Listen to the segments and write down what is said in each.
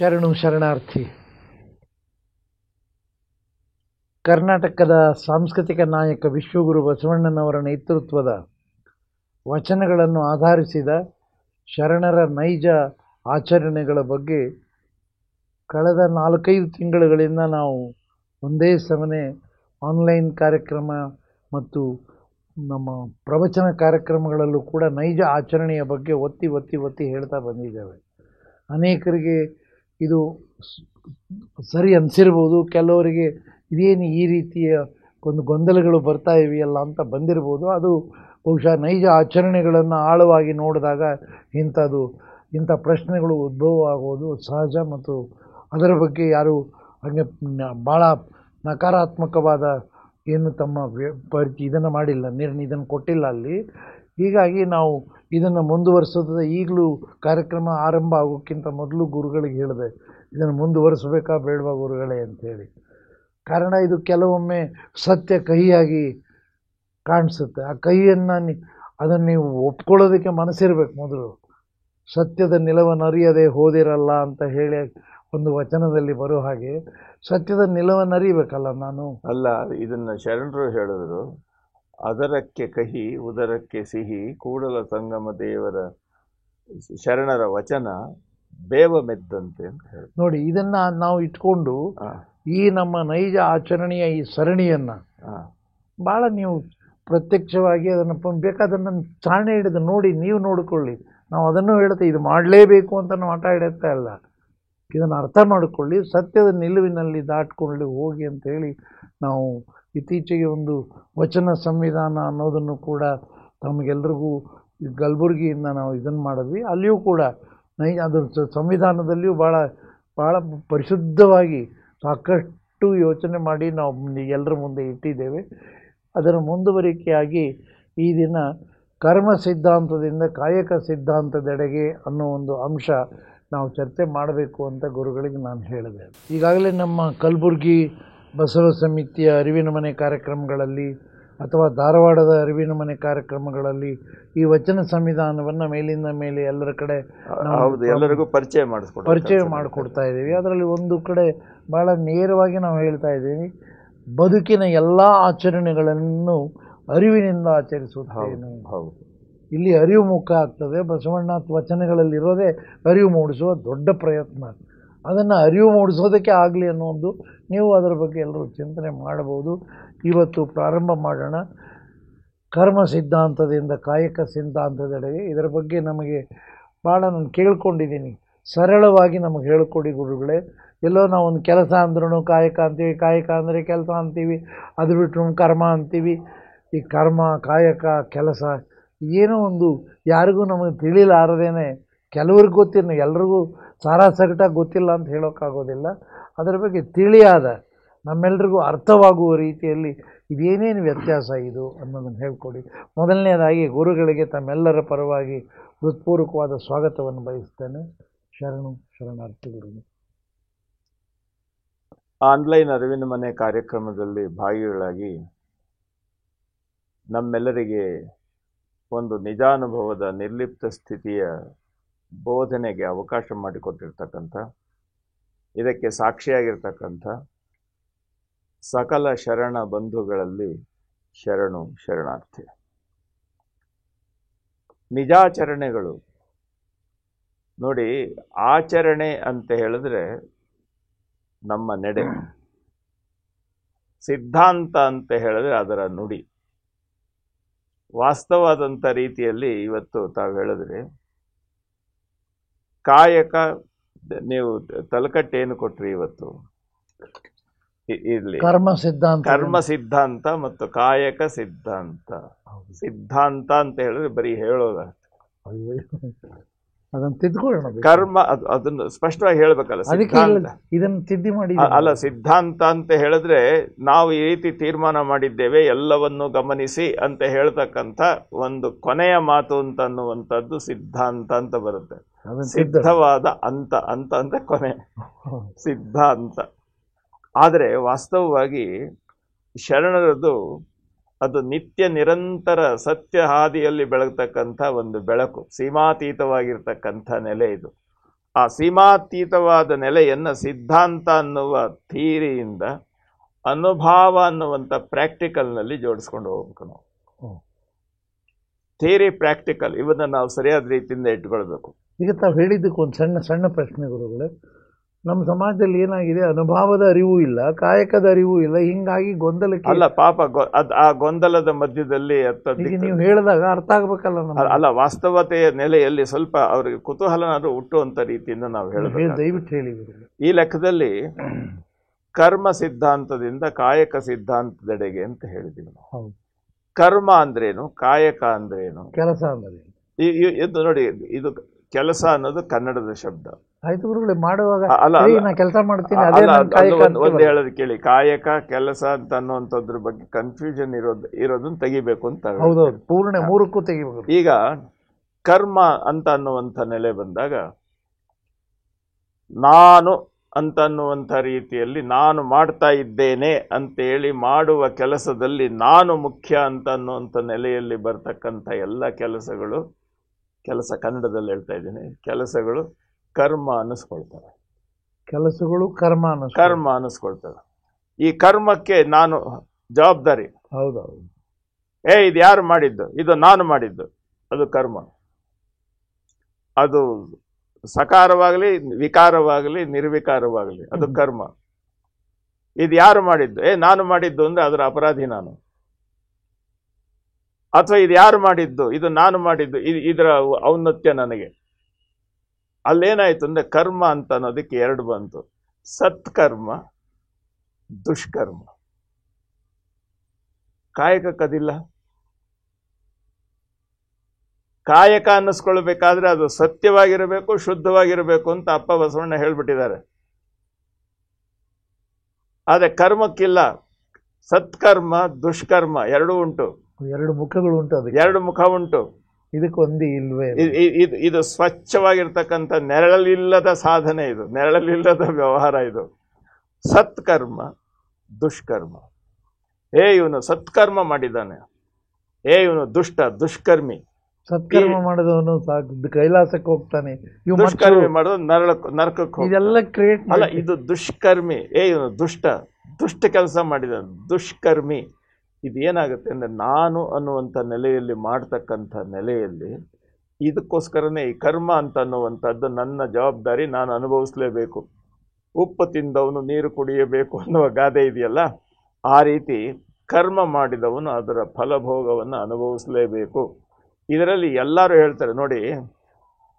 ಶರಣಾರ್ಥಿ. ಕರ್ನಾಟಕದ ಸಾಂಸ್ಕೃತಿಕ ನಾಯಕ ವಿಶ್ವಗುರು ಬಸವಣ್ಣನವರ ನೇತೃತ್ವದ ವಚನಗಳನ್ನು ಆಧರಿಸಿದ ಶರಣರ ನೈಜ ಆಚರಣೆಗಳ ಬಗ್ಗೆ ಕಳೆದ 4-5 ತಿಂಗಳುಗಳಿಂದ ನಾವು ಒಂದೇ ಸಮನೆ ಆನ್ಲೈನ್ ಕಾರ್ಯಕ್ರಮ ಮತ್ತು ನಮ್ಮ ಪ್ರವಚನ ಕಾರ್ಯಕ್ರಮಗಳಲ್ಲೂ ಕೂಡ ನೈಜ ಆಚರಣೆಯ ಬಗ್ಗೆ ಒತ್ತಿ ಹೇಳ್ತಾ ಬಂದಿದ್ದೇವೆ. ಅನೇಕರಿಗೆ ಇದು ಸರಿ ಅನಿಸಿರ್ಬೋದು, ಕೆಲವರಿಗೆ ಇದೇನು ಈ ರೀತಿಯ ಒಂದು ಗೊಂದಲಗಳು ಬರ್ತಾ ಇವೆಯಲ್ಲ ಅಂತ ಬಂದಿರ್ಬೋದು. ಅದು ಬಹುಶಃ ನೈಜ ಆಚರಣೆಗಳನ್ನು ಆಳವಾಗಿ ನೋಡಿದಾಗ ಇಂಥ ಪ್ರಶ್ನೆಗಳು ಉದ್ಭವ ಆಗೋದು ಸಹಜ. ಮತ್ತು ಅದರ ಬಗ್ಗೆ ಯಾರು ಹಾಗೆ ಭಾಳ ನಕಾರಾತ್ಮಕವಾದ ಏನು ತಮ್ಮ ಇದನ್ನು ಮಾಡಿಲ್ಲ, ಇದನ್ನು ಕೊಟ್ಟಿಲ್ಲ ಅಲ್ಲಿ. ಹೀಗಾಗಿ ನಾವು ಇದನ್ನು ಮುಂದುವರಿಸೋದು, ಈಗಲೂ ಕಾರ್ಯಕ್ರಮ ಆರಂಭ ಆಗೋಕ್ಕಿಂತ ಮೊದಲು ಗುರುಗಳಿಗೆ ಹೇಳಿದೆ, ಇದನ್ನು ಮುಂದುವರಿಸಬೇಕಾ ಬೇಡವಾ ಗುರುಗಳೇ ಅಂಥೇಳಿ. ಕಾರಣ ಇದು ಕೆಲವೊಮ್ಮೆ ಸತ್ಯ ಕಹಿಯಾಗಿ ಕಾಣಿಸುತ್ತೆ. ಆ ಕಹಿಯನ್ನು ಅದನ್ನು ನೀವು ಒಪ್ಕೊಳ್ಳೋದಕ್ಕೆ ಮನಸ್ಸಿರ್ಬೇಕು. ಮೊದಲು ಸತ್ಯದ ನಿಲವನ್ನರಿಯದೆ ಹೋದಿರಲ್ಲ ಅಂತ ಹೇಳಿ ಒಂದು ವಚನದಲ್ಲಿ ಬರೋ ಹಾಗೆ ಸತ್ಯದ ನಿಲವನ್ನರಿಬೇಕಲ್ಲ. ಅಲ್ಲ, ಇದನ್ನು ಶರಣರು ಹೇಳಿದ್ರು, ಅದರಕ್ಕೆ ಕಹಿ ಉದರಕ್ಕೆ ಸಿಹಿ ಕೂಡಲ ಸಂಗಮ ದೇವರ ಶರಣರ ವಚನ ಬೇವ ಮೆದ್ದಂತೆ ಅಂತ ಹೇಳಿ. ನೋಡಿ, ಇದನ್ನ ನಾವು ಇಟ್ಕೊಂಡು ಈ ನಮ್ಮ ನೈಜ ಆಚರಣೆಯ ಈ ಸರಣಿಯನ್ನ ಭಾಳ ನೀವು ಪ್ರತ್ಯಕ್ಷವಾಗಿ ಅದನ್ನು ಬೇಕಾದನ್ನು ಚಾಣೆ ಹಿಡಿದು ನೋಡಿ, ನೀವು ನೋಡಿಕೊಳ್ಳಿ. ನಾವು ಅದನ್ನು ಹೇಳ್ತೇವೆ, ಇದು ಮಾಡಲೇಬೇಕು ಅಂತ ನಾವು ಆಟ ಹಿಡಿಯುತ್ತಾ ಇಲ್ಲ. ಇದನ್ನು ಅರ್ಥ ಮಾಡಿಕೊಳ್ಳಿ, ಸತ್ಯದ ನಿಲುವಿನಲ್ಲಿ ದಾಟ್ಕೊಂಡು ಹೋಗಿ ಅಂತೇಳಿ ನಾವು ಇತ್ತೀಚೆಗೆ ಒಂದು ವಚನ ಸಂವಿಧಾನ ಅನ್ನೋದನ್ನು ಕೂಡ ತಮಗೆಲ್ರಿಗೂ ಕಲಬುರಗಿಯಿಂದ ನಾವು ಇದನ್ನು ಮಾಡಿದ್ವಿ. ಅಲ್ಲಿಯೂ ಕೂಡ ಅದರ ಸಂವಿಧಾನದಲ್ಲಿಯೂ ಭಾಳ ಪರಿಶುದ್ಧವಾಗಿ ಸಾಕಷ್ಟು ಯೋಚನೆ ಮಾಡಿ ನಾವು ಎಲ್ಲರ ಮುಂದೆ ಇಟ್ಟಿದ್ದೇವೆ. ಅದರ ಮುಂದುವರಿಕೆಯಾಗಿ ಈ ದಿನ ಕರ್ಮ ಸಿದ್ಧಾಂತದಿಂದ ಕಾಯಕ ಸಿದ್ಧಾಂತದೆಡೆಗೆ ಅನ್ನೋ ಒಂದು ಅಂಶ ನಾವು ಚರ್ಚೆ ಮಾಡಬೇಕು ಅಂತ ಗುರುಗಳಿಗೆ ನಾನು ಹೇಳಿದೆ. ಈಗಾಗಲೇ ನಮ್ಮ ಕಲಬುರಗಿ ಬಸವ ಸಮಿತಿಯ ಅರಿವಿನ ಮನೆ ಕಾರ್ಯಕ್ರಮಗಳಲ್ಲಿ ಅಥವಾ ಧಾರವಾಡದ ಅರಿವಿನ ಮನೆ ಕಾರ್ಯಕ್ರಮಗಳಲ್ಲಿ ಈ ವಚನ ಸಂವಿಧಾನವನ್ನು ಮೇಲಿಂದ ಮೇಲೆ ಎಲ್ಲರ ಕಡೆ ಎಲ್ಲರಿಗೂ ಪರಿಚಯ ಮಾಡಿಕೊಡ್ತಾ ಇದ್ದೀವಿ. ಅದರಲ್ಲಿ ಒಂದು ಕಡೆ ಭಾಳ ನೇರವಾಗಿ ನಾವು ಹೇಳ್ತಾ ಇದ್ದೀವಿ, ಬದುಕಿನ ಎಲ್ಲ ಆಚರಣೆಗಳನ್ನು ಅರಿವಿನಿಂದ ಆಚರಿಸುತ್ತೇನೆ. ಇಲ್ಲಿ ಅರಿವು ಮುಖ ಆಗ್ತದೆ. ಬಸವಣ್ಣ ವಚನಗಳಲ್ಲಿರೋದೇ ಅರಿವು ಮೂಡಿಸುವ ದೊಡ್ಡ ಪ್ರಯತ್ನ. ಅದನ್ನು ಅರಿವು ಮೂಡಿಸೋದಕ್ಕೆ ಆಗಲಿ ಅನ್ನೋದು ನೀವು ಅದರ ಬಗ್ಗೆ ಎಲ್ಲರೂ ಚಿಂತನೆ ಮಾಡಬಹುದು. ಇವತ್ತು ಪ್ರಾರಂಭ ಮಾಡೋಣ. ಕರ್ಮ ಸಿದ್ಧಾಂತದಿಂದ ಕಾಯಕ ಸಿದ್ಧಾಂತದೆಡೆಗೆ. ಇದರ ಬಗ್ಗೆ ನಮಗೆ ಭಾಳ ನಾನು ಕೇಳ್ಕೊಂಡಿದ್ದೀನಿ, ಸರಳವಾಗಿ ನಮಗೆ ಹೇಳ್ಕೊಡಿ ಗುರುಗಳೇ. ಎಲ್ಲೋ ನಾವು ಒಂದು ಕೆಲಸ ಅಂದ್ರೂ ಕಾಯಕ ಅಂತೀವಿ, ಕಾಯಕ ಅಂದರೆ ಕೆಲಸ ಅಂತೀವಿ, ಅದು ಬಿಟ್ಟರು ಕರ್ಮ ಅಂತೀವಿ. ಈ ಕರ್ಮ, ಕಾಯಕ, ಕೆಲಸ ಏನೋ ಒಂದು ಯಾರಿಗೂ ನಮಗೆ ತಿಳಿಲಾರದೇನೆ, ಕೆಲವ್ರಿಗೆ ಗೊತ್ತಿಲ್ಲ, ಎಲ್ರಿಗೂ ಸಾರಾಸಗಟಾಗಿ ಗೊತ್ತಿಲ್ಲ ಅಂತ ಹೇಳೋಕ್ಕಾಗೋದಿಲ್ಲ. ಅದರ ಬಗ್ಗೆ ತಿಳಿಯಾದ ನಮ್ಮೆಲ್ರಿಗೂ ಅರ್ಥವಾಗುವ ರೀತಿಯಲ್ಲಿ ಇದೇನೇನು ವ್ಯತ್ಯಾಸ ಇದು ಅನ್ನೋದನ್ನು ಹೇಳ್ಕೊಡಿ. ಮೊದಲನೇದಾಗಿ ಗುರುಗಳಿಗೆ ತಮ್ಮೆಲ್ಲರ ಪರವಾಗಿ ಹೃತ್ಪೂರ್ವಕವಾದ ಸ್ವಾಗತವನ್ನು ಬಯಸ್ತೇನೆ. ಶರಣಾರ್ಥಿ ಗುರುಗಳು. ಆನ್ಲೈನ್ ಅರಿವಿನ ಮನೆ ಕಾರ್ಯಕ್ರಮದಲ್ಲಿ ಭಾಗಿಗಳಾಗಿ ನಮ್ಮೆಲ್ಲರಿಗೆ ಒಂದು ನಿಜಾನುಭವದ ನಿರ್ಲಿಪ್ತ ಸ್ಥಿತಿಯ ಬೋಧನೆಗೆ ಅವಕಾಶ ಮಾಡಿಕೊಟ್ಟಿರ್ತಕ್ಕಂಥ, ಇದಕ್ಕೆ ಸಾಕ್ಷಿಯಾಗಿರ್ತಕ್ಕಂಥ ಸಕಲ ಶರಣ ಬಂಧುಗಳಲ್ಲಿ ಶರಣಾರ್ಥಿ. ನಿಜಾಚರಣೆಗಳು ನೋಡಿ, ಆಚರಣೆ ಅಂತ ಹೇಳಿದ್ರೆ ನಮ್ಮ ನಡೆ, ಸಿದ್ಧಾಂತ ಅಂತ ಹೇಳಿದ್ರೆ ಅದರ ನುಡಿ. ವಾಸ್ತವವಾದಂಥ ರೀತಿಯಲ್ಲಿ ಇವತ್ತು ತಾವು ಹೇಳಿದ್ರೆ ಕಾಯಕ, ನೀವು ತಲಕಟ್ಟೇನು ಕೊಟ್ರಿ ಇವತ್ತು, ಇರ್ಲಿ ಕರ್ಮ ಸಿದ್ಧಾಂತ ಮತ್ತು ಕಾಯಕ ಸಿದ್ಧಾಂತ. ಸಿದ್ಧಾಂತ ಅಂತ ಹೇಳಿದ್ರೆ ಬರೀ ಹೇಳೋದ, ಅದನ್ನು ತಿದ್ಕೊಳ್ಳೋಣ. ಕರ್ಮ ಅದನ್ನು ಸ್ಪಷ್ಟವಾಗಿ ಹೇಳ್ಬೇಕಲ್ಲ. ಸಿದ್ಧಾಂತ ಇದನ್ನು ತಿದ್ದಿ ಮಾಡಿ ಅಲ್ಲ, ಸಿದ್ಧಾಂತ ಅಂತ ಹೇಳಿದ್ರೆ ನಾವು ಈ ರೀತಿ ತೀರ್ಮಾನ ಮಾಡಿದ್ದೇವೆ ಎಲ್ಲವನ್ನು ಗಮನಿಸಿ ಅಂತ ಹೇಳ್ತಕ್ಕಂಥ ಒಂದು ಕೊನೆಯ ಮಾತು ಅಂತ ಅನ್ನುವಂಥದ್ದು ಸಿದ್ಧಾಂತ ಅಂತ ಬರುತ್ತೆ. ಸಿದ್ಧವಾದ ಅಂತ ಅಂದ್ರೆ ಕೊನೆ ಸಿದ್ಧಾಂತ. ಆದರೆ ವಾಸ್ತವವಾಗಿ ಶರಣರದು ಅದು ನಿತ್ಯ ನಿರಂತರ ಸತ್ಯ ಹಾದಿಯಲ್ಲಿ ಬೆಳಗ್ತಕ್ಕಂಥ ಒಂದು ಬೆಳಕು, ಸೀಮಾತೀತವಾಗಿರ್ತಕ್ಕಂಥ ನೆಲೆ ಇದು. ಆ ಸೀಮಾತೀತವಾದ ನೆಲೆಯನ್ನು ಸಿದ್ಧಾಂತ ಅನ್ನುವ ಥಿಯರಿಯಿಂದ ಅನುಭವ ಅನ್ನುವಂಥ ಪ್ರಾಕ್ಟಿಕಲ್ನಲ್ಲಿ ಜೋಡಿಸ್ಕೊಂಡು ಹೋಗ್ಬೇಕು ನಾವು. ಥಿಯರಿ ಪ್ರಾಕ್ಟಿಕಲ್ ಇವನ್ನ ನಾವು ಸರಿಯಾದ ರೀತಿಯಿಂದ ಇಟ್ಕೊಳ್ಬೇಕು. ಈಗ ತಾವು ಹೇಳಿದ್ದಕ್ಕೆ ಒಂದು ಸಣ್ಣ ಸಣ್ಣ ಪ್ರಶ್ನೆ ಗುರುಗಳೇ. ನಮ್ಮ ಸಮಾಜದಲ್ಲಿ ಏನಾಗಿದೆ, ಅನುಭವದ ಅರಿವು ಇಲ್ಲ, ಕಾಯಕದ ಅರಿವು ಇಲ್ಲ, ಹಿಂಗಾಗಿ ಗೊಂದಲಕ್ಕೆ. ಅಲ್ಲ ಪಾಪ ಆ ಗೊಂದಲದ ಮಧ್ಯದಲ್ಲಿ ಈಗ ನೀವು ಹೇಳಿದಾಗ ಅರ್ಥ ಆಗ್ಬೇಕಲ್ಲ ನಮ್ಗೆ. ಅಲ್ಲ, ವಾಸ್ತವತೆಯ ನೆಲೆಯಲ್ಲಿ ಸ್ವಲ್ಪ ಅವ್ರಿಗೆ ಕುತೂಹಲನಾದ್ರೂ ಹುಟ್ಟುವಂತ ರೀತಿಯಿಂದ ನಾವು ಹೇಳಬೇಕು. ದಯವಿಟ್ಟು ಹೇಳಿ. ಈ ಲೆಕ್ಕದಲ್ಲಿ ಕರ್ಮ ಸಿದ್ಧಾಂತದಿಂದ ಕಾಯಕ ಸಿದ್ಧಾಂತದೆಡೆಗೆ ಅಂತ ಹೇಳಿದ್ದೀವಿ ನಾವು. ಕರ್ಮ ಅಂದ್ರೇನು, ಕಾಯಕ ಅಂದ್ರೇನು, ಕೆಲಸ ಅಂದ್ರೆ ಇದು ನೋಡಿ, ಇದು ಕೆಲಸ ಅನ್ನೋದು ಕನ್ನಡದ ಶಬ್ದ. ಆಯ್ತು ಗುರುಗಳೇ, ಮಾಡುವಾಗ ಅಲ್ಲ ಕೆಲಸ ಮಾಡ್ತೀನಿ ಒಂದು ಹೇಳೋದು ಕೇಳಿ, ಕಾಯಕ ಕೆಲಸ ಅಂತ ಅನ್ನುವಂಥದ್ರ ಬಗ್ಗೆ ಕನ್ಫ್ಯೂಷನ್ ಇರೋದನ್ನ ತೆಗಿಬೇಕು ಅಂತ. ಹೌದೌದು, ಪೂರ್ಣ ಮೂರಕ್ಕೂ ತೆಗಿಬೇಕು. ಈಗ ಕರ್ಮ ಅಂತ ಅನ್ನುವಂಥ ನೆಲೆ ಬಂದಾಗ ನಾನು ಅಂತ ಅನ್ನುವಂಥ ರೀತಿಯಲ್ಲಿ ನಾನು ಮಾಡ್ತಾ ಇದ್ದೇನೆ ಅಂತೇಳಿ ಮಾಡುವ ಕೆಲಸದಲ್ಲಿ ನಾನು ಮುಖ್ಯ ಅಂತ ಅನ್ನುವಂಥ ನೆಲೆಯಲ್ಲಿ ಬರ್ತಕ್ಕಂಥ ಎಲ್ಲ ಕೆಲಸಗಳು, ಕೆಲಸ ಕನ್ನಡದಲ್ಲಿ ಹೇಳ್ತಾ ಇದ್ದೀನಿ, ಕೆಲಸಗಳು ಕರ್ಮ ಅನ್ನಿಸ್ಕೊಳ್ತವೆ. ಕೆಲಸಗಳು ಕರ್ಮ ಅನ್ನಿಸ್ಕೊಳ್ತವೆ. ಈ ಕರ್ಮಕ್ಕೆ ನಾನು ಜವಾಬ್ದಾರಿ. ಹೌದೌದು. ಇದು ಯಾರು ಮಾಡಿದ್ದು? ಇದು ನಾನು ಮಾಡಿದ್ದು. ಅದು ಕರ್ಮ. ಅದು ಸಕಾರವಾಗಲಿ, ವಿಕಾರವಾಗಲಿ, ನಿರ್ವಿಕಾರವಾಗಲಿ, ಅದು ಕರ್ಮ. ಇದು ಯಾರು ಮಾಡಿದ್ದು? ನಾನು ಮಾಡಿದ್ದು ಅಂದ್ರೆ ಅದರ ಅಪರಾಧಿ ನಾನು. ಅಥವಾ ಇದು ಯಾರು ಮಾಡಿದ್ದು? ಇದು ನಾನು ಮಾಡಿದ್ದು, ಇದರ ಔನ್ನತ್ಯ ನನಗೆ. ಅಲ್ಲೇನಾಯ್ತು ಅಂದ್ರೆ ಕರ್ಮ ಅಂತ ಅನ್ನೋದಕ್ಕೆ ಎರಡು ಬಂತು, ಸತ್ಕರ್ಮ, ದುಷ್ಕರ್ಮ. ಕಾಯಕಕ್ಕದಿಲ್ಲ. ಕಾಯಕ ಅನ್ನಿಸ್ಕೊಳ್ಬೇಕಾದ್ರೆ ಅದು ಸತ್ಯವಾಗಿರಬೇಕು, ಶುದ್ಧವಾಗಿರಬೇಕು ಅಂತ ಅಪ್ಪ ಬಸವಣ್ಣ ಹೇಳ್ಬಿಟ್ಟಿದ್ದಾರೆ. ಆದ್ರೆ ಕರ್ಮಕ್ಕಿಲ್ಲ. ಸತ್ಕರ್ಮ, ದುಷ್ಕರ್ಮ ಎರಡೂ ಉಂಟು. ಎರಡು ಮುಖಗಳು ಉಂಟು. ಅದಕ್ಕೆ ಎರಡು ಮುಖ ಉಂಟು. ಇದಕ್ಕೊಂದು ಇಲ್ವೇ? ಇದು ಸ್ವಚ್ಛವಾಗಿರ್ತಕ್ಕಂಥ ನೆರಳಲಿಲ್ಲದ ಸಾಧನೆ, ಇದು ನೆರಳಲಿಲ್ಲದ ವ್ಯವಹಾರ. ಇದು ಸತ್ಕರ್ಮ, ದುಷ್ಕರ್ಮ. ಇವನು ಸತ್ಕರ್ಮ ಮಾಡಿದ್ದಾನೆ, ಇವನು ದುಷ್ಕರ್ಮಿ. ಸತ್ಕರ್ಮ ಮಾಡಿದವನು ಕೈಲಾಸಕ್ಕೆ ಹೋಗ್ತಾನೆ, ದುಷ್ಕರ್ಮಿ ಮಾಡೋದು ನರಕಕ್ಕೆ ಹೋಗ್ತಾನೆ. ಇದೆಲ್ಲ ಕ್ರಿಯೇಟ್ ಅಲ್ಲ, ಇದು ದುಷ್ಕರ್ಮಿ. ಇವನು ದುಷ್ಟ ಕೆಲಸ ಮಾಡಿದ ದುಷ್ಕರ್ಮಿ. ಇದು ಏನಾಗುತ್ತೆ ಅಂದರೆ ನಾನು ಅನ್ನುವಂಥ ನೆಲೆಯಲ್ಲಿ ಮಾಡ್ತಕ್ಕಂಥ ನೆಲೆಯಲ್ಲಿ ಇದಕ್ಕೋಸ್ಕರನೇ ಈ ಕರ್ಮ ಅಂತ ಅನ್ನುವಂಥದ್ದು ನನ್ನ ಜವಾಬ್ದಾರಿ, ನಾನು ಅನುಭವಿಸಲೇಬೇಕು. ಉಪ್ಪು ತಿಂದವನು ನೀರು ಕುಡಿಯಬೇಕು ಅನ್ನುವ ಗಾದೆ ಇದೆಯಲ್ಲ, ಆ ರೀತಿ ಕರ್ಮ ಮಾಡಿದವನು ಅದರ ಫಲಭೋಗವನ್ನು ಅನುಭವಿಸಲೇಬೇಕು. ಇದರಲ್ಲಿ ಎಲ್ಲರೂ ಹೇಳ್ತಾರೆ ನೋಡಿ,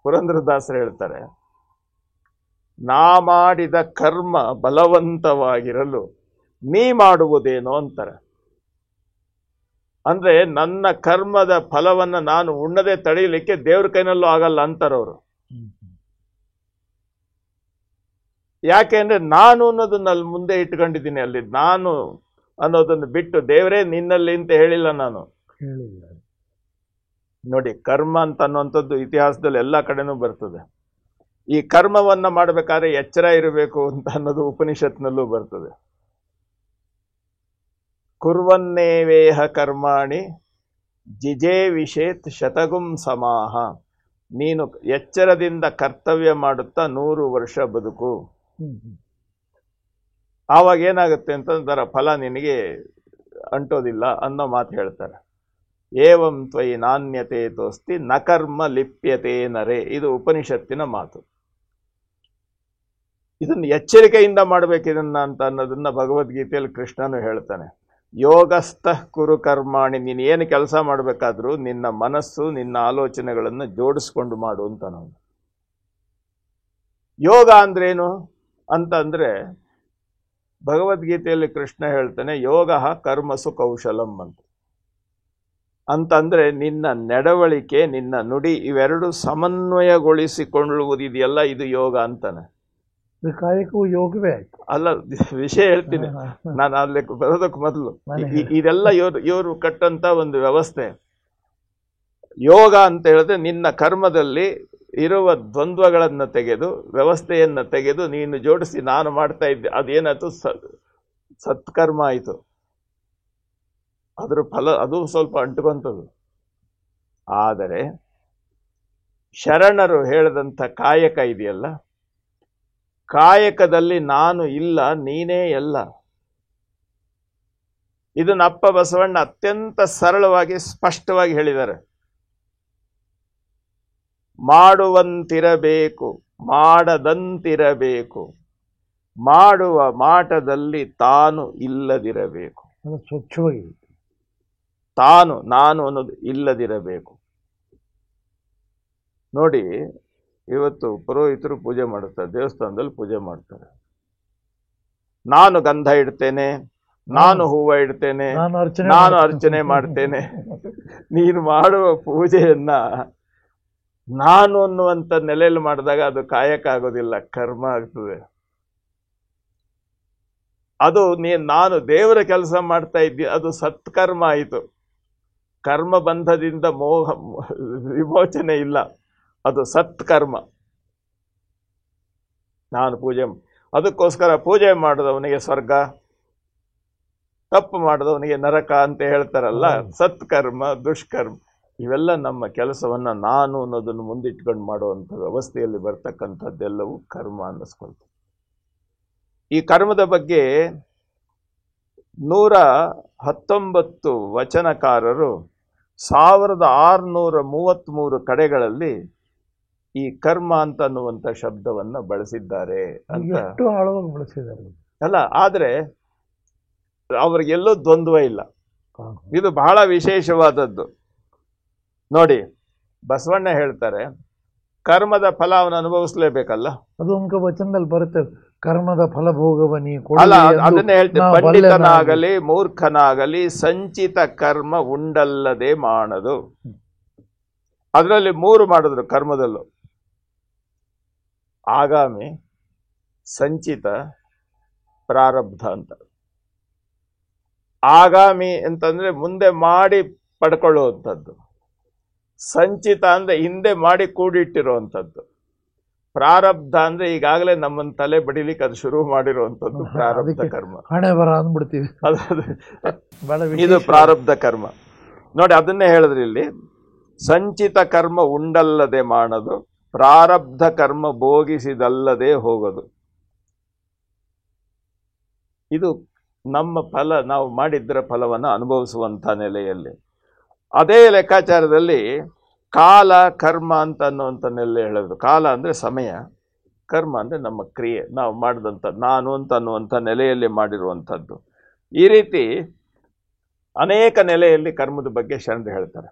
ಪುರಂದರದಾಸರು ಹೇಳ್ತಾರೆ, ನಾ ಮಾಡಿದ ಕರ್ಮ ಬಲವಂತವಾಗಿರಲು ನೀ ಮಾಡುವುದೇನೋ ಅಂತಾರೆ. ಅಂದ್ರೆ ನನ್ನ ಕರ್ಮದ ಫಲವನ್ನ ನಾನು ಉಣ್ಣದೆ ತಡೆಯಲಿಕ್ಕೆ ದೇವ್ರ ಕೈನಲ್ಲೂ ಆಗಲ್ಲ ಅಂತಾರವರು. ಯಾಕೆ ಅಂದ್ರೆ ನಾನು ಅನ್ನೋದನ್ನ ಅಲ್ಲಿ ಮುಂದೆ ಇಟ್ಕೊಂಡಿದ್ದೀನಿ. ಅಲ್ಲಿ ನಾನು ಅನ್ನೋದನ್ನು ಬಿಟ್ಟು ದೇವರೇ ನಿನ್ನಲ್ಲಿ ಅಂತ ಹೇಳಿಲ್ಲ ನಾನು. ನೋಡಿ, ಕರ್ಮ ಅಂತ ಅನ್ನುವಂಥದ್ದು ಇತಿಹಾಸದಲ್ಲಿ ಎಲ್ಲ ಕಡೆನೂ ಬರ್ತದೆ. ಈ ಕರ್ಮವನ್ನ ಮಾಡಬೇಕಾದ್ರೆ ಎಚ್ಚರ ಇರಬೇಕು ಅಂತ ಅನ್ನೋದು ಉಪನಿಷತ್ನಲ್ಲೂ ಬರ್ತದೆ. ಕುರ್ವನ್ನೇವೇಹ ಕರ್ಮಾಣಿ ಜಿಜೇ ವಿಷೇತ್ ಶತಗುಂ ಸಮಾಹ. ನೀನು ಎಚ್ಚರದಿಂದ ಕರ್ತವ್ಯ ಮಾಡುತ್ತಾ 100 ವರ್ಷ ಬದುಕು. ಆವಾಗ ಏನಾಗುತ್ತೆ ಅಂತಂದ್ರೆ ಫಲ ನಿನಗೆ ಅಂಟೋದಿಲ್ಲ ಅನ್ನೋ ಮಾತು ಹೇಳ್ತಾರೆ. ಏವಂ ತ್ವಯಿ ನಾಣ್ಯತೆ ತೋಸ್ತಿ ನ ಕರ್ಮ ಲಿಪ್ಯತೆ ನರೇ. ಇದು ಉಪನಿಷತ್ತಿನ ಮಾತು. ಇದನ್ನು ಎಚ್ಚರಿಕೆಯಿಂದ ಮಾಡಬೇಕಿದನ್ನ ಅಂತ ಅನ್ನೋದನ್ನ ಭಗವದ್ಗೀತೆಯಲ್ಲಿ ಕೃಷ್ಣನು ಹೇಳ್ತಾನೆ. ಯೋಗಸ್ಥ ಕುರು ಕರ್ಮಾಣಿ. ನೀನು ಏನು ಕೆಲಸ ಮಾಡಬೇಕಾದ್ರೂ ನಿನ್ನ ಮನಸ್ಸು, ನಿನ್ನ ಆಲೋಚನೆಗಳನ್ನು ಜೋಡಿಸ್ಕೊಂಡು ಮಾಡು ಅಂತ ನಾವು. ಯೋಗ ಅಂದ್ರೇನು ಅಂತಂದ್ರೆ ಭಗವದ್ಗೀತೆಯಲ್ಲಿ ಕೃಷ್ಣ ಹೇಳ್ತಾನೆ, ಯೋಗ ಕರ್ಮಸು ಕೌಶಲಂ ಅಂತಂದ್ರೆ ನಿನ್ನ ನಡವಳಿಕೆ, ನಿನ್ನ ನುಡಿ ಇವೆರಡು ಸಮನ್ವಯಗೊಳಿಸಿಕೊಳ್ಳುವುದಿದೆಯಲ್ಲ, ಇದು ಯೋಗ ಅಂತಾನೆ. ಕಾಯಕವು ಯೋಗವೇ ಆಯ್ತು. ಅಲ್ಲ, ವಿಷಯ ಹೇಳ್ತೀನಿ ನಾನು ಅಲ್ಲಿ ಬರೋದಕ್ಕೆ ಮೊದಲು. ಇದೆಲ್ಲ ಇವರು ಕಟ್ಟಂತ ಒಂದು ವ್ಯವಸ್ಥೆ. ಯೋಗ ಅಂತ ಹೇಳಿದ್ರೆ ನಿನ್ನ ಕರ್ಮದಲ್ಲಿ ಇರುವ ದ್ವಂದ್ವಗಳನ್ನು ತೆಗೆದು, ವ್ಯವಸ್ಥೆಯನ್ನು ತೆಗೆದು ನೀನು ಜೋಡಿಸಿ ನಾನು ಮಾಡ್ತಾ ಇದ್ದೆ. ಅದೇನಾಯ್ತು? ಸತ್ಕರ್ಮ ಆಯಿತು. ಅದರ ಫಲ ಅದು ಸ್ವಲ್ಪ ಅಂಟುಕೊಂಥದ್ದು. ಆದರೆ ಶರಣರು ಹೇಳಿದಂಥ ಕಾಯಕ ಇದೆಯಲ್ಲ, ಕಾಯಕದಲ್ಲಿ ನಾನು ಇಲ್ಲ, ನೀನೇ ಎಲ್ಲ. ಇದನ್ನ ಅಪ್ಪ ಬಸವಣ್ಣ ಅತ್ಯಂತ ಸರಳವಾಗಿ ಸ್ಪಷ್ಟವಾಗಿ ಹೇಳಿದ್ದಾರೆ. ಮಾಡುವಂತಿರಬೇಕು, ಮಾಡದಂತಿರಬೇಕು, ಮಾಡುವ ಮಾಟದಲ್ಲಿ ತಾನು ಇಲ್ಲದಿರಬೇಕು. ಅದು ಸ್ವಚ್ಛವಾಗಿ ತಾನು ನಾನು ಅನ್ನೋದು ಇಲ್ಲದಿರಬೇಕು. ನೋಡಿ, ಇವತ್ತು ಪುರೋಹಿತರು ಪೂಜೆ ಮಾಡುತ್ತಾರೆ, ದೇವಸ್ಥಾನದಲ್ಲಿ ಪೂಜೆ ಮಾಡ್ತಾರೆ. ನಾನು ಗಂಧ ಇಡ್ತೇನೆ, ನಾನು ಹೂವ ಇಡ್ತೇನೆ, ನಾನು ಅರ್ಚನೆ ಮಾಡ್ತೇನೆ. ನೀನು ಮಾಡುವ ಪೂಜೆಯನ್ನ ನಾನು ಅನ್ನುವಂಥ ನೆಲೆಯಲ್ಲಿ ಮಾಡಿದಾಗ ಅದು ಕಾಯಕ ಆಗೋದಿಲ್ಲ, ಕರ್ಮ ಆಗ್ತದೆ. ಅದು ನಾನು ದೇವರ ಕೆಲಸ ಮಾಡ್ತಾ ಇದ್ದೀನಿ, ಅದು ಸತ್ಕರ್ಮ ಆಯಿತು. ಕರ್ಮ ಬಂಧದಿಂದ ವಿಮೋಚನೆ ಇಲ್ಲ, ಅದು ಸತ್ಕರ್ಮ. ನಾನು ಪೂಜೆ, ಅದಕ್ಕೋಸ್ಕರ ಪೂಜೆ ಮಾಡಿದವನಿಗೆ ಸ್ವರ್ಗ, ತಪ್ಪು ಮಾಡಿದವನಿಗೆ ನರಕ ಅಂತ ಹೇಳ್ತಾರಲ್ಲ. ಸತ್ಕರ್ಮ, ದುಷ್ಕರ್ಮ, ಇವೆಲ್ಲ ನಮ್ಮ ಕೆಲಸವನ್ನ ನಾನು ಅನ್ನೋದನ್ನು ಮುಂದಿಟ್ಕೊಂಡು ಮಾಡುವಂಥ ವ್ಯವಸ್ಥೆಯಲ್ಲಿ ಬರ್ತಕ್ಕಂಥದ್ದೆಲ್ಲವೂ ಕರ್ಮ ಅನ್ನಿಸ್ಕೊಳ್ತದೆ. ಈ ಕರ್ಮದ ಬಗ್ಗೆ 119 ವಚನಕಾರರು 1633 ಕಡೆಗಳಲ್ಲಿ ಈ ಕರ್ಮ ಅಂತ ಅನ್ನುವಂಥ ಶಬ್ದವನ್ನ ಬಳಸಿದ್ದಾರೆ ಅಂತ. ಎಷ್ಟು ಆಳವಾಗಿ ಬಳಸಿದ್ದಾರೆ ಅಲ್ಲ, ಆದ್ರೆ ಅವ್ರಿಗೆಲ್ಲೂ ದ್ವಂದ್ವ ಇಲ್ಲ. ಇದು ಬಹಳ ವಿಶೇಷವಾದದ್ದು. ನೋಡಿ, ಬಸವಣ್ಣ ಹೇಳ್ತಾರೆ, ಕರ್ಮದ ಫಲ ಅವನು ಅನುಭವಿಸ್ಲೇಬೇಕಲ್ಲ. ಅದು ಅಂಕ ವಚನದಲ್ಲಿ ಬರುತ್ತೆ, ಕರ್ಮದ ಫಲಭೋಗವನಿ. ಅಲ್ಲ, ಅದನ್ನೇ ಹೇಳ್ತೇನೆ. ಪಂಡಿತನಾಗಲಿ ಮೂರ್ಖನಾಗಲಿ ಸಂಚಿತ ಕರ್ಮ ಉಂಡಲ್ಲದೆ ಮಾಡದು. ಅದರಲ್ಲಿ 3 ಮಾಡಿದ್ರು ಕರ್ಮದಲ್ಲೂ: ಆಗಾಮಿ, ಸಂಚಿತ, ಪ್ರಾರಬ್ಧ ಅಂತ. ಆಗಾಮಿ ಅಂತಂದ್ರೆ ಮುಂದೆ ಮಾಡಿ ಪಡ್ಕೊಳ್ಳುವಂಥದ್ದು. ಸಂಚಿತ ಅಂದ್ರೆ ಹಿಂದೆ ಮಾಡಿ ಕೂಡಿಟ್ಟಿರುವಂಥದ್ದು. ಪ್ರಾರಬ್ಧ ಅಂದ್ರೆ ಈಗಾಗಲೇ ನಮ್ಮನ್ನ ತಲೆ ಬಡಿಲಿಕ್ಕೆ ಅದು ಶುರು ಮಾಡಿರುವಂಥದ್ದು ಪ್ರಾರಬ್ಧ ಕರ್ಮ. ಹಣೆ ಬರ ಅಂದ್ಬಿಡ್ತೀವಿ. ಇದು ಪ್ರಾರಬ್ಧ ಕರ್ಮ. ನೋಡಿ, ಅದನ್ನೇ ಹೇಳಿದ್ರಿ ಇಲ್ಲಿ, ಸಂಚಿತ ಕರ್ಮ ಉಂಡಲ್ಲದೆ ಮಾಡದು, ಪ್ರಾರಬ್ಧ ಕರ್ಮ ಭೋಗಿಸಿದಲ್ಲದೆ ಹೋಗೋದು. ಇದು ನಮ್ಮ ಫಲ, ನಾವು ಮಾಡಿದ್ದರ ಫಲವನ್ನು ಅನುಭವಿಸುವಂಥ ನೆಲೆಯಲ್ಲಿ. ಅದೇ ಲೆಕ್ಕಾಚಾರದಲ್ಲಿ ಕಾಲ ಕರ್ಮ ಅಂತ ಅನ್ನುವಂಥ ನೆಲೆ ಹೇಳಿದ್ರು. ಕಾಲ ಅಂದರೆ ಸಮಯ, ಕರ್ಮ ಅಂದರೆ ನಮ್ಮ ಕ್ರಿಯೆ, ನಾವು ಮಾಡಿದಂಥ ನಾನು ಅಂತ ಅನ್ನುವಂಥ ನೆಲೆಯಲ್ಲಿ ಮಾಡಿರುವಂಥದ್ದು. ಈ ರೀತಿ ಅನೇಕ ನೆಲೆಯಲ್ಲಿ ಕರ್ಮದ ಬಗ್ಗೆ ಶರಣರು ಹೇಳ್ತಾರೆ.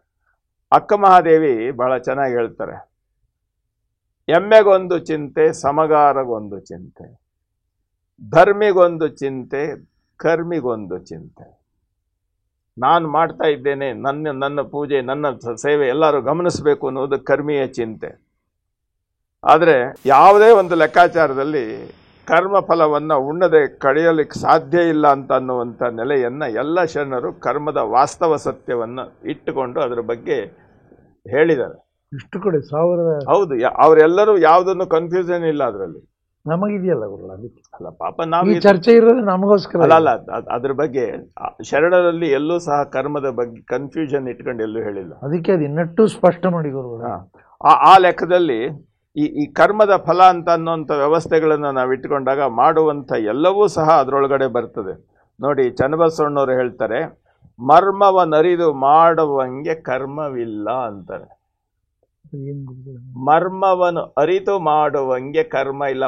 ಅಕ್ಕ ಮಹಾದೇವಿ ಬಹಳ ಚೆನ್ನಾಗಿ ಹೇಳ್ತಾರೆ, ಎಮ್ಮೆಗೊಂದು ಚಿಂತೆ, ಸಮಗಾರಗೊಂದು ಚಿಂತೆ, ಧರ್ಮಿಗೊಂದು ಚಿಂತೆ, ಕರ್ಮಿಗೊಂದು ಚಿಂತೆ. ನಾನು ಮಾಡ್ತಾ ಇದ್ದೇನೆ, ನನ್ನ ಪೂಜೆ, ನನ್ನ ಸೇವೆ ಎಲ್ಲರೂ ಗಮನಿಸಬೇಕು ಅನ್ನೋದು ಕರ್ಮಿಯ ಚಿಂತೆ. ಆದರೆ ಯಾವುದೇ ಒಂದು ಲೆಕ್ಕಾಚಾರದಲ್ಲಿ ಕರ್ಮ ಫಲವನ್ನು ಉಣ್ಣದೆ ಕಳೆಯಲಿಕ್ಕೆ ಸಾಧ್ಯ ಇಲ್ಲ ಅಂತ ಅನ್ನುವಂಥ ನೆಲೆಯನ್ನು ಎಲ್ಲ ಶರಣರು ಕರ್ಮದ ವಾಸ್ತವ ಸತ್ಯವನ್ನು ಇಟ್ಟುಕೊಂಡು ಅದರ ಬಗ್ಗೆ ಹೇಳಿದ್ದಾರೆ. ಇಷ್ಟು ಕಡೆ 1000. ಹೌದು, ಅವರೆಲ್ಲರೂ ಯಾವುದನ್ನು ಕನ್ಫ್ಯೂಷನ್ ಇಲ್ಲ ಅದರಲ್ಲಿ. ನಮಗಿದೆಯಲ್ಲ ಗುರುಗಳ, ಅದಕ್ಕೆ ಅಲ್ಲ ಪಾಪ ನಾವು ಚರ್ಚೆ ಇರೋದು ನಮಗೋಸ್ಕರ ಅಲ್ಲ. ಅದ್ರ ಬಗ್ಗೆ ಶರಣರಲ್ಲಿ ಎಲ್ಲೂ ಸಹ ಕರ್ಮದ ಬಗ್ಗೆ ಕನ್ಫ್ಯೂಷನ್ ಇಟ್ಕೊಂಡು ಎಲ್ಲೂ ಹೇಳಿಲ್ಲ. ಅದಕ್ಕೆ ಅದು ಇನ್ನಷ್ಟು ಸ್ಪಷ್ಟ ಮಾಡಿ ಗುರುಗಳ. ಆ ಲೆಕ್ಕದಲ್ಲಿ ಈ ಕರ್ಮದ ಫಲ ಅಂತ ಅನ್ನೋಂಥ ವ್ಯವಸ್ಥೆಗಳನ್ನು ನಾವು ಇಟ್ಕೊಂಡಾಗ ಮಾಡುವಂಥ ಎಲ್ಲವೂ ಸಹ ಅದರೊಳಗಡೆ ಬರ್ತದೆ. ನೋಡಿ, ಚನ್ನಬಸವಣ್ಣವರು ಹೇಳ್ತಾರೆ, ಮರ್ಮವನರಿದು ಮಾಡುವಂಗೆ ಕರ್ಮವಿಲ್ಲ ಅಂತಾರೆ. ಮರ್ಮವನ್ನು ಅರಿತು ಮಾಡುವಂಗೆ ಕರ್ಮ ಇಲ್ಲ.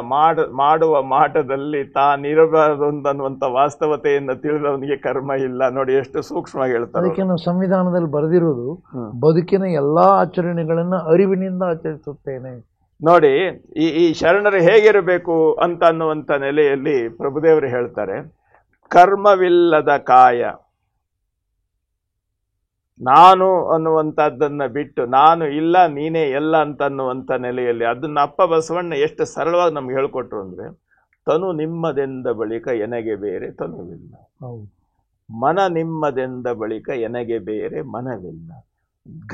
ಮಾಡುವ ಮಾಟದಲ್ಲಿ ತಾನಿರಬಾರದು ಅನ್ನುವಂಥ ವಾಸ್ತವತೆಯನ್ನು ತಿಳಿದವನಿಗೆ ಕರ್ಮ ಇಲ್ಲ. ನೋಡಿ ಎಷ್ಟು ಸೂಕ್ಷ್ಮವಾಗಿ ಹೇಳ್ತಾರೆ. ಅದಕ್ಕೆ ನಾವು ಸಂವಿಧಾನದಲ್ಲಿ ಬರೆದಿರೋದು, ಬದುಕಿನ ಎಲ್ಲಾ ಆಚರಣೆಗಳನ್ನು ಅರಿವಿನಿಂದ ಆಚರಿಸುತ್ತೇನೆ. ನೋಡಿ, ಈ ಶರಣರು ಹೇಗಿರಬೇಕು ಅಂತ ಅನ್ನುವಂಥ ನೆಲೆಯಲ್ಲಿ ಪ್ರಭುದೇವರು ಹೇಳ್ತಾರೆ, ಕರ್ಮವಿಲ್ಲದ ಕಾಯ, ನಾನು ಅನ್ನುವಂಥದ್ದನ್ನು ಬಿಟ್ಟು ನಾನು ಇಲ್ಲ ನೀನೇ ಎಲ್ಲ ಅಂತ ಅನ್ನುವಂಥ ನೆಲೆಯಲ್ಲಿ ಅದನ್ನು ಅಪ್ಪ ಬಸವಣ್ಣ ಎಷ್ಟು ಸರಳವಾಗಿ ನಮ್ಗೆ ಹೇಳ್ಕೊಟ್ರು ಅಂದರೆ, ತನು ನಿಮ್ಮದೆಂದ ಬಳಿಕ ಎನಗೆ ಬೇರೆ ತನುವಿಲ್ಲ, ಮನ ನಿಮ್ಮದೆಂದ ಬಳಿಕ ಎನಗೆ ಬೇರೆ ಮನವಿಲ್ಲ,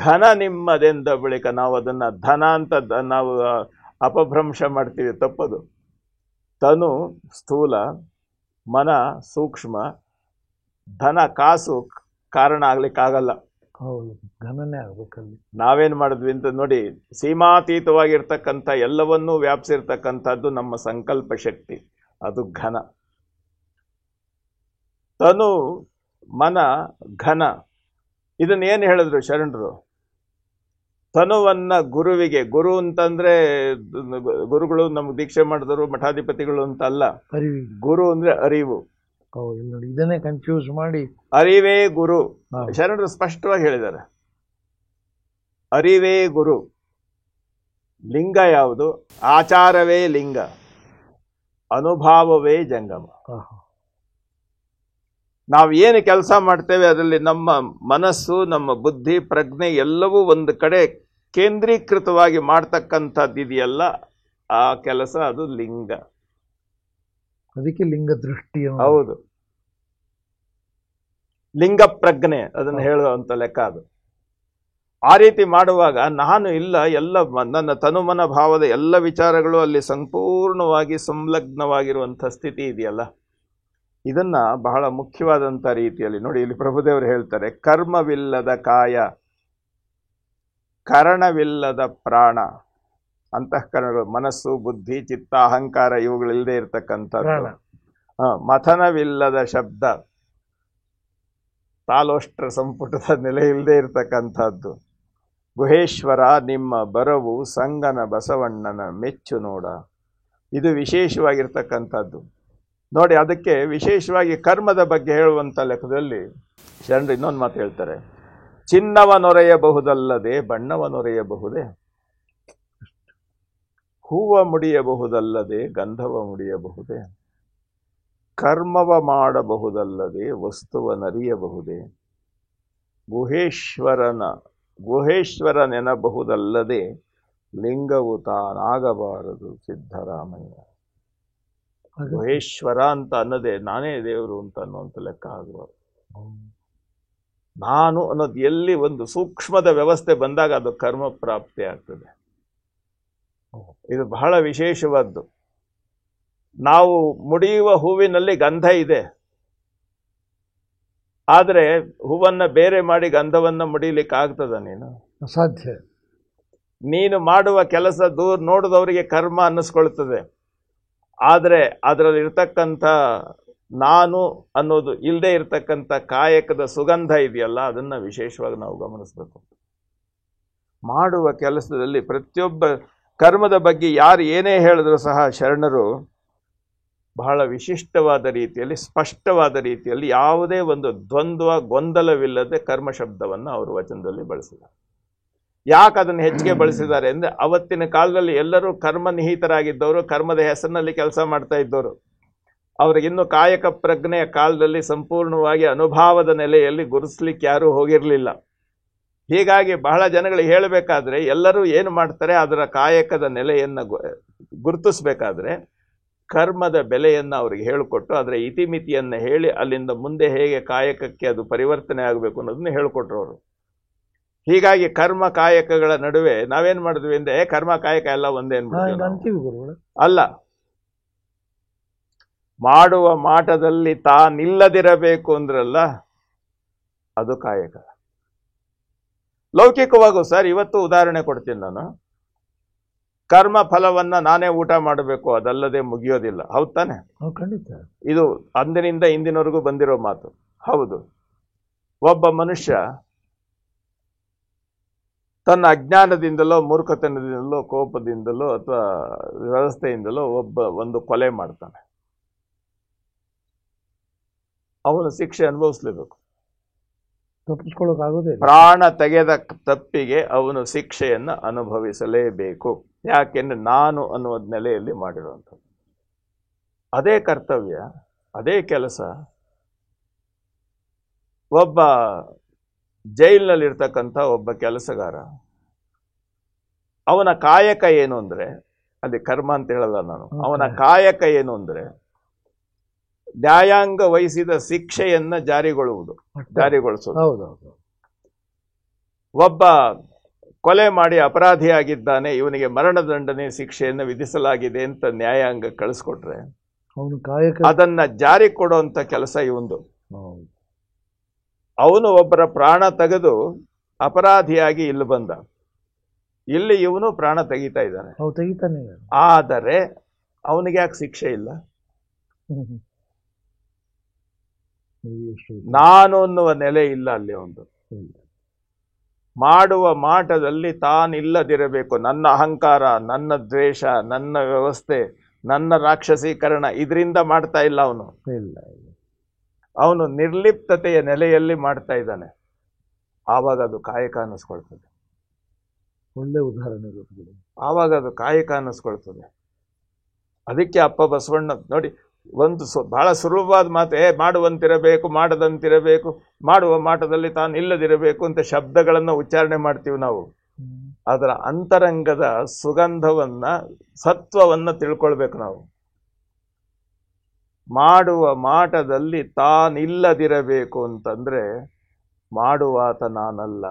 ಘನ ನಿಮ್ಮದೆಂದ ಬಳಿಕ, ನಾವು ಅದನ್ನು ಧನ ಅಂತ ನಾವು ಅಪಭ್ರಂಶ ಮಾಡ್ತೀವಿ, ತಪ್ಪದು. ತನು ಸ್ಥೂಲ, ಮನ ಸೂಕ್ಷ್ಮ, ಧನ ಕಾಸು ಕಾರಣ ಆಗ್ಲಿಕ್ಕಾಗಲ್ಲ. ಹೌದು, ಘನನೇ ಆಗ್ಬೇಕಲ್ಲಿ. ನಾವೇನ್ ಮಾಡಿದ್ವಿ ಅಂತ ನೋಡಿ, ಸೀಮಾತೀತವಾಗಿರ್ತಕ್ಕಂಥ ಎಲ್ಲವನ್ನೂ ವ್ಯಾಪಿಸಿರ್ತಕ್ಕಂಥದ್ದು ನಮ್ಮ ಸಂಕಲ್ಪ ಶಕ್ತಿ, ಅದು ಘನ. ತನು ಮನ ಘನ. ಇದನ್ನ ಏನು ಹೇಳಿದ್ರು ಶರಣರು? ತನುವನ್ನ ಗುರುವಿಗೆ, ಗುರು ಅಂತಂದ್ರೆ ಗುರುಗಳು ನಮ್ಗೆ ದೀಕ್ಷೆ ಮಾಡಿದವರು ಮಠಾಧಿಪತಿಗಳು ಅಂತ ಅಲ್ಲ, ಅರಿವಿಗೆ. ಗುರು ಅಂದ್ರೆ ಅರಿವು. ಹೌದು, ನೋಡಿ ಇದನ್ನೇ ಕನ್ಫ್ಯೂಸ್ ಮಾಡಿ ಅರಿವೇ ಗುರು. ಹಾ. ಶರಣರು ಸ್ಪಷ್ಟವಾಗಿ ಹೇಳಿದ್ದಾರೆ, ಅರಿವೇ ಗುರು. ಲಿಂಗ ಯಾವುದು? ಆಚಾರವೇ ಲಿಂಗ, ಅನುಭಾವವೇ ಜಂಗಮ. ಆಹಾ. ನಾವು ಏನು ಕೆಲಸ ಮಾಡ್ತೇವೆ ಅದರಲ್ಲಿ ನಮ್ಮ ಮನಸ್ಸು, ನಮ್ಮ ಬುದ್ಧಿ, ಪ್ರಜ್ಞೆ ಎಲ್ಲವೂ ಒಂದು ಕಡೆ ಕೇಂದ್ರೀಕೃತವಾಗಿ ಮಾಡ್ತಕ್ಕಂಥದ್ದು ಇದೆಯಲ್ಲ, ಆ ಕೆಲಸ ಅದು ಲಿಂಗ. ಅದಕ್ಕೆ ಲಿಂಗ ದೃಷ್ಟಿ. ಹೌದು, ಲಿಂಗ ಪ್ರಜ್ಞೆ ಅದನ್ನು ಹೇಳುವಂತ ಲೆಕ್ಕ ಅದು. ಆ ರೀತಿ ಮಾಡುವಾಗ ನಾನು ಇಲ್ಲ, ಎಲ್ಲ ನನ್ನ ತನುಮನ ಭಾವದ ಎಲ್ಲ ವಿಚಾರಗಳು ಅಲ್ಲಿ ಸಂಪೂರ್ಣವಾಗಿ ಸಂಲಗ್ನವಾಗಿರುವಂಥ ಸ್ಥಿತಿ ಇದೆಯಲ್ಲ, ಇದನ್ನ ಬಹಳ ಮುಖ್ಯವಾದಂಥ ರೀತಿಯಲ್ಲಿ ನೋಡಿ. ಇಲ್ಲಿ ಪ್ರಭುದೇವರು ಹೇಳ್ತಾರೆ, ಕರ್ಮವಿಲ್ಲದ ಕಾಯ, ಕರಣವಿಲ್ಲದ ಪ್ರಾಣ, ಅಂತಃಕರಣಗಳು, ಮನಸ್ಸು, ಬುದ್ಧಿ, ಚಿತ್ತ, ಅಹಂಕಾರ ಇವುಗಳಿಲ್ಲದೆ ಇರತಕ್ಕಂಥದ್ದು. ಮಥನವಿಲ್ಲದ ಶಬ್ದ, ತಾಲೋಷ್ಟ್ರ ಸಂಪುಟದ ನೆಲೆ ಇಲ್ಲದೆ ಇರತಕ್ಕಂಥದ್ದು. ಗುಹೇಶ್ವರ ನಿಮ್ಮ ಬರವು ಸಂಗನ ಬಸವಣ್ಣನ ಮೆಚ್ಚು ನೋಡ. ಇದು ವಿಶೇಷವಾಗಿರ್ತಕ್ಕಂಥದ್ದು ನೋಡಿ. ಅದಕ್ಕೆ ವಿಶೇಷವಾಗಿ ಕರ್ಮದ ಬಗ್ಗೆ ಹೇಳುವಂಥ ಲೆಕ್ಕದಲ್ಲಿ ಶರಣರು ಇನ್ನೊಂದು ಮಾತು ಹೇಳ್ತಾರೆ, ಚಿನ್ನವನೊರೆಯಬಹುದಲ್ಲದೆ ಬಣ್ಣವನೊರೆಯಬಹುದೇ, ಹೂವ ಮುಡಿಯಬಹುದಲ್ಲದೆ ಗಂಧವ ಮುಡಿಯಬಹುದೇ, ಕರ್ಮವ ಮಾಡಬಹುದಲ್ಲದೆ ವಸ್ತುವನರಿಯಬಹುದೇ, ಗುಹೇಶ್ವರನೆನಬಹುದಲ್ಲದೆ ಲಿಂಗವು ತಾನಾಗಬಾರದು ಸಿದ್ಧರಾಮಯ್ಯ. ಗುಹೇಶ್ವರ ಅಂತ ಅನ್ನೋದೇ ನಾನೇ ದೇವರು ಅಂತ ಅನ್ನುವಂಥ ಲೆಕ್ಕ ಆಗಬಾರದು. ನಾನು ಅನ್ನೋದು ಎಲ್ಲಿ ಒಂದು ಸೂಕ್ಷ್ಮದ ವ್ಯವಸ್ಥೆ ಬಂದಾಗ ಅದು ಕರ್ಮ ಪ್ರಾಪ್ತಿ ಆಗ್ತದೆ. ಇದು ಬಹಳ ವಿಶೇಷವಾದ್ದು. ನಾವು ಮುಡಿಯುವ ಹೂವಿನಲ್ಲಿ ಗಂಧ ಇದೆ, ಆದರೆ ಹೂವನ್ನ ಬೇರೆ ಮಾಡಿ ಗಂಧವನ್ನ ಮುಡಿಲಿಕ್ಕೆ ಆಗ್ತದ? ನೀನು ಅಸಾಧ್ಯ. ನೀನು ಮಾಡುವ ಕೆಲಸ ದೂರ ನೋಡಿದವರಿಗೆ ಕರ್ಮ ಅನ್ನಿಸ್ಕೊಳ್ತದೆ, ಆದರೆ ಅದರಲ್ಲಿ ಇರ್ತಕ್ಕಂಥ ನಾನು ಅನ್ನೋದು ಇಲ್ಲದೆ ಇರ್ತಕ್ಕಂಥ ಕಾಯಕದ ಸುಗಂಧ ಇದೆಯಲ್ಲ, ಅದನ್ನ ವಿಶೇಷವಾಗಿ ನಾವು ಗಮನಿಸಬೇಕು. ಮಾಡುವ ಕೆಲಸದಲ್ಲಿ ಪ್ರತಿಯೊಬ್ಬ ಕರ್ಮದ ಬಗ್ಗೆ ಯಾರು ಏನೇ ಹೇಳಿದ್ರು ಸಹ ಶರಣರು ಬಹಳ ವಿಶಿಷ್ಟವಾದ ರೀತಿಯಲ್ಲಿ, ಸ್ಪಷ್ಟವಾದ ರೀತಿಯಲ್ಲಿ, ಯಾವುದೇ ಒಂದು ದ್ವಂದ್ವ ಗೊಂದಲವಿಲ್ಲದೆ ಕರ್ಮ ಶಬ್ದವನ್ನು ಅವರು ವಚನದಲ್ಲಿ ಬಳಸಿದ್ದಾರೆ. ಯಾಕೆ ಅದನ್ನು ಹೆಚ್ಚಿಗೆ ಬಳಸಿದ್ದಾರೆ ಅಂದರೆ, ಅವತ್ತಿನ ಕಾಲದಲ್ಲಿ ಎಲ್ಲರೂ ಕರ್ಮ ನಿಹಿತರಾಗಿದ್ದವರು, ಕರ್ಮದ ಹೆಸರಿನಲ್ಲಿ ಕೆಲಸ ಮಾಡ್ತಾ ಇದ್ದವರು. ಅವ್ರಿಗಿನ್ನೂ ಕಾಯಕ ಪ್ರಜ್ಞೆಯ ಕಾಲದಲ್ಲಿ ಸಂಪೂರ್ಣವಾಗಿ ಅನುಭಾವದ ನೆಲೆಯಲ್ಲಿ ಗುರುತಿಸ್ಲಿಕ್ಕೆ ಯಾರೂ ಹೋಗಿರಲಿಲ್ಲ. ಹೀಗಾಗಿ ಬಹಳ ಜನಗಳಿಗೆ ಹೇಳಬೇಕಾದ್ರೆ ಎಲ್ಲರೂ ಏನು ಮಾಡ್ತಾರೆ, ಅದರ ಕಾಯಕದ ನೆಲೆಯನ್ನು ಗುರುತಿಸ್ಬೇಕಾದ್ರೆ ಕರ್ಮದ ಬೆಲೆಯನ್ನು ಅವ್ರಿಗೆ ಹೇಳಿಕೊಟ್ಟು ಅದರ ಇತಿಮಿತಿಯನ್ನು ಹೇಳಿ ಅಲ್ಲಿಂದ ಮುಂದೆ ಹೇಗೆ ಕಾಯಕಕ್ಕೆ ಅದು ಪರಿವರ್ತನೆ ಆಗಬೇಕು ಅನ್ನೋದನ್ನ ಹೇಳಿಕೊಟ್ರು ಅವರು. ಹೀಗಾಗಿ ಕರ್ಮ ಕಾಯಕಗಳ ನಡುವೆ ನಾವೇನ್ ಮಾಡಿದ್ವಿ ಅಂದ್ರೆ, ಕರ್ಮ ಕಾಯಕ ಎಲ್ಲ ಒಂದೇ ಅಲ್ಲ. ಮಾಡುವ ಮಾಟದಲ್ಲಿ ತಾನಿಲ್ಲದಿರಬೇಕು ಅಂದ್ರಲ್ಲ, ಅದು ಕಾಯಕ. ಲೌಕಿಕವಾಗೂ ಸರ್, ಇವತ್ತು ಉದಾಹರಣೆ ಕೊಡ್ತೀನಿ ನಾನು. ಕರ್ಮ ಫಲವನ್ನ ನಾನೇ ಊಟ ಮಾಡಬೇಕು, ಅದಲ್ಲದೆ ಮುಗಿಯೋದಿಲ್ಲ. ಹೌದು ತಾನೆ? ಖಂಡಿತ. ಇದು ಅಂದಿನಿಂದ ಇಂದಿನವರೆಗೂ ಬಂದಿರೋ ಮಾತು. ಹೌದು. ಒಬ್ಬ ಮನುಷ್ಯ ತನ್ನ ಅಜ್ಞಾನದಿಂದಲೋ, ಮೂರ್ಖತನದಿಂದಲೋ, ಕೋಪದಿಂದಲೋ ಅಥವಾ ವ್ಯವಸ್ಥೆಯಿಂದಲೋ ಒಂದು ಕೊಲೆ ಮಾಡ್ತಾನೆ. ಅವನು ಶಿಕ್ಷೆ ಅನುಭವಿಸ್ಲೇಬೇಕು. ತಪ್ಪಿಸ್ಕೊಳ್ಳೋಕ್ಕಾಗೋದೇ. ಪ್ರಾಣ ತೆಗೆದ ತಪ್ಪಿಗೆ ಅವನು ಶಿಕ್ಷೆಯನ್ನು ಅನುಭವಿಸಲೇಬೇಕು. ಯಾಕೆಂದ್ರೆ ನಾನು ಅನ್ನುವ ನೆಲೆಯಲ್ಲಿ ಮಾಡಿರುವಂಥದ್ದು. ಅದೇ ಕರ್ತವ್ಯ, ಅದೇ ಕೆಲಸ ಒಬ್ಬ ಜೈಲಿನಲ್ಲಿರ್ತಕ್ಕಂಥ ಒಬ್ಬ ಕೆಲಸಗಾರ, ಅವನ ಕಾಯಕ ಏನು ಅಂದ್ರೆ, ಅಲ್ಲಿ ಕರ್ಮ ಅಂತ ಹೇಳಲ್ಲ ನಾನು, ಅವನ ಕಾಯಕ ಏನು ಅಂದ್ರೆ ನ್ಯಾಯಾಂಗ ವಹಿಸಿದ ಶಿಕ್ಷೆಯನ್ನ ಜಾರಿಗೊಳಿಸೋದು. ಒಬ್ಬ ಕೊಲೆ ಮಾಡಿ ಅಪರಾಧಿಯಾಗಿದ್ದಾನೆ, ಇವನಿಗೆ ಮರಣದಂಡನೆ ಶಿಕ್ಷೆಯನ್ನು ವಿಧಿಸಲಾಗಿದೆ ಅಂತ ನ್ಯಾಯಾಂಗ ಕಳಿಸ್ಕೊಟ್ರೆ ಅದನ್ನ ಜಾರಿ ಕೊಡುವಂತ ಕೆಲಸ ಇವಂದು. ಅವನು ಒಬ್ಬರ ಪ್ರಾಣ ತೆಗೆದು ಅಪರಾಧಿಯಾಗಿ ಇಲ್ಲಿ ಬಂದ. ಇಲ್ಲಿ ಇವನು ಪ್ರಾಣ ತೆಗಿತಾ ಇದ್ದಾನೆ. ಅವು ತೆಗಿತಾನೆ. ಆದರೆ ಅವನಿಗೆ ಯಾಕೆ ಶಿಕ್ಷೆ ಇಲ್ಲ? ನಾನು ಅನ್ನುವ ನೆಲೆ ಇಲ್ಲ ಅಲ್ಲಿ. ಒಂದು ಮಾಡುವ ಮಾಟದಲ್ಲಿ ತಾನಿಲ್ಲದಿರಬೇಕು. ನನ್ನ ಅಹಂಕಾರ, ನನ್ನ ದ್ವೇಷ, ನನ್ನ ವ್ಯವಸ್ಥೆ, ನನ್ನ ರಾಕ್ಷಸೀಕರಣ, ಇದರಿಂದ ಮಾಡ್ತಾ ಇಲ್ಲ ಅವನು. ಅವನು ನಿರ್ಲಿಪ್ತತೆಯ ನೆಲೆಯಲ್ಲಿ ಮಾಡ್ತಾ ಇದ್ದಾನೆ. ಆವಾಗ ಅದು ಕಾಯಕ ಅನ್ನಿಸ್ಕೊಳ್ತದೆ. ಒಳ್ಳೆ ಉದಾಹರಣೆ. ಆವಾಗ ಅದು ಕಾಯಕ ಅನ್ನಿಸ್ಕೊಳ್ತದೆ. ಅದಕ್ಕೆ ಅಪ್ಪ ಬಸವಣ್ಣ ನೋಡಿ, ಒಂದು ಬಹಳ ಸುಲಭವಾದ ಮಾತೆ, ಮಾಡುವಂತಿರಬೇಕು, ಮಾಡದಂತಿರಬೇಕು, ಮಾಡುವ ಮಾಟದಲ್ಲಿ ತಾನು ಇಲ್ಲದಿರಬೇಕು ಅಂತ ಶಬ್ದಗಳನ್ನು ಉಚ್ಚಾರಣೆ ಮಾಡ್ತೀವಿ ನಾವು. ಅದರ ಅಂತರಂಗದ ಸುಗಂಧವನ್ನ, ಸತ್ವವನ್ನ ತಿಳ್ಕೊಳ್ಬೇಕು ನಾವು. ಮಾಡುವ ಮಾಟದಲ್ಲಿ ತಾನಿಲ್ಲದಿರಬೇಕು ಅಂತಂದ್ರೆ, ಮಾಡುವಾತ ನಾನಲ್ಲ,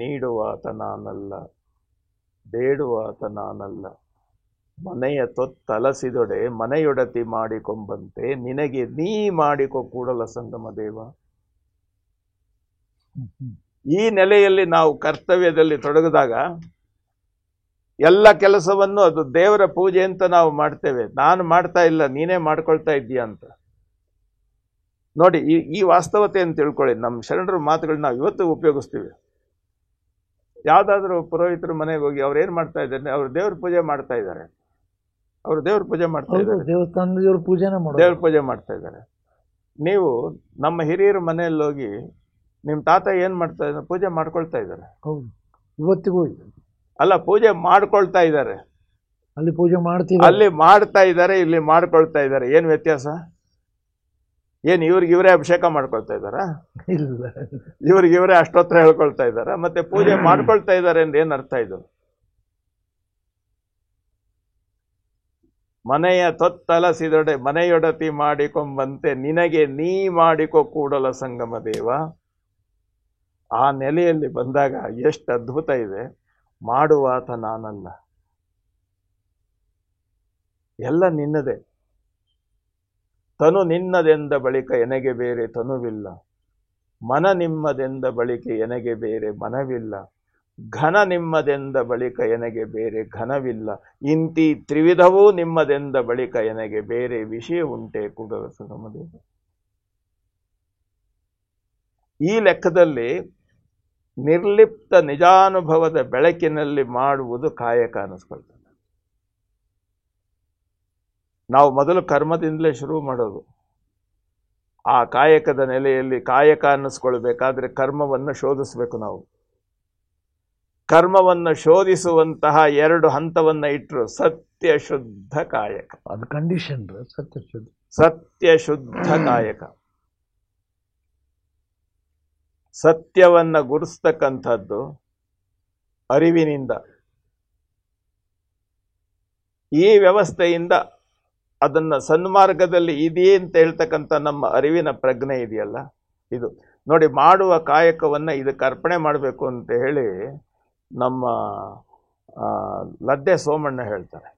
ನೀಡುವಾತ ನಾನಲ್ಲ, ಬೇಡುವಾತ ನಾನಲ್ಲ. ಮನೆಯ ತೊತ್ತಲಸಿದೊಡೆ ಮನೆಯೊಡತಿ ಮಾಡಿಕೊಂಬಂತೆ ನಿನಗೆ ನೀ ಮಾಡಿಕೊ ಕೂಡಲ ಸಂಗಮ ದೇವ. ಈ ನೆಲೆಯಲ್ಲಿ ನಾವು ಕರ್ತವ್ಯದಲ್ಲಿ ತೊಡಗಿದಾಗ ಎಲ್ಲ ಕೆಲಸವನ್ನು ಅದು ದೇವರ ಪೂಜೆ ಅಂತ ನಾವು ಮಾಡ್ತೇವೆ. ನಾನು ಮಾಡ್ತಾ ಇಲ್ಲ, ನೀನೇ ಮಾಡ್ಕೊಳ್ತಾ ಇದ್ದೀಯ ಅಂತ. ನೋಡಿ, ಈ ವಾಸ್ತವತೆಯನ್ನು ತಿಳ್ಕೊಳ್ಳಿ. ನಮ್ಮ ಶರಣರ ಮಾತುಗಳನ್ನ ನಾವು ಇವತ್ತು ಉಪಯೋಗಿಸ್ತೀವಿ. ಯಾವ್ದಾದ್ರು ಪುರೋಹಿತರ ಮನೆಗೆ ಹೋಗಿ ಅವ್ರು ಏನ್ ಮಾಡ್ತಾ ಇದ್ದಾರೆ? ಅವ್ರು ದೇವ್ರ ಪೂಜೆ ಮಾಡ್ತಾ ಇದ್ದಾರೆ. ಅವರು ದೇವ್ರ ಪೂಜೆ ಮಾಡ್ತಾ ಇದ್ದಾರೆ, ದೇವಸ್ಥಾನದ ದೇವ್ರ ಪೂಜೆ ಮಾಡ್ತಾ ಇದ್ದಾರೆ. ನೀವು ನಮ್ಮ ಹಿರಿಯರ ಮನೆಯಲ್ಲಿ ಹೋಗಿ ನಿಮ್ ತಾತ ಏನ್ ಮಾಡ್ತಾ ಇದ್ದಾರೆ? ಪೂಜೆ ಮಾಡ್ಕೊಳ್ತಾ ಇದ್ದಾರೆ. ಇವತ್ತಿಗೂ ಅಲ್ಲ, ಪೂಜೆ ಮಾಡ್ಕೊಳ್ತಾ ಇದ್ದಾರೆ. ಅಲ್ಲಿ ಪೂಜೆ ಮಾಡ್ತೀವಿ, ಅಲ್ಲಿ ಮಾಡ್ತಾ ಇದ್ದಾರೆ, ಇಲ್ಲಿ ಮಾಡ್ಕೊಳ್ತಾ ಇದ್ದಾರೆ. ಏನ್ ವ್ಯತ್ಯಾಸ? ಏನ್ ಇವರೇ ಅಭಿಷೇಕ ಮಾಡ್ಕೊಳ್ತಾ ಇದ್ದಾರ? ಇಲ್ಲ, ಇವರೇ ಅಷ್ಟೋತ್ರ ಹೇಳ್ಕೊಳ್ತಾ ಇದ್ದಾರ? ಮತ್ತೆ ಪೂಜೆ ಮಾಡ್ಕೊಳ್ತಾ ಇದ್ದಾರೆ ಅಂದ್ರೆ ಏನ್ ಅರ್ಥ ಇದು? ಮನೆಯ ತೊತ್ತಲಸಿದೊಡೆ ಮನೆಯೊಡತಿ ಮಾಡಿಕೊಂಬಂತೆ ನಿನಗೆ ನೀ ಮಾಡಿಕೊ ಕೂಡಲ ಸಂಗಮ ದೇವ. ಆ ನೆಲೆಯಲ್ಲಿ ಬಂದಾಗ ಎಷ್ಟು ಅದ್ಭುತ ಇದೆ. ಮಾಡುವಾತ ನಾನಲ್ಲ, ಎಲ್ಲ ನಿನ್ನದೇ. ತನು ನಿನ್ನದೆಂದ ಬಳಿಕ ಎನಗೆ ಬೇರೆ ತನುವಿಲ್ಲ, ಮನ ನಿಮ್ಮದೆಂದ ಬಳಿಕ ಎನಗೆ ಬೇರೆ ಮನವಿಲ್ಲ, ಘನ ನಿಮ್ಮದೆಂದ ಬಳಿಕ ಎನಗೆ ಬೇರೆ ಘನವಿಲ್ಲ, ಇಂತಿ ತ್ರಿವಿಧವೂ ನಿಮ್ಮದೆಂದ ಬಳಿಕ ಎನಗೆ ಬೇರೆ ವಿಷಯ ಉಂಟೆ ಕೂಡಲ ಸಂಗಮ ದೇವ. ಈ ಲೆಕ್ಕದಲ್ಲಿ ನಿರ್ಲಿಪ್ತ ನಿಜಾನುಭವದ ಬೆಳಕಿನಲ್ಲಿ ಮಾಡುವುದು ಕಾಯಕ ಅನ್ನಿಸ್ಕೊಳ್ತದೆ. ನಾವು ಮೊದಲು ಕರ್ಮದಿಂದಲೇ ಶುರು ಮಾಡೋದು. ಆ ಕಾಯಕದ ನೆಲೆಯಲ್ಲಿ ಕಾಯಕ ಅನ್ನಿಸ್ಕೊಳ್ಬೇಕಾದ್ರೆ ಕರ್ಮವನ್ನು ಶೋಧಿಸ್ಬೇಕು ನಾವು. ಕರ್ಮವನ್ನು ಶೋಧಿಸುವಂತಹ 2 ಹಂತವನ್ನ ಇಟ್ಟರು. ಸತ್ಯ ಶುದ್ಧ ಕಾಯಕ, ಅದು ಕಂಡೀಷನ್. ಸತ್ಯ ಶುದ್ಧ ಕಾಯಕ, ಸತ್ಯವನ್ನ ಗುರುಸ್ತಕ್ಕಂಥದ್ದು ಅರಿವಿನಿಂದ. ಈ ವ್ಯವಸ್ಥೆಯಿಂದ ಅದನ್ನ ಸನ್ಮಾರ್ಗದಲ್ಲಿ ಇದೆಯೇ ಅಂತ ಹೇಳ್ತಕ್ಕಂಥ ನಮ್ಮ ಅರಿವಿನ ಪ್ರಜ್ಞೆ ಇದೆಯಲ್ಲ, ಇದು ನೋಡಿ. ಮಾಡುವ ಕಾಯಕವನ್ನ ಇದಕ್ಕೆ ಅರ್ಪಣೆ ಮಾಡಬೇಕು ಅಂತ ಹೇಳಿ ನಮ್ಮ ಲದ್ದೆ ಸೋಮಣ್ಣ ಹೇಳ್ತಾರೆ.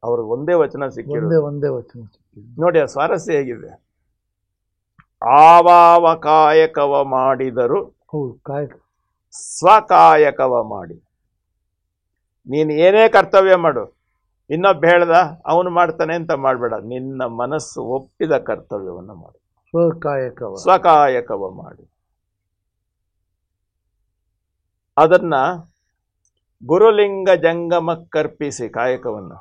ಅವರು ಒಂದೇ ವಚನ ಸಿಕ್ಕಿರೋದು. ಒಂದೇ ವಚನ ನೋಡಿ, ಆ ಸ್ವಾರಸ್ಯ ಹೇಗಿದೆ. ಆವಾವ ಕಾಯಕವ ಮಾಡಿದರು ಸ್ವಕಾಯಕವ ಮಾಡಿ. ನೀನು ಏನೇ ಕರ್ತವ್ಯ ಮಾಡು, ಇನ್ನೊಬ್ಬ ಹೇಳ್ದ ಅವನು ಮಾಡ್ತಾನೆ ಅಂತ ಮಾಡಬೇಡ. ನಿನ್ನ ಮನಸ್ಸು ಒಪ್ಪಿದ ಕರ್ತವ್ಯವನ್ನು ಮಾಡು, ಸ್ವಕಾಯಕವ ಮಾಡಿ. ಅದನ್ನ ಗುರುಲಿಂಗ ಜಂಗಮಕ್ಕರ್ಪಿಸಿ ಕಾಯಕವನ್ನು.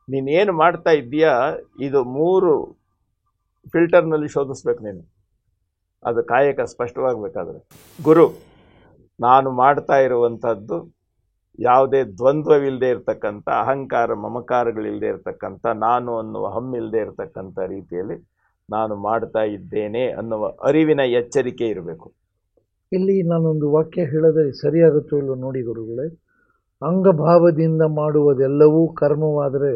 ನೀನೇನು ಮಾಡ್ತಾ ಇದ್ದೀಯಾ, ಇದು 3 ಫಿಲ್ಟರ್ನಲ್ಲಿ ಶೋಧಿಸ್ಬೇಕು ನೀನು. ಅದು ಕಾಯಕ ಸ್ಪಷ್ಟವಾಗಬೇಕಾದ್ರೆ. ಗುರು, ನಾನು ಮಾಡ್ತಾ ಇರುವಂಥದ್ದು ಯಾವುದೇ ದ್ವಂದ್ವವಿಲ್ಲದೆ ಇರತಕ್ಕಂಥ, ಅಹಂಕಾರ ಮಮಕಾರಗಳಿಲ್ಲದೆ ಇರತಕ್ಕಂಥ, ನಾನು ಅನ್ನುವ ಹಮ್ಮಿಲ್ಲದೆ ಇರತಕ್ಕಂಥ ರೀತಿಯಲ್ಲಿ ನಾನು ಮಾಡ್ತಾ ಇದ್ದೇನೆ ಅನ್ನುವ ಅರಿವಿನ ಎಚ್ಚರಿಕೆ ಇರಬೇಕು. ಇಲ್ಲಿ ನಾನೊಂದು ವಾಕ್ಯ ಹೇಳಿದ್ರೆ ಸರಿಯಾಗುತ್ತೋ ಇಲ್ಲೋ ನೋಡಿ ಗುರುಗಳೇ. ಅಂಗಭಾವದಿಂದ ಮಾಡುವುದೆಲ್ಲವೂ ಕರ್ಮವಾದರೆ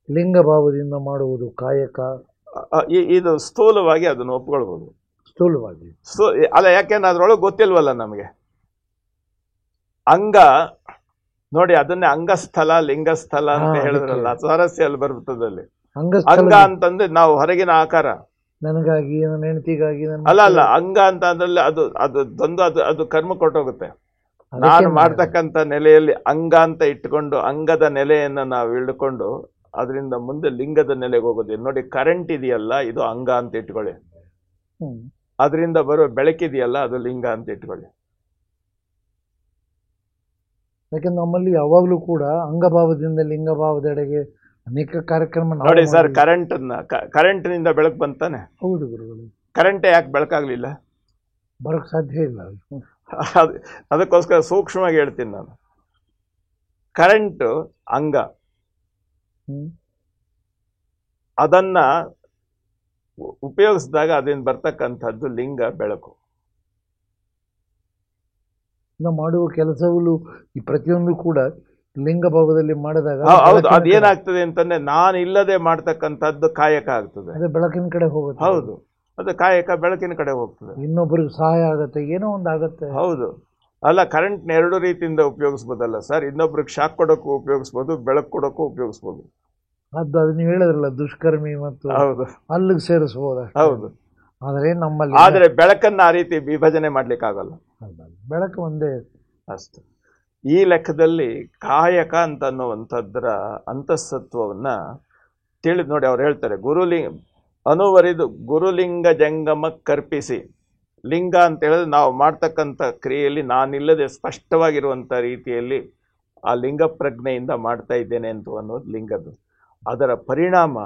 ಲಿಂಗಭಾವದಿಂದ ಮಾಡುವುದು ಕಾಯಕ. ಇದು ಸ್ಥೂಲವಾಗಿ ಅದನ್ನು ಒಪ್ಕೊಳ್ಬೋದು. ಸ್ಥೂಲವಾಗಿ ಅಲ್ಲ, ಯಾಕೆಂದ್ರೆ ಅದ್ರೊಳಗೆ ಗೊತ್ತಿಲ್ವಲ್ಲ ನಮಗೆ. ಅಂಗ ನೋಡಿ, ಅದನ್ನೇ ಅಂಗಸ್ಥಲ ಲಿಂಗಸ್ಥಲ ಅಂತ ಹೇಳಿದ್ರಲ್ಲ, ಸ್ವಾರಸ್ಯ ಅಲ್ಲಿ ಬರ್ತದಲ್ಲಿ. ಅಂಗ ಅಂತಂದ್ರೆ ನಾವು ಹೊರಗಿನ ಆಕಾರ, ನನಗಾಗಿ, ನನ್ನ ಹೆಂಡತಿಗಾಗಿ, ನನ್ನ ಅಲ್ಲ ಅಲ್ಲ, ಅಂಗ ಅಂತ ಅದ್ರಲ್ಲಿ ಅದು ದ್ವಂದ್ವ, ಅದು ಕರ್ಮ ಕೊಟ್ಟೋಗುತ್ತೆ. ನಾನು ಮಾಡ್ತಕ್ಕಂಥ ನೆಲೆಯಲ್ಲಿ ಅಂಗ ಅಂತ ಇಟ್ಕೊಂಡು ಅಂಗದ ನೆಲೆಯನ್ನು ನಾವು ಇಳ್ಕೊಂಡು ಅದರಿಂದ ಮುಂದೆ ಲಿಂಗದ ನೆಲೆಗೆ ಹೋಗೋದು. ನೋಡಿ, ಕರೆಂಟ್ ಇದೆಯಲ್ಲ, ಇದು ಅಂಗ ಅಂತ ಇಟ್ಕೊಳ್ಳಿ. ಅದರಿಂದ ಬರೋ ಬೆಳಕಿದೆಯಲ್ಲ, ಅದು ಲಿಂಗ ಅಂತ ಇಟ್ಕೊಳ್ಳಿ. ಯಾಕಂದ್ರೆ ನಮ್ಮಲ್ಲಿ ಯಾವಾಗಲೂ ಕೂಡ ಅಂಗಭಾವದಿಂದ ಲಿಂಗಭಾವದೆಡೆಗೆ ಅನೇಕ ಕಾರ್ಯಕ್ರಮ ನೋಡಿ ಸರ್, ಕರೆಂಟ್ನಿಂದ ಬೆಳಕು ಬಂತಾನೆ. ಹೌದು ಗುರುಗಳು. ಕರೆಂಟೇ ಯಾಕೆ ಬೆಳಕಾಗ್ಲಿಲ್ಲ? ಬರೋಕ್ ಸಾಧ್ಯ ಇಲ್ಲ. ಅದಕ್ಕೋಸ್ಕರ ಸೂಕ್ಷ್ಮವಾಗಿ ಹೇಳ್ತೀನಿ ನಾನು. ಕರೆಂಟ್ ಅಂಗ, ಅದನ್ನ ಉಪಯೋಗಿಸಿದಾಗ ಅದರಿಂದ ಬರ್ತಕ್ಕಂಥದ್ದು ಲಿಂಗ, ಬೆಳಕು. ನಾವು ಮಾಡುವ ಕೆಲಸಗಳು ಈ ಪ್ರತಿಯೊಂದು ಕೂಡ ಲಿಂಗ ಭಾವದಲ್ಲಿ ಮಾಡಿದಾಗ ಹೌದು, ಅದೇನಾಗ್ತದೆ ಅಂತಂದ್ರೆ ನಾನು ಇಲ್ಲದೆ ಮಾಡ್ತಕ್ಕಂಥದ್ದು ಕಾಯಕ ಆಗ್ತದೆ, ಅದೇ ಬೆಳಕಿನ ಕಡೆ ಹೋಗುತ್ತೆ. ಹೌದು, ಅದು ಕಾಯಕ ಬೆಳಕಿನ ಕಡೆ ಹೋಗ್ತದೆ. ಇನ್ನೊಬ್ಬರಿಗೆ ಸಹಾಯ ಆಗತ್ತೆ, ಏನೋ ಒಂದು ಆಗತ್ತೆ. ಹೌದು. ಅಲ್ಲ, ಕರೆಂಟ್ನ ಎರಡು ರೀತಿಯಿಂದ ಉಪಯೋಗಿಸ್ಬೋದಲ್ಲ ಸರ್. ಇನ್ನೊಬ್ರಿಗೆ ಶಾಕ್ ಕೊಡೋಕ್ಕೂ ಉಪಯೋಗಿಸ್ಬೋದು, ಬೆಳಕು ಕೊಡೋಕ್ಕೂ ಉಪಯೋಗಿಸ್ಬೋದು. ಅದು ನೀವು ಹೇಳಿದ್ರಲ್ಲ, ದುಷ್ಕರ್ಮಿ ಮತ್ತು ಹೌದು, ಅಲ್ಲಿಗೆ ಸೇರಿಸಬಹುದು. ಹೌದು. ಆದರೆ ನಮ್ಮಲ್ಲಿ ಆದರೆ ಬೆಳಕನ್ನ ಆ ರೀತಿ ವಿಭಜನೆ ಮಾಡ್ಲಿಕ್ಕೆ ಆಗಲ್ಲ. ಬೆಳಕು ಒಂದೇ ಅಷ್ಟು. ಈ ಲೆಕ್ಕದಲ್ಲಿ ಕಾಯಕ ಅಂತ ಅನ್ನುವಂಥದ್ರ ಅಂತಃಸತ್ವವನ್ನ ತಿಳಿದು ನೋಡಿ. ಅವ್ರು ಹೇಳ್ತಾರೆ, ಅನುವರಿದು ಗುರುಲಿಂಗ ಜಂಗಮ ಕರ್ಪಿಸಿ. ಲಿಂಗ ಅಂತ ಹೇಳಿದ್ರೆ ನಾವು ಮಾಡ್ತಕ್ಕಂಥ ಕ್ರಿಯೆಯಲ್ಲಿ ನಾನಿಲ್ಲದೆ ಸ್ಪಷ್ಟವಾಗಿರುವಂಥ ರೀತಿಯಲ್ಲಿ ಆ ಲಿಂಗ ಪ್ರಜ್ಞೆಯಿಂದ ಮಾಡ್ತಾ ಇದ್ದೇನೆ ಅಂತ ಅನ್ನೋದು ಲಿಂಗದ್ದು. ಅದರ ಪರಿಣಾಮ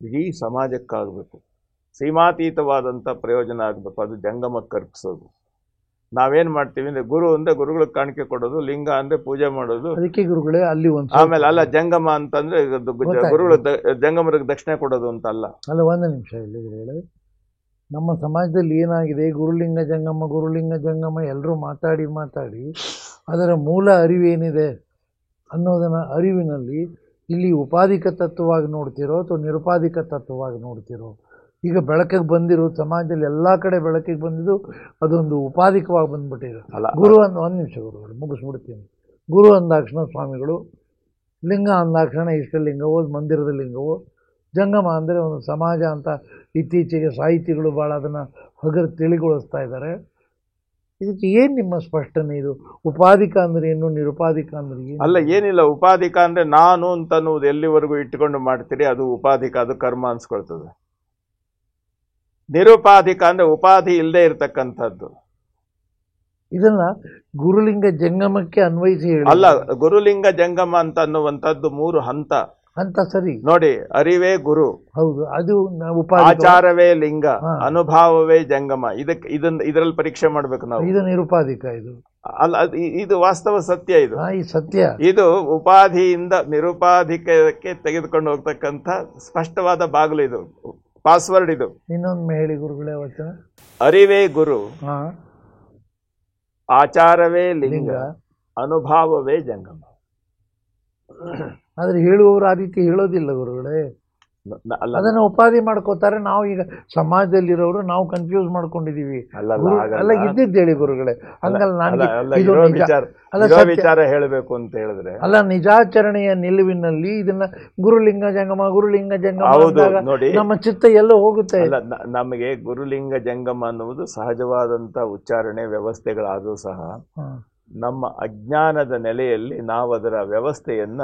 ಇಡೀ ಸಮಾಜಕ್ಕಾಗಬೇಕು, ಸೀಮಾತೀತವಾದಂಥ ಪ್ರಯೋಜನ ಆಗಬೇಕು. ಅದು ಜಂಗಮಕ್ಕೆ ಕರ್ಪಿಸೋದು. ನಾವೇನು ಮಾಡ್ತೀವಿ ಅಂದರೆ, ಗುರು ಅಂದರೆ ಗುರುಗಳಿಗೆ ಕಾಣಿಕೆ ಕೊಡೋದು, ಲಿಂಗ ಅಂದರೆ ಪೂಜೆ ಮಾಡೋದು. ಅದಕ್ಕೆ ಗುರುಗಳೇ ಅಲ್ಲಿ ಒಂದು ಆಮೇಲೆ ಅಲ್ಲ, ಜಂಗಮ ಅಂತಂದ್ರೆ ಗುರುಗಳು ಜಂಗಮರಿಗೆ ದಕ್ಷಿಣೆ ಕೊಡೋದು ಅಂತ ಅಲ್ಲ. ಅಲ್ಲ, ಒಂದು ನಿಮಿಷ ಇಲ್ಲಿ ಗುರುಗಳೇ. ನಮ್ಮ ಸಮಾಜದಲ್ಲಿ ಏನಾಗಿದೆ, ಗುರುಲಿಂಗ ಜಂಗಮ ಎಲ್ಲರೂ ಮಾತಾಡಿ ಅದರ ಮೂಲ ಅರಿವೇನಿದೆ ಅನ್ನೋದನ್ನ ಅರಿವಿನಲ್ಲಿ ಇಲ್ಲಿ ಉಪಾಧಿಕ ತತ್ವವಾಗಿ ನೋಡ್ತಿರೋ ಅಥವಾ ನಿರುಪಾಧಿಕ ತತ್ವವಾಗಿ ನೋಡ್ತಿರೋ? ಈಗ ಬೆಳಕಿಗೆ ಬಂದಿರೋ ಸಮಾಜದಲ್ಲಿ ಎಲ್ಲ ಕಡೆ ಬೆಳಕಿಗೆ ಬಂದಿದ್ದು ಅದೊಂದು ಉಪಾಧಿಕವಾಗಿ ಬಂದ್ಬಿಟ್ಟಿದೆ. ಗುರು ಒಂದು ನಿಮಿಷ ಗುರುಗಳು ಮುಗಿಸ್ಬಿಡ್ತೀನಿ. ಗುರು ಅಂದಾಕ್ಷಣ ಸ್ವಾಮಿಗಳು, ಲಿಂಗ ಅಂದಾಕ್ಷಣ ಇಷ್ಟಲಿಂಗವೋ ಮಂದಿರದ ಲಿಂಗವೋ, ಜಂಗಮ ಅಂದರೆ ಒಂದು ಸಮಾಜ ಅಂತ ಇತ್ತೀಚೆಗೆ ಸಾಹಿತಿಗಳು ಭಾಳ ಅದನ್ನು ಹಗರು ತಿಳಿಗೊಳಿಸ್ತಾ ಇದ್ದಾರೆ. ಇದಕ್ಕೆ ಏನು ನಿಮ್ಮ ಸ್ಪಷ್ಟನೆ? ಇದು ಉಪಾಧಿಕ ಅಂದ್ರೆ ಏನು, ನಿರುಪಾಧಿಕ ಅಂದ್ರೆ ಏನು? ಅಲ್ಲ, ಏನಿಲ್ಲ. ಉಪಾಧಿಕ ಅಂದರೆ ನಾನು ಅಂತ ಅನ್ನೋದು ಎಲ್ಲಿವರೆಗೂ ಇಟ್ಟುಕೊಂಡು ಮಾಡ್ತೀರಿ ಅದು ಉಪಾಧಿಕ, ಅದು ಕರ್ಮ ಅನ್ಸ್ಕೊಳ್ತದೆ. ನಿರುಪಾಧಿಕ ಅಂದ್ರೆ ಉಪಾಧಿ ಇಲ್ಲದೆ ಇರತಕ್ಕಂಥದ್ದು. ಇದನ್ನ ಗುರುಲಿಂಗ ಜಂಗಮಕ್ಕೆ ಅನ್ವಯಿಸಿ ಹೇಳಿ. ಅಲ್ಲ, ಗುರುಲಿಂಗ ಜಂಗಮ ಅಂತ ಅನ್ನುವಂಥದ್ದು 3 ಹಂತ ಅಂತ. ಸರಿ ನೋಡಿ, ಅರಿವೇ ಗುರು, ಹೌದು, ಅದು ಆಚಾರವೇ ಲಿಂಗ, ಅನುಭಾವವೇ ಜಂಗಮ. ಇದರಲ್ಲಿ ಪರೀಕ್ಷೆ ಮಾಡ್ಬೇಕು ನಾವು. ಇದು ನಿರುಪಾಧಿಕ. ಇದು ಅಲ್ಲ, ಇದು ವಾಸ್ತವ ಸತ್ಯ. ಇದು ಈ ಸತ್ಯ. ಇದು ಉಪಾಧಿಯಿಂದ ನಿರುಪಾಧಿಕಕ್ಕೆ ತೆಗೆದುಕೊಂಡು ಹೋಗ್ತಕ್ಕಂಥ ಸ್ಪಷ್ಟವಾದ ಬಾಗಿಲು. ಇದು ಪಾಸ್ವರ್ಡ್. ಇದು ಇನ್ನೊಂದು ಹೇಳಿ ಗುರುಗಳೇ ವಚನ. ಅರಿವೇ ಗುರು, ಆಚಾರವೇ ಲಿಂಗ, ಅನುಭಾವವೇ ಜಂಗಮ. ಆದ್ರೆ ಹೇಳುವವರು ಆ ರೀತಿ ಹೇಳೋದಿಲ್ಲ ಗುರುಗಳೇ. ಅದನ್ನ ಉಪಾಧಿ ಮಾಡ್ಕೋತಾರೆ. ನಾವು ಈಗ ಸಮಾಜದಲ್ಲಿರೋರು ನಾವು ಕನ್ಫ್ಯೂಸ್ ಮಾಡ್ಕೊಂಡಿದೀವಿ. ಅಲ್ಲ, ಇದ್ದಿದ್ದು ಹೇಳಿ ಗುರುಗಳೇ. ಹಂಗಲ್ಲ, ವಿಚಾರ ಹೇಳಬೇಕು ಅಂತ ಹೇಳಿದ್ರೆ ಅಲ್ಲ, ನಿಜಾಚರಣೆಯ ನಿಲುವಿನಲ್ಲಿ ಇದನ್ನ ಗುರುಲಿಂಗ ಜಂಗಮ ನೋಡಿ, ನಮ್ಮ ಚಿತ್ತ ಎಲ್ಲೋ ಹೋಗುತ್ತೆ. ನಮಗೆ ಗುರುಲಿಂಗ ಜಂಗಮ ಅನ್ನುವುದು ಸಹಜವಾದಂತ ಉಚ್ಚಾರಣೆ ವ್ಯವಸ್ಥೆಗಳಾದರೂ ಸಹ ನಮ್ಮ ಅಜ್ಞಾನದ ನೆಲೆಯಲ್ಲಿ ನಾವು ಅದರ ವ್ಯವಸ್ಥೆಯನ್ನ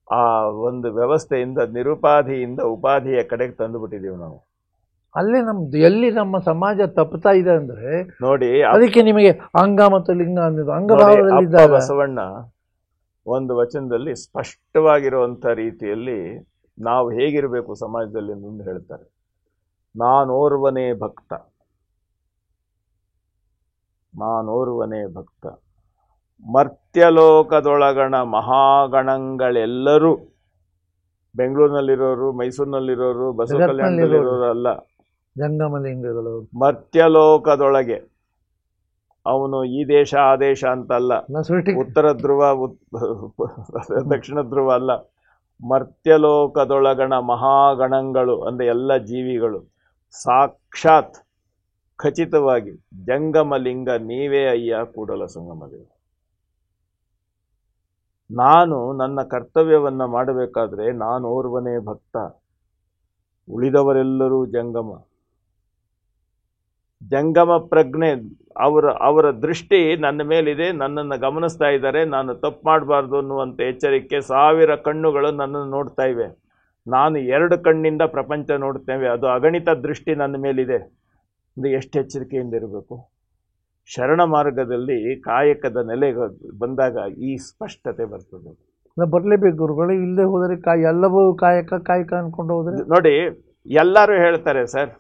ಆ ಒಂದು ವ್ಯವಸ್ಥೆಯಿಂದ ನಿರುಪಾಧಿಯಿಂದ ಉಪಾಧಿಯ ಕಡೆಗೆ ತಂದುಬಿಟ್ಟಿದ್ದೀವಿ ನಾವು. ಅಲ್ಲೇ ನಮ್ದು ಎಲ್ಲಿ ನಮ್ಮ ಸಮಾಜ ತಪ್ಪುತ್ತಾ ಇದೆ ಅಂದ್ರೆ ನೋಡಿ, ಅದಕ್ಕೆ ನಿಮಗೆ ಅಂಗ ಮತ್ತು ಲಿಂಗ ಅನ್ನೋದು ಅಂಗಭಾವದಲ್ಲಿ ಬಸವಣ್ಣ ಒಂದು ವಚನದಲ್ಲಿ ಸ್ಪಷ್ಟವಾಗಿರುವಂಥ ರೀತಿಯಲ್ಲಿ ನಾವು ಹೇಗಿರಬೇಕು ಸಮಾಜದಲ್ಲಿ ಎಂದು ಹೇಳ್ತಾರೆ. ನಾನೋರ್ವನೇ ಭಕ್ತ, ಮರ್ತ್ಯಲೋಕದೊಳಗಣ ಮಹಾಗಣಗಳೆಲ್ಲರೂ, ಬೆಂಗಳೂರಿನಲ್ಲಿರೋರು, ಮೈಸೂರಿನಲ್ಲಿರೋರು, ಬಸವ ಕಲ್ಯಾಣದಲ್ಲಿರೋರು ಅಲ್ಲ, ಜಂಗಮಲಿಂಗಗಳು ಮರ್ತ್ಯಲೋಕದೊಳಗೆ. ಅವನು ಈ ದೇಶ ಆ ದೇಶ ಅಂತಲ್ಲ, ಉತ್ತರ ಧ್ರುವ ದಕ್ಷಿಣ ಧ್ರುವ ಅಲ್ಲ, ಮರ್ತ್ಯಲೋಕದೊಳಗಣ ಮಹಾಗಣಗಳು ಅಂದ್ರೆ ಎಲ್ಲ ಜೀವಿಗಳು ಸಾಕ್ಷಾತ್ ಖಚಿತವಾಗಿ ಜಂಗಮಲಿಂಗ ನೀವೇ ಅಯ್ಯ ಕೂಡಲ ಸಂಗಮದೇವ. ನಾನು ನನ್ನ ಕರ್ತವ್ಯವನ್ನು ಮಾಡಬೇಕಾದ್ರೆ ನಾನು ಓರ್ವನೇ ಭಕ್ತ, ಉಳಿದವರೆಲ್ಲರೂ ಜಂಗಮ. ಜಂಗಮ ಪ್ರಜ್ಞೆ, ಅವರ ದೃಷ್ಟಿ ನನ್ನ ಮೇಲಿದೆ, ನನ್ನನ್ನು ಗಮನಿಸ್ತಾ ಇದ್ದಾರೆ, ನಾನು ತಪ್ಪು ಮಾಡಬಾರ್ದು ಅನ್ನುವಂಥ ಎಚ್ಚರಿಕೆ. 1000 ಕಣ್ಣುಗಳು ನನ್ನನ್ನು ನೋಡ್ತಾ ಇವೆ, ನಾನು 2 ಕಣ್ಣಿಂದ ಪ್ರಪಂಚ ನೋಡ್ತೇವೆ, ಅದು ಅಗಣಿತ ದೃಷ್ಟಿ ನನ್ನ ಮೇಲಿದೆ. ಇದು ಎಷ್ಟು ಎಚ್ಚರಿಕೆಯಿಂದ ಇರಬೇಕು. ಶರಣ ಮಾರ್ಗದಲ್ಲಿ ಕಾಯಕದ ನೆಲೆ ಬಂದಾಗ ಈ ಸ್ಪಷ್ಟತೆ ಬರ್ತದೆ. ಬರಲೇಬೇಕು ಗುರುಗಳು, ಇಲ್ಲದೆ ಹೋದರೆ ಎಲ್ಲವೂ ಕಾಯಕ ಅನ್ಕೊಂಡು ಹೋದ್ರೆ ನೋಡಿ, ಎಲ್ಲರೂ ಹೇಳ್ತಾರೆ ಸರ್,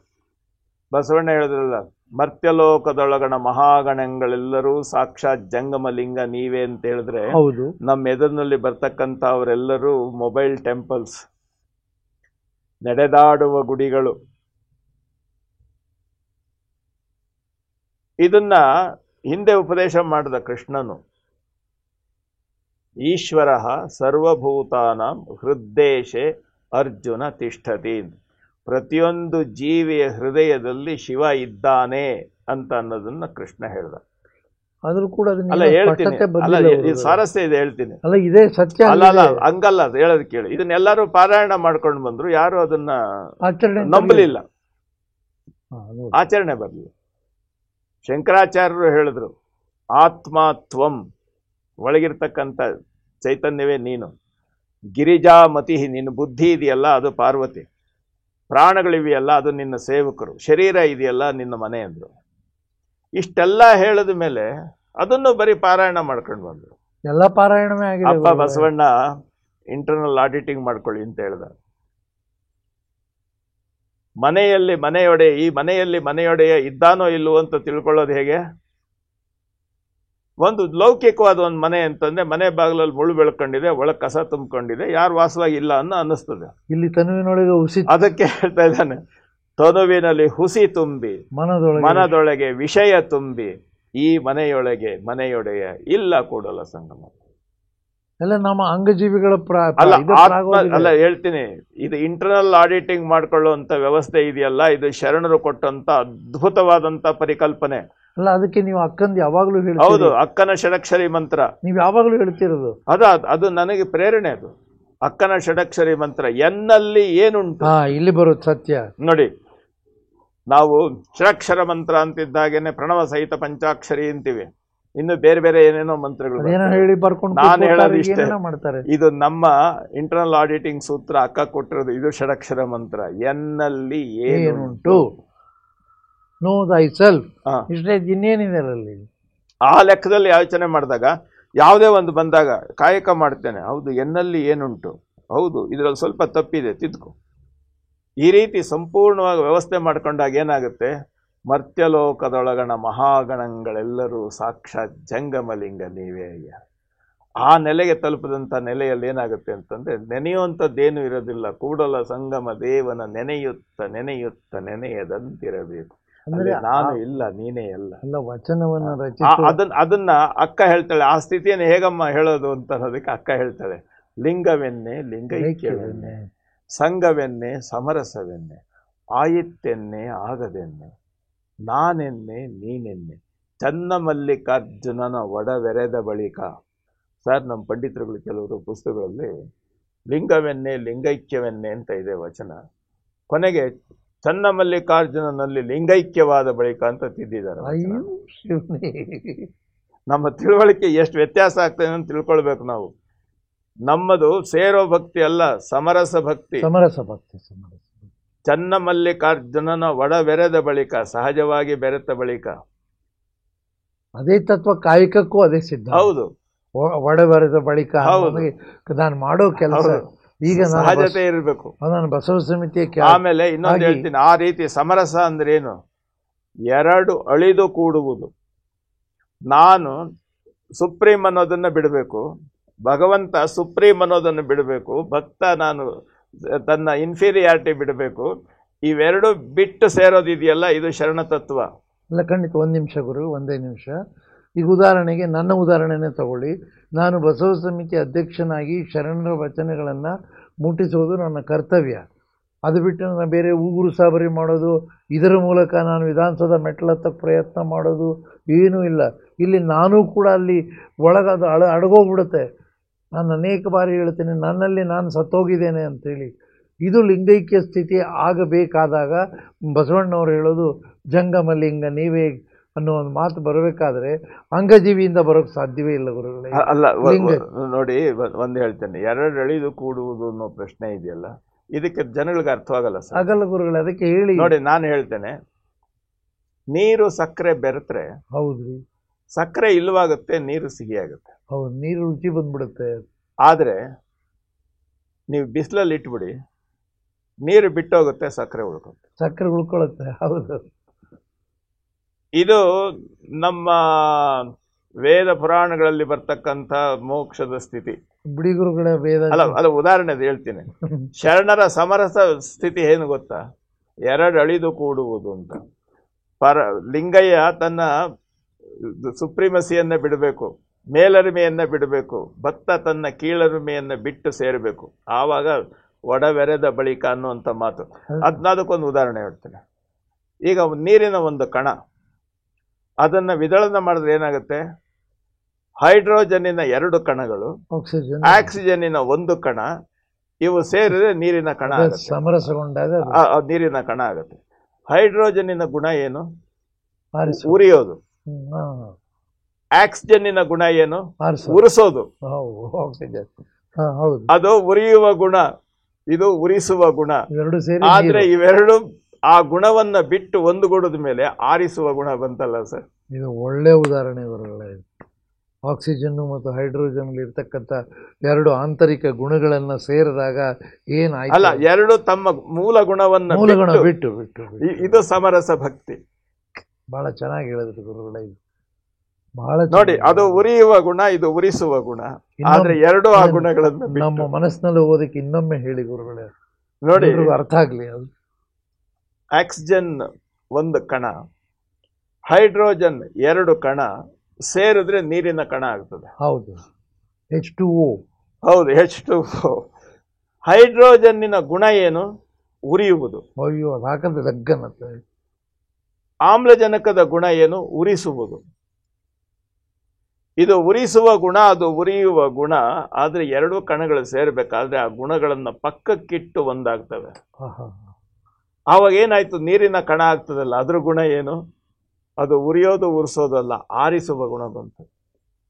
ಬಸವಣ್ಣ ಹೇಳಿದ್ರಲ್ಲ, ಮರ್ತ್ಯಲೋಕದೊಳಗಣ ಮಹಾಗಣಗಳೆಲ್ಲರೂ ಸಾಕ್ಷಾತ್ ಜಂಗಮಲಿಂಗ ನೀವೇ ಅಂತ ಹೇಳಿದ್ರೆ, ಹೌದು, ನಮ್ಮ ಎದುರಿನಲ್ಲಿ ಬರ್ತಕ್ಕಂಥ ಅವರೆಲ್ಲರೂ ಮೊಬೈಲ್ ಟೆಂಪಲ್ಸ್, ನಡೆದಾಡುವ ಗುಡಿಗಳು. ಇದನ್ನ ಹಿಂದೆ ಉಪದೇಶ ಮಾಡಿದ ಕೃಷ್ಣನು, ಈಶ್ವರ ಸರ್ವಭೂತಾನಾಂ ಹೃದ್ದೇಶೆ ಅರ್ಜುನ ತಿಷ್ಠತಿ. ಪ್ರತಿಯೊಂದು ಜೀವಿಯ ಹೃದಯದಲ್ಲಿ ಶಿವ ಇದ್ದಾನೆ ಅಂತ ಅನ್ನೋದನ್ನ ಕೃಷ್ಣ ಹೇಳ್ದ. ಆದ್ರೂ ಕೂಡ ಅಲ್ಲ ಹೇಳ್ತೀನಿ, ಅಲ್ಲ ಸ್ವಾರಸ್ಯ ಇದೆ ಹೇಳ್ತೀನಿ. ಅಲ್ಲ ಇದೇ ಸತ್ಯ ಅಲ್ಲ ಹಂಗಲ್ಲ, ಹೇಳೋದು ಕೇಳಿ. ಇದನ್ನೆಲ್ಲರೂ ಪಾರಾಯಣ ಮಾಡ್ಕೊಂಡು ಬಂದ್ರು, ಯಾರು ಅದನ್ನ ನಂಬಲಿಲ್ಲ, ಆಚರಣೆ ಬರಲಿಲ್ಲ. ಶಂಕರಾಚಾರ್ಯರು ಹೇಳಿದ್ರು, ಆತ್ಮತ್ವಂ, ಒಳಗಿರ್ತಕ್ಕಂಥ ಚೈತನ್ಯವೇ ನೀನು. ಗಿರಿಜಾಮತಿ, ನಿನ್ನ ಬುದ್ಧಿ ಇದೆಯಲ್ಲ ಅದು ಪಾರ್ವತಿ. ಪ್ರಾಣಗಳಿವೆಯಲ್ಲ ಅದು ನಿನ್ನ ಸೇವಕರು. ಶರೀರ ಇದೆಯಲ್ಲ ನಿನ್ನ ಮನೆ ಅಂದ್ರು. ಇಷ್ಟೆಲ್ಲ ಹೇಳಿದ ಮೇಲೆ ಅದನ್ನು ಬರೀ ಪಾರಾಯಣ ಮಾಡ್ಕೊಂಡು ಬಂದ್ರು. ಎಲ್ಲ ಪಾರಾಯಣವೇ ಆಗಿದೆ. ಅಪ್ಪ ಬಸವಣ್ಣ ಇಂಟರ್ನಲ್ ಆಡಿಟಿಂಗ್ ಮಾಡ್ಕೊಳ್ಳಿ ಅಂತ ಹೇಳ್ದ. ಈ ಮನೆಯಲ್ಲಿ ಮನೆಯೊಡೆಯ ಇದ್ದಾನೋ ಇಲ್ಲವೋ ಅಂತ ತಿಳ್ಕೊಳ್ಳೋದು ಹೇಗೆ? ಒಂದು ಲೌಕಿಕವಾದ ಒಂದು ಮನೆ ಅಂತಂದ್ರೆ, ಮನೆ ಬಾಗಿಲಲ್ಲಿ ಮುಳ್ಳು ಬೆಳ್ಕೊಂಡಿದೆ, ಒಳಗೆ ಕಸ ತುಂಬಿಕೊಂಡಿದೆ, ಯಾರು ವಾಸವಾಗಿ ಇಲ್ಲ ಅನ್ನೋ ಅನ್ನಿಸ್ತದೆ. ಇಲ್ಲಿ ತನುವಿನೊಳಗೆ ಹುಸಿ, ಅದಕ್ಕೆ ಹೇಳ್ತಾ ಇದ್ದಾನೆ, ತನುವಿನಲ್ಲಿ ಹುಸಿ ತುಂಬಿ ಮನದೊಳಗೆ ವಿಷಯ ತುಂಬಿ, ಈ ಮನೆಯೊಡೆಯ ಇಲ್ಲ ಕೂಡಲ ಸಂಗಮ. ಎಲ್ಲ ನಮ್ಮ ಅಂಗಜೀವಿಗಳ ಅಲ್ಲ ಹೇಳ್ತೀನಿ, ಇದು ಇಂಟರ್ನಲ್ ಆಡಿಟಿಂಗ್ ಮಾಡ್ಕೊಳ್ಳುವಂತ ವ್ಯವಸ್ಥೆ ಇದೆಯಲ್ಲ, ಇದು ಶರಣರು ಕೊಟ್ಟಂತ ಅದ್ಭುತವಾದಂತ ಪರಿಕಲ್ಪನೆ. ಅಲ್ಲ ಅದಕ್ಕೆ ನೀವು ಅಕ್ಕಂದು ಯಾವಾಗ್ಲೂ ಹೇಳಿ. ಹೌದು, ಅಕ್ಕನ ಷಡಕ್ಷರಿ ಮಂತ್ರ ನೀವು ಯಾವಾಗ್ಲೂ ಹೇಳ್ತಿರೋದು ಅದು ನನಗೆ ಪ್ರೇರಣೆ. ಅದು ಅಕ್ಕನ ಷಡಕ್ಷರಿ ಮಂತ್ರ. ಎನ್ನಲ್ಲಿ ಏನುಂಟು ಇಲ್ಲಿ ಬರೋದು ಸತ್ಯ. ನೋಡಿ, ನಾವು ಷಡಕ್ಷರ ಮಂತ್ರ ಅಂತಿದ್ದಾಗೇನೆ ಪ್ರಣವ ಸಹಿತ ಪಂಚಾಕ್ಷರಿ ಅಂತೀವಿ, ಇನ್ನು ಬೇರೆ ಬೇರೆ ಏನೇನೋ ಮಂತ್ರಗಳು ಹೇಳಿ ಬರ್ಕೊಂಡು ನಾನು ಹೇಳೋದು ಇಷ್ಟೇ ಮಾಡ್ತಾರೆ. ಇದು ನಮ್ಮ ಇಂಟರ್ನಲ್ ಆಡಿಟಿಂಗ್ ಸೂತ್ರ ಅಕ್ಕ ಕೊಟ್ಟಿರೋದು. ಇದು ಷಡಕ್ಷರ ಮಂತ್ರ. ಎನ್ನಲ್ಲಿ ಏನುಂಟು, ನೋ ದೈ ಸೆಲ್ಫ್. ಇಷ್ಟೇ, ಇನ್ನೇನಿದೆ ಅಲ್ಲಿ. ಆ ಲೆಕ್ಕದಲ್ಲಿ ಯೋಚನೆ ಮಾಡಿದಾಗ, ಯಾವುದೇ ಒಂದು ಬಂದಾಗ ಕಾಯಕ ಮಾಡ್ತೇನೆ, ಹೌದು ಎನ್ನಲ್ಲಿ ಏನುಂಟು, ಹೌದು ಇದರಲ್ಲಿ ಸ್ವಲ್ಪ ತಪ್ಪಿದೆ, ತಿದ್ಕು. ಈ ರೀತಿ ಸಂಪೂರ್ಣವಾಗಿ ವ್ಯವಸ್ಥೆ ಮಾಡ್ಕೊಂಡಾಗ ಏನಾಗುತ್ತೆ, ಮರ್ತ್ಯಲೋಕದೊಳಗಣ ಮಹಾಗಣಗಳೆಲ್ಲರೂ ಸಾಕ್ಷಾತ್ ಜಂಗಮಲಿಂಗ ನೀವೇ ಅಯ್ಯ. ಆ ನೆಲೆಗೆ ತಲುಪದಂಥ ನೆಲೆಯಲ್ಲಿ ಏನಾಗುತ್ತೆ ಅಂತಂದ್ರೆ, ನೆನೆಯುವಂಥದ್ದೇನು ಇರೋದಿಲ್ಲ. ಕೂಡಲ ಸಂಗಮ ದೇವನ ನೆನೆಯುತ್ತ ನೆನೆಯದಂತಿರಬೇಕು. ಅಂದ್ರೆ ನಾನು ಇಲ್ಲ, ನೀನೇ ಎಲ್ಲ. ವಚನವನ್ನು ಅದನ್ನ ಅಕ್ಕ ಹೇಳ್ತಾಳೆ. ಆ ಸ್ಥಿತಿಯನ್ನು ಹೇಗಮ್ಮ ಹೇಳೋದು ಅಂತ ಅನ್ನೋದಕ್ಕೆ ಅಕ್ಕ ಹೇಳ್ತಾಳೆ, ಲಿಂಗವೆನ್ನೆ ಲಿಂಗೈಕ್ಯವೆನ್ನೆ, ಸಂಗವೆನ್ನೆ ಸಮರಸವೆನ್ನೆ, ಆಯಿತೆನ್ನೆ ಆಗದೆನ್ನೆ, ನಾನೆನ್ನೆ ನೀನೆನ್ನೆ, ಚನ್ನಮಲ್ಲಿಕಾರ್ಜುನನ ಒಡವೆರೆದ ಬಳಿಕ. ಸರ್, ನಮ್ಮ ಪಂಡಿತರುಗಳು ಕೆಲವರು ಪುಸ್ತಕಗಳಲ್ಲಿ ಲಿಂಗವೆನ್ನೆ ಲಿಂಗೈಕ್ಯವೆನ್ನೆ ಅಂತ ಇದೆ ವಚನ. ಕೊನೆಗೆ ಚನ್ನಮಲ್ಲಿಕಾರ್ಜುನನಲ್ಲಿ ಲಿಂಗೈಕ್ಯವಾದ ಬಳಿಕ ಅಂತ ತಿದ್ದಿದ್ದಾರೆ. ನಮ್ಮ ತಿಳುವಳಿಕೆ ಎಷ್ಟು ವ್ಯತ್ಯಾಸ ಆಗ್ತದೆ ಅಂತ ತಿಳ್ಕೊಳ್ಬೇಕು ನಾವು. ನಮ್ಮದು ಸೇರೋ ಭಕ್ತಿ ಅಲ್ಲ, ಸಮರಸ ಭಕ್ತಿ. ಚನ್ನಮಲ್ಲಿಕಾರ್ಜುನನ ಒಡಬೆರೆದ ಬಳಿಕ, ಸಹಜವಾಗಿ ಬೆರೆತ ಬಳಿಕ. ಅದೇ ತತ್ವ ಕಾಯಕಕ್ಕೂ ಅದೇ ಸಿದ್ಧ. ಹೌದು, ಒಡಬೆರೆದ ಬಳಿಕ ನಾನು ಮಾಡೋ ಕೆಲಸ ಈಗ ಸಹಜತೆ ಇರಬೇಕು. ನಾನು ಬಸವ ಸಮಿತಿಯ ಆಮೇಲೆ ಇನ್ನೊಂದು ಹೇಳ್ತೀನಿ, ಆ ರೀತಿ ಸಮರಸ ಅಂದ್ರೇನು? ಎರಡು ಅಳಿದು ಕೂಡುವುದು. ನಾನು ಸುಪ್ರೀಂ ಅನ್ನೋದನ್ನ ಬಿಡಬೇಕು, ಭಗವಂತ ಸುಪ್ರೀಂ ಅನ್ನೋದನ್ನು ಬಿಡಬೇಕು, ಭಕ್ತ ನಾನು ತನ್ನ ಇನ್ಫೀರಿಯಾರಿಟಿ ಬಿಡಬೇಕು. ಇವೆರಡು ಬಿಟ್ಟು ಸೇರೋದಿದೆಯಲ್ಲ, ಇದು ಶರಣ ತತ್ವ. ಅಲ್ಲ, ಖಂಡಿತ. ಒಂದು ನಿಮಿಷ ಗುರು, ಒಂದೇ ನಿಮಿಷ. ಈಗ ಉದಾಹರಣೆಗೆ ನನ್ನ ಉದಾಹರಣೆನೇ ತಗೊಳ್ಳಿ. ನಾನು ಬಸವ ಸಮಿತಿ ಅಧ್ಯಕ್ಷನಾಗಿ ಶರಣರ ವಚನಗಳನ್ನು ಮುಟ್ಟಿಸೋದು ನನ್ನ ಕರ್ತವ್ಯ. ಅದು ಬಿಟ್ಟು ನಾನು ಬೇರೆ ಉಗುರು ಸಾಬರಿ ಮಾಡೋದು, ಇದರ ಮೂಲಕ ನಾನು ವಿಧಾನಸೌಧ ಮೆಟ್ಲತ್ತಕ್ಕೆ ಪ್ರಯತ್ನ ಮಾಡೋದು ಏನೂ ಇಲ್ಲ. ಇಲ್ಲಿ ನಾನೂ ಕೂಡ ಅಲ್ಲಿ ಒಳಗದು ಅಡಗೋಗ್ಬಿಡುತ್ತೆ. ನಾನು ಅನೇಕ ಬಾರಿ ಹೇಳ್ತೀನಿ, ನನ್ನಲ್ಲಿ ನಾನು ಸತ್ತೋಗಿದ್ದೇನೆ ಅಂಥೇಳಿ. ಇದು ಲಿಂಗೈಕ್ಯ ಸ್ಥಿತಿ ಆಗಬೇಕಾದಾಗ ಬಸವಣ್ಣವರು ಹೇಳೋದು ಜಂಗಮ ಲಿಂಗ ನೀವೇ ಅನ್ನೋ ಒಂದು ಮಾತು ಬರಬೇಕಾದ್ರೆ ಅಂಗಜೀವಿಯಿಂದ ಬರೋಕ್ಕೆ ಸಾಧ್ಯವೇ ಇಲ್ಲ ಗುರುಗಳೇ. ಅಲ್ಲ ನೋಡಿ, ಒಂದು ಹೇಳ್ತೇನೆ, ಎರಡು ಎಳೆದು ಕೂಡುವುದು ಅನ್ನೋ ಪ್ರಶ್ನೆ ಇದೆಯಲ್ಲ, ಇದಕ್ಕೆ ಜನಗಳಿಗೆ ಅರ್ಥವಾಗಲ್ಲ ಸರ್. ಆಗಲ್ಲ ಗುರುಗಳೇ, ಅದಕ್ಕೆ ಹೇಳಿ ನೋಡಿ, ನಾನು ಹೇಳ್ತೇನೆ, ನೀರು ಸಕ್ಕರೆ ಬೆರೆತ್ರೆ ಹೌದ್ರಿ ಸಕ್ಕರೆ ಇಲ್ಲವಾಗುತ್ತೆ, ನೀರು ಸಿಹಿ ಆಗುತ್ತೆ. ಹೌದು, ನೀರು ರುಚಿ ಬಂದ್ಬಿಡುತ್ತೆ. ಆದರೆ ನೀವು ಬಿಸಿಲಲ್ಲಿ ಇಟ್ಬಿಡಿ, ನೀರು ಬಿಟ್ಟೋಗುತ್ತೆ, ಸಕ್ಕರೆ ಉಳ್ಕೊತ್ತೆ. ಸಕ್ಕರೆ ಉಳ್ಕೊಳ್ಳುತ್ತೆ. ಹೌದು, ಇದು ನಮ್ಮ ವೇದ ಪುರಾಣಗಳಲ್ಲಿ ಬರ್ತಕ್ಕಂಥ ಮೋಕ್ಷದ ಸ್ಥಿತಿ. ಬಿಡಿ ಗುರುಗಳೇ, ವೇದ ಅಲ್ಲ ಉದಾಹರಣೆ ಹೇಳ್ತೀನಿ. ಶರಣರ ಸಮರಸ ಸ್ಥಿತಿ ಏನು ಗೊತ್ತಾ? ಎರಡು ಅಳಿದು ಕೂಡುವುದು ಅಂತ. ಲಿಂಗಯ್ಯ ತನ್ನ ಸುಪ್ರೀಮಸಿಯನ್ನ ಬಿಡಬೇಕು, ಮೇಲರಿಮೆಯನ್ನ ಬಿಡಬೇಕು, ಭಕ್ತ ತನ್ನ ಕೀಳರಿಮೆಯನ್ನ ಬಿಟ್ಟು ಸೇರಬೇಕು, ಆವಾಗ ಒಡವೆರೆದ ಬಳಿಕ ಅನ್ನುವಂಥ ಮಾತು. ಅದಕ್ಕೊಂದು ಉದಾಹರಣೆ ಹೇಳ್ತೇನೆ. ಈಗ ನೀರಿನ ಒಂದು ಕಣ, ಅದನ್ನ ವಿದಳನ ಮಾಡಿದ್ರೆ ಏನಾಗುತ್ತೆ? ಹೈಡ್ರೋಜನ್ನಿನ 2 ಕಣಗಳು, ಆಕ್ಸಿಜನ್ನಿನ 1 ಕಣ, ಇವು ಸೇರಿದ್ರೆ ನೀರಿನ ಕಣ ಆಗುತ್ತೆ. ಸಮರಸಗೊಂಡಾಗ ನೀರಿನ ಕಣ ಆಗುತ್ತೆ. ಹೈಡ್ರೋಜನ್ನಿನ ಗುಣ ಏನು? ಉರಿಯೋದು. ಆಕ್ಸಿಜನ್ನಿನ ಗುಣ ಏನು? ಉರಿಸೋದು. ಅದು ಉರಿಯುವ ಗುಣ, ಇದು ಉರಿಸುವ ಗುಣ. ಆದ್ರೆ ಇವೆರಡು ಆ ಗುಣವನ್ನ ಬಿಟ್ಟು ಒಂದುಗೂಡದ ಮೇಲೆ ಆರಿಸುವ ಗುಣ ಬಂತಲ್ಲ ಸರ್. ಇದು ಒಳ್ಳೆ ಉದಾಹರಣೆ ಬರಲ್ಲ. ಆಕ್ಸಿಜನ್ ಮತ್ತು ಹೈಡ್ರೋಜನ್ ಇರ್ತಕ್ಕಂಥ 2 ಆಂತರಿಕ ಗುಣಗಳನ್ನ ಸೇರಿದಾಗ ಏನಾಯ್ತು? ಅಲ್ಲ, 2 ತಮ್ಮ ಮೂಲ ಗುಣವನ್ನ ಬಿಟ್ಟು ಇದು ಸಮರಸ ಭಕ್ತಿ. ಬಹಳ ಚೆನ್ನಾಗಿ ಹೇಳಿದ್ರು ಗುರುಗಳೇ. ಇದು ಬಹಳ ನೋಡಿ, ಅದು ಉರಿಯುವ ಗುಣ, ಇದು ಉರಿಸುವ ಗುಣ. ಆದ್ರೆ 2 ಆ ಗುಣಗಳನ್ನು ನಮ್ಮ ಮನಸ್ಸಿನಲ್ಲಿ ಓದಕ್ಕೆ ಇನ್ನೊಮ್ಮೆ ಹೇಳಿ ಗುರುಗಳೇ, ನೋಡಿ ಅರ್ಥ ಆಗ್ಲಿ. ಅದು ಆಕ್ಸಿಜನ್ 1 ಕಣ, ಹೈಡ್ರೋಜನ್ 2 ಕಣ ಸೇರಿದ್ರೆ ನೀರಿನ ಕಣ ಆಗ್ತದೆ. ಹೌದು, H2O. ಹೌದು, H2O. ಹೈಡ್ರೋಜನ್ನಿನ ಗುಣ ಏನು? ಉರಿಯುವುದು. ಅಯ್ಯೋ, ಅದು ಹಾಕಂದ್ರೆ ಲಗ್ಗನತ್ತೆ. ಆಮ್ಲಜನಕದ ಗುಣ ಏನು? ಉರಿಸುವುದು. ಇದು ಉರಿಸುವ ಗುಣ, ಅದು ಉರಿಯುವ ಗುಣ. ಆದ್ರೆ 2 ಕಣಗಳು ಸೇರ್ಬೇಕಾದ್ರೆ ಆ ಗುಣಗಳನ್ನ ಪಕ್ಕಕ್ಕಿಟ್ಟು ಒಂದಾಗ್ತವೆ. ಆವಾಗ ಏನಾಯ್ತು? ನೀರಿನ ಕಣ ಆಗ್ತದಲ್ಲ, ಅದ್ರ ಗುಣ ಏನು? ಅದು ಉರಿಯೋದು ಉರಿಸೋದಲ್ಲ, ಆರಿಸುವ ಗುಣ ಬಂತು.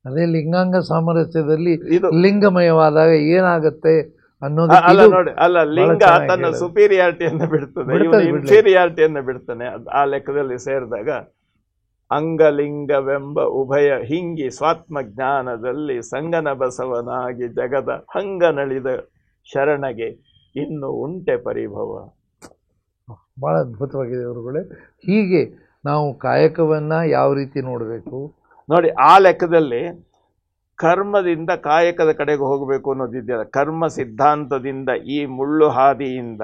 ಅದೇ ಲಿಂಗಾಂಗ ಸಾಮರಸ್ಯದಲ್ಲಿ ಇದು ಲಿಂಗಮಯವಾದಾಗ ಏನಾಗುತ್ತೆ ಅನ್ನೋದು. ಅಲ್ಲ, ಲಿಂಗ ತನ್ನ ಸುಪೀರಿಯಾರಿಟಿಯನ್ನು ಬಿಡ್ತದೆ, ಇನ್ಫೀರಿಯಾರಿಟಿಯನ್ನು ಬಿಡ್ತಾನೆ. ಆ ಲೆಕ್ಕದಲ್ಲಿ ಸೇರಿದಾಗ ಅಂಗಲಿಂಗವೆಂಬ ಉಭಯ ಹಿಂಗಿ ಸ್ವಾತ್ಮ ಜ್ಞಾನದಲ್ಲಿ ಸಂಗನ ಬಸವನಾಗಿ ಜಗದ ಹಂಗನಳಿದ ಶರಣಗೆ ಇನ್ನು ಉಂಟೆ ಪರಿಭವ. ಬಹಳ ಅದ್ಭುತವಾಗಿದೆ ಅವರುಗಳೇ. ಹೀಗೆ ನಾವು ಕಾಯಕವನ್ನ ಯಾವ ರೀತಿ ನೋಡಬೇಕು ನೋಡಿ. ಆ ಲೆಕ್ಕದಲ್ಲಿ ಕರ್ಮದಿಂದ ಕಾಯಕದ ಕಡೆಗೆ ಹೋಗಬೇಕು ಅನ್ನೋದಿದೆಯಲ್ಲ, ಕರ್ಮ ಸಿದ್ಧಾಂತದಿಂದ ಈ ಮುಳ್ಳು ಹಾದಿಯಿಂದ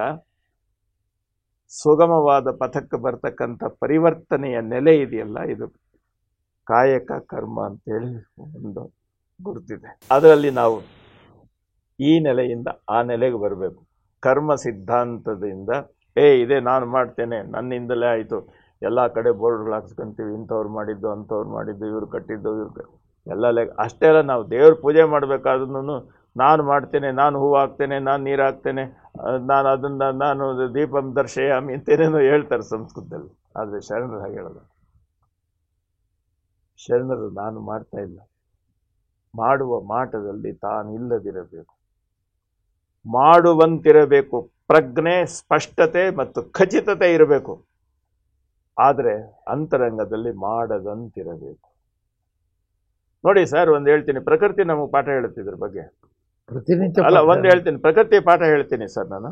ಸುಗಮವಾದ ಪಥಕ್ಕೆ ಬರ್ತಕ್ಕಂಥ ಪರಿವರ್ತನೆಯ ನೆಲೆ ಇದೆಯಲ್ಲ, ಇದು ಕಾಯಕ ಕರ್ಮ ಅಂತೇಳಿ ಒಂದು ಗುರುತಿದೆ. ಅದರಲ್ಲಿ ನಾವು ಈ ನೆಲೆಯಿಂದ ಆ ನೆಲೆಗೆ ಬರಬೇಕು. ಕರ್ಮ ಸಿದ್ಧಾಂತದಿಂದ ಇದೇ ನಾನು ಮಾಡ್ತೇನೆ, ನನ್ನಿಂದಲೇ ಆಯಿತು, ಎಲ್ಲ ಕಡೆ ಬೋರ್ಡ್ಗಳು ಹಾಕ್ಸ್ಕೊಂತೀವಿ, ಇಂಥವ್ರು ಮಾಡಿದ್ದು, ಅಂಥವ್ರು ಮಾಡಿದ್ದು, ಇವ್ರು ಕಟ್ಟಿದ್ದು, ಎಲ್ಲ ಅಷ್ಟೇ ಅಲ್ಲ. ನಾವು ದೇವ್ರ ಪೂಜೆ ಮಾಡಬೇಕಾದ್ರೂ ನಾನು ಮಾಡ್ತೇನೆ, ನಾನು ಹೂವು ಹಾಕ್ತೇನೆ, ನಾನು ನೀರು ಹಾಕ್ತೇನೆ, ನಾನು ದೀಪಂ ದರ್ಶಯಾಮಿ ಅಂತೇನೇನೋ ಹೇಳ್ತಾರೆ ಸಂಸ್ಕೃತದಲ್ಲಿ. ಆದರೆ ಶರಣರು ಹಾಗೆ ಹೇಳೋದು. ಶರಣರು ನಾನು ಮಾಡ್ತಾ ಇಲ್ಲ, ಮಾಡುವ ಮಾಟದಲ್ಲಿ ತಾನಿಲ್ಲದಿರಬೇಕು, ಮಾಡುವಂತಿರಬೇಕು, ಪ್ರಜ್ಞೆ, ಸ್ಪಷ್ಟತೆ ಮತ್ತು ಖಚಿತತೆ ಇರಬೇಕು. ಆದರೆ ಅಂತರಂಗದಲ್ಲಿ ಮಾಡದಂತಿರಬೇಕು. ನೋಡಿ ಸರ್, ಒಂದು ಹೇಳ್ತೀನಿ, ಪ್ರಕೃತಿ ನಮಗೆ ಪಾಠ ಹೇಳುತ್ತಿದ್ರ ಬಗ್ಗೆ. ಅಲ್ಲ, ಒಂದು ಹೇಳ್ತೀನಿ, ಪ್ರಕೃತಿ ಪಾಠ ಹೇಳ್ತೀನಿ ಸರ್. ನಾನು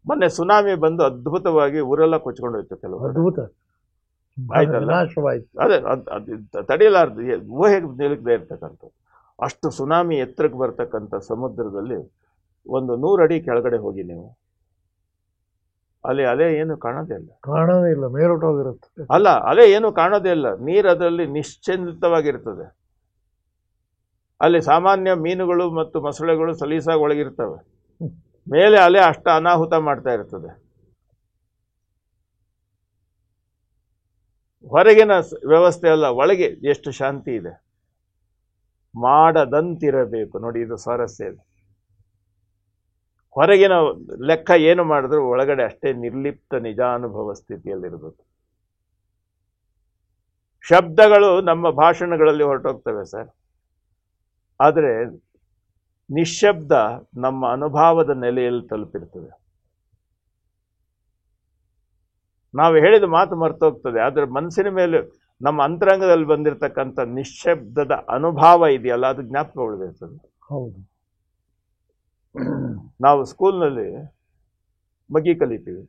ಮೊನ್ನೆ ಸುನಾಮಿ ಬಂದು ಅದ್ಭುತವಾಗಿ ಊರೆಲ್ಲ ಕೊಚ್ಕೊಂಡು ಹೋಯ್ತು ಕೆಲವು. ಅದ್ಭುತ ಆಯ್ತಲ್ಲ, ಅದೇ ತಡೆಯಲಾರ್ದು, ಊಹೆಗೆ ನಿಲುಕದೇ ಇರ್ತಕ್ಕಂಥ ಅಷ್ಟು ಸುನಾಮಿ ಎತ್ತರಕ್ಕೆ ಬರ್ತಕ್ಕಂಥ ಸಮುದ್ರದಲ್ಲಿ ಒಂದು 100 ಅಡಿ ಕೆಳಗಡೆ ಹೋಗಿ ನೀವು, ಅಲ್ಲಿ ಅಲೆ ಏನು ಕಾಣೋದೇ ಇಲ್ಲ, ಮೇಲೋಟೋಗಿರುತ್ತೆ. ಅಲ್ಲ, ಅಲೆ ಏನು ಕಾಣೋದೇ ಇಲ್ಲ, ನೀರು ಅದರಲ್ಲಿ ನಿಶ್ಚಿಂತವಾಗಿರ್ತದೆ. ಅಲ್ಲಿ ಸಾಮಾನ್ಯ ಮೀನುಗಳು ಮತ್ತು ಮೊಸಳೆಗಳು ಸಲೀಸಾಗಿ ಒಳಗಿರ್ತವೆ, ಮೇಲೆ ಅಲೆ ಅಷ್ಟ ಅನಾಹುತ ಮಾಡ್ತಾ ಇರ್ತದೆ. ಹೊರಗಿನ ವ್ಯವಸ್ಥೆ ಅಲ್ಲ, ಒಳಗೆ ಎಷ್ಟು ಶಾಂತಿ ಇದೆ. ಮಾಡದಂತಿರಬೇಕು. ನೋಡಿ, ಇದು ಸ್ವಾರಸ್ಯ ಇದೆ. ಹೊರಗಿನ ಲೆಕ್ಕ ಏನು ಮಾಡಿದ್ರು ಒಳಗಡೆ ಅಷ್ಟೇ ನಿರ್ಲಿಪ್ತ ನಿಜಾನುಭವ ಸ್ಥಿತಿಯಲ್ಲಿರಬೇಕು. ಶಬ್ದಗಳು ನಮ್ಮ ಭಾಷಣಗಳಲ್ಲಿ ಹೊರಟೋಗ್ತವೆ ಸರ್, ಆದರೆ ನಿಶ್ಶಬ್ದ ನಮ್ಮ ಅನುಭವದ ನೆಲೆಯಲ್ಲಿ ತಲುಪಿರ್ತದೆ. ನಾವು ಹೇಳಿದ ಮಾತು ಮರ್ತೋಗ್ತದೆ, ಆದರೆ ಮನಸ್ಸಿನ ಮೇಲೆ ನಮ್ಮ ಅಂತರಂಗದಲ್ಲಿ ಬಂದಿರತಕ್ಕಂಥ ನಿಶ್ಶಬ್ದದ ಅನುಭವ ಇದೆಯಲ್ಲ, ಅದು ಜ್ಞಾಪಕ ಉಳಿದಿರ್ತದೆ. ಹೌದು. ನಾವು ಸ್ಕೂಲ್ನಲ್ಲಿ ಬಗ್ಗಿ ಕಲಿತೀವಿ,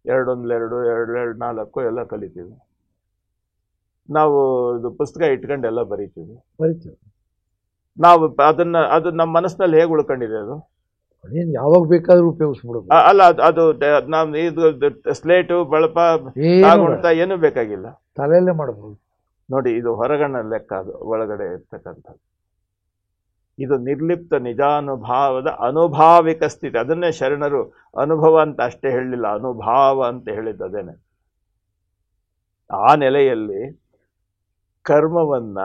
2 1 2 2 2 4 ಎಲ್ಲ ಕಲಿತೀವಿ. ನಾವು ಇದು ಪುಸ್ತಕ ಇಟ್ಕೊಂಡು ಎಲ್ಲ ಬರೀತೀವಿ. ನಾವು ಅದು ನಮ್ಮ ಮನಸ್ಸಿನಲ್ಲಿ ಹೇಗೆ ಉಳ್ಕೊಂಡಿದೆ? ಅದು ಯಾವಾಗ ಬೇಕಾದ್ರೂ ಉಪಯೋಗಿಸ್ಬಿಡೋದು. ಅಲ್ಲ, ಅದು ನಾವು ಇದು ಸ್ಲೇಟು ಬಳಪ ಏನು ಬೇಕಾಗಿಲ್ಲ, ತಲೆಯಲ್ಲೇ ಮಾಡಬಹುದು. ನೋಡಿ, ಇದು ಹೊರಗಣ ಲೆಕ್ಕ, ಅದು ಒಳಗಡೆ ಇರ್ತಕ್ಕಂಥದ್ದು. ಇದು ನಿರ್ಲಿಪ್ತ ನಿಜಾನುಭಾವದ ಅನುಭಾವಿಕ ಸ್ಥಿತಿ. ಅದನ್ನೇ ಶರಣರು ಅನುಭವ ಅಂತ ಅಷ್ಟೇ ಹೇಳಲಿಲ್ಲ, ಅನುಭಾವ ಅಂತ ಹೇಳಿದ್ದು ಅದೇನೆ. ಆ ನೆಲೆಯಲ್ಲಿ ಕರ್ಮವನ್ನ,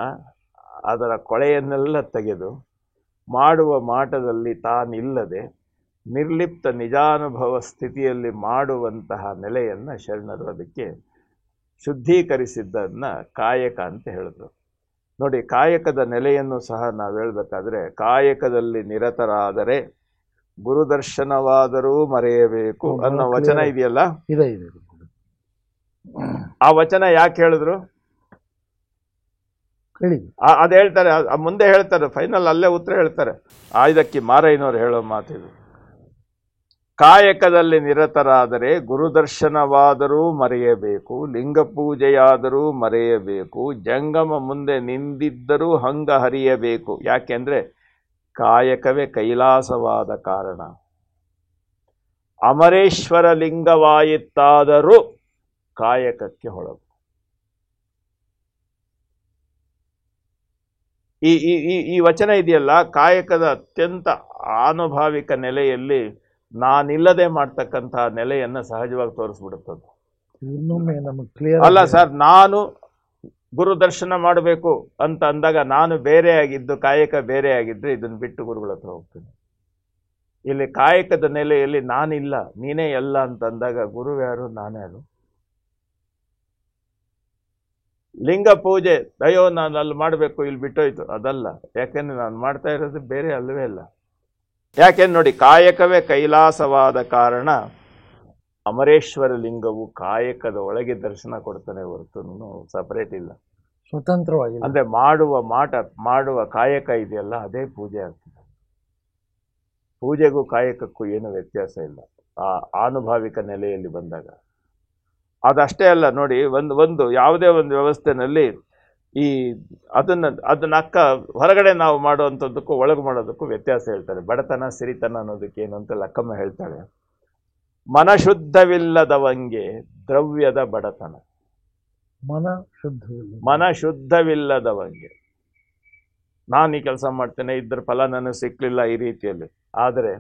ಅದರ ಕೊಳೆಯನ್ನೆಲ್ಲ ತೆಗೆದು ಮಾಡುವ ಮಾಟದಲ್ಲಿ ತಾನಿಲ್ಲದೆ ನಿರ್ಲಿಪ್ತ ನಿಜಾನುಭವ ಸ್ಥಿತಿಯಲ್ಲಿ ಮಾಡುವಂತಹ ನೆಲೆಯನ್ನು ಶರಣರು ಅದಕ್ಕೆ ಶುದ್ಧೀಕರಿಸಿದ್ದನ್ನ ಕಾಯಕ ಅಂತ ಹೇಳಿದ್ರು. ನೋಡಿ, ಕಾಯಕದ ನೆಲೆಯನ್ನು ಸಹ ನಾವು ಹೇಳಬೇಕಾದ್ರೆ, ಕಾಯಕದಲ್ಲಿ ನಿರತರಾದರೆ ಗುರುದರ್ಶನವಾದರೂ ಮರೆಯಬೇಕು ಅನ್ನೋ ವಚನ ಇದೆಯಲ್ಲ, ಇದೆ. ಆ ವಚನ ಯಾಕೆ ಹೇಳಿದ್ರು? ಅದು ಹೇಳ್ತಾರೆ, ಮುಂದೆ ಹೇಳ್ತಾರೆ, ಫೈನಲ್ ಅಲ್ಲೇ ಉತ್ತರ ಹೇಳ್ತಾರೆ. ಇದಕ್ಕೆ ಮಾರಯ್ಯನವರು ಹೇಳೋ ಮಾತಿದು. ಕಾಯಕದಲ್ಲಿ ನಿರತರಾದರೆ ಗುರುದರ್ಶನವಾದರೂ ಮರೆಯಬೇಕು, ಲಿಂಗ ಪೂಜೆಯಾದರೂ ಮರೆಯಬೇಕು, ಜಂಗಮ ಮುಂದೆ ನಿಂದಿದ್ದರೂ ಹಂಗ ಹರಿಯಬೇಕು. ಯಾಕೆಂದ್ರೆ ಕಾಯಕವೇ ಕೈಲಾಸವಾದ ಕಾರಣ. ಅಮರೇಶ್ವರ ಲಿಂಗವಾಯಿತ್ತಾದರೂ ಕಾಯಕಕ್ಕೆ ಹೊಳಗು. ಈ ವಚನ ಇದೆಯಲ್ಲ, ಕಾಯಕದ ಅತ್ಯಂತ ಆನುಭಾವಿಕ ನೆಲೆಯಲ್ಲಿ ನಾನಿಲ್ಲದೆ ಮಾಡ್ತಕ್ಕಂತಹ ನೆಲೆಯನ್ನ ಸಹಜವಾಗಿ ತೋರಿಸ್ಬಿಡುತ್ತದೆ. ಅಲ್ಲ ಸರ್, ನಾನು ಗುರು ದರ್ಶನ ಮಾಡಬೇಕು ಅಂತ ಅಂದಾಗ ನಾನು ಬೇರೆ ಆಗಿದ್ದು ಕಾಯಕ ಬೇರೆ ಆಗಿದ್ರೆ ಇದನ್ನು ಬಿಟ್ಟು ಗುರುಗಳ ಹತ್ರ ಹೋಗ್ತೀನಿ. ಇಲ್ಲಿ ಕಾಯಕದ ನೆಲೆಯಲ್ಲಿ ನಾನಿಲ್ಲ, ನೀನೇ ಎಲ್ಲ ಅಂತ ಅಂದಾಗ ಗುರು ಯಾರು, ನಾನ್ಯಾರು? ಲಿಂಗ ಪೂಜೆ, ಅಯ್ಯೋ ನಾನು ಅಲ್ಲಿ ಮಾಡಬೇಕು, ಇಲ್ಲಿ ಬಿಟ್ಟೋಯ್ತು, ಅದಲ್ಲ. ಯಾಕೆಂದ್ರೆ ನಾನು ಮಾಡ್ತಾ ಇರೋದು ಬೇರೆ ಅಲ್ಲವೇ ಅಲ್ಲ. ಯಾಕೆಂದ್ರೆ ನೋಡಿ, ಕಾಯಕವೇ ಕೈಲಾಸವಾದ ಕಾರಣ ಅಮರೇಶ್ವರ ಲಿಂಗವು ಕಾಯಕದ ಒಳಗೆ ದರ್ಶನ ಕೊಡ್ತಾನೆ ಹೊರತು ಸಪರೇಟ್ ಇಲ್ಲ, ಸ್ವತಂತ್ರವಾಗಿ. ಅಂದ್ರೆ ಮಾಡುವ ಕಾಯಕ ಇದೆಯಲ್ಲ, ಅದೇ ಪೂಜೆ ಆಗ್ತದೆ. ಪೂಜೆಗೂ ಕಾಯಕಕ್ಕೂ ಏನು ವ್ಯತ್ಯಾಸ ಇಲ್ಲ ಆ ಆನುಭಾವಿಕ ನೆಲೆಯಲ್ಲಿ ಬಂದಾಗ. ಅದಷ್ಟೇ ಅಲ್ಲ ನೋಡಿ, ಒಂದು ಯಾವುದೇ ಒಂದು ವ್ಯವಸ್ಥೆನಲ್ಲಿ ಅದನ್ನ ಅಕ್ಕ ಹೊರಗಡೆ ನಾವು ಮಾಡುವಂಥದ್ದಕ್ಕೂ ಒಳಗೆ ಮಾಡೋದಕ್ಕೂ ವ್ಯತ್ಯಾಸ ಹೇಳ್ತಾರೆ. ಬಡತನ ಸಿರಿತನ ಅನ್ನೋದಕ್ಕೆ ಏನು ಅಂತ ಲಕ್ಕಮ್ಮ ಹೇಳ್ತಾಳೆ. ಮನಶುದ್ಧವಿಲ್ಲದವಂಗೆ ದ್ರವ್ಯದ ಬಡತನ. ಮನಶುದ್ಧವಿಲ್ಲದವಂಗೆ, ನಾನು ಈ ಕೆಲಸ ಮಾಡ್ತೇನೆ, ಇದ್ರ ಫಲ ನನಗೆ ಸಿಕ್ಲಿಲ್ಲ, ಈ ರೀತಿಯಲ್ಲಿ. ಆದರೆ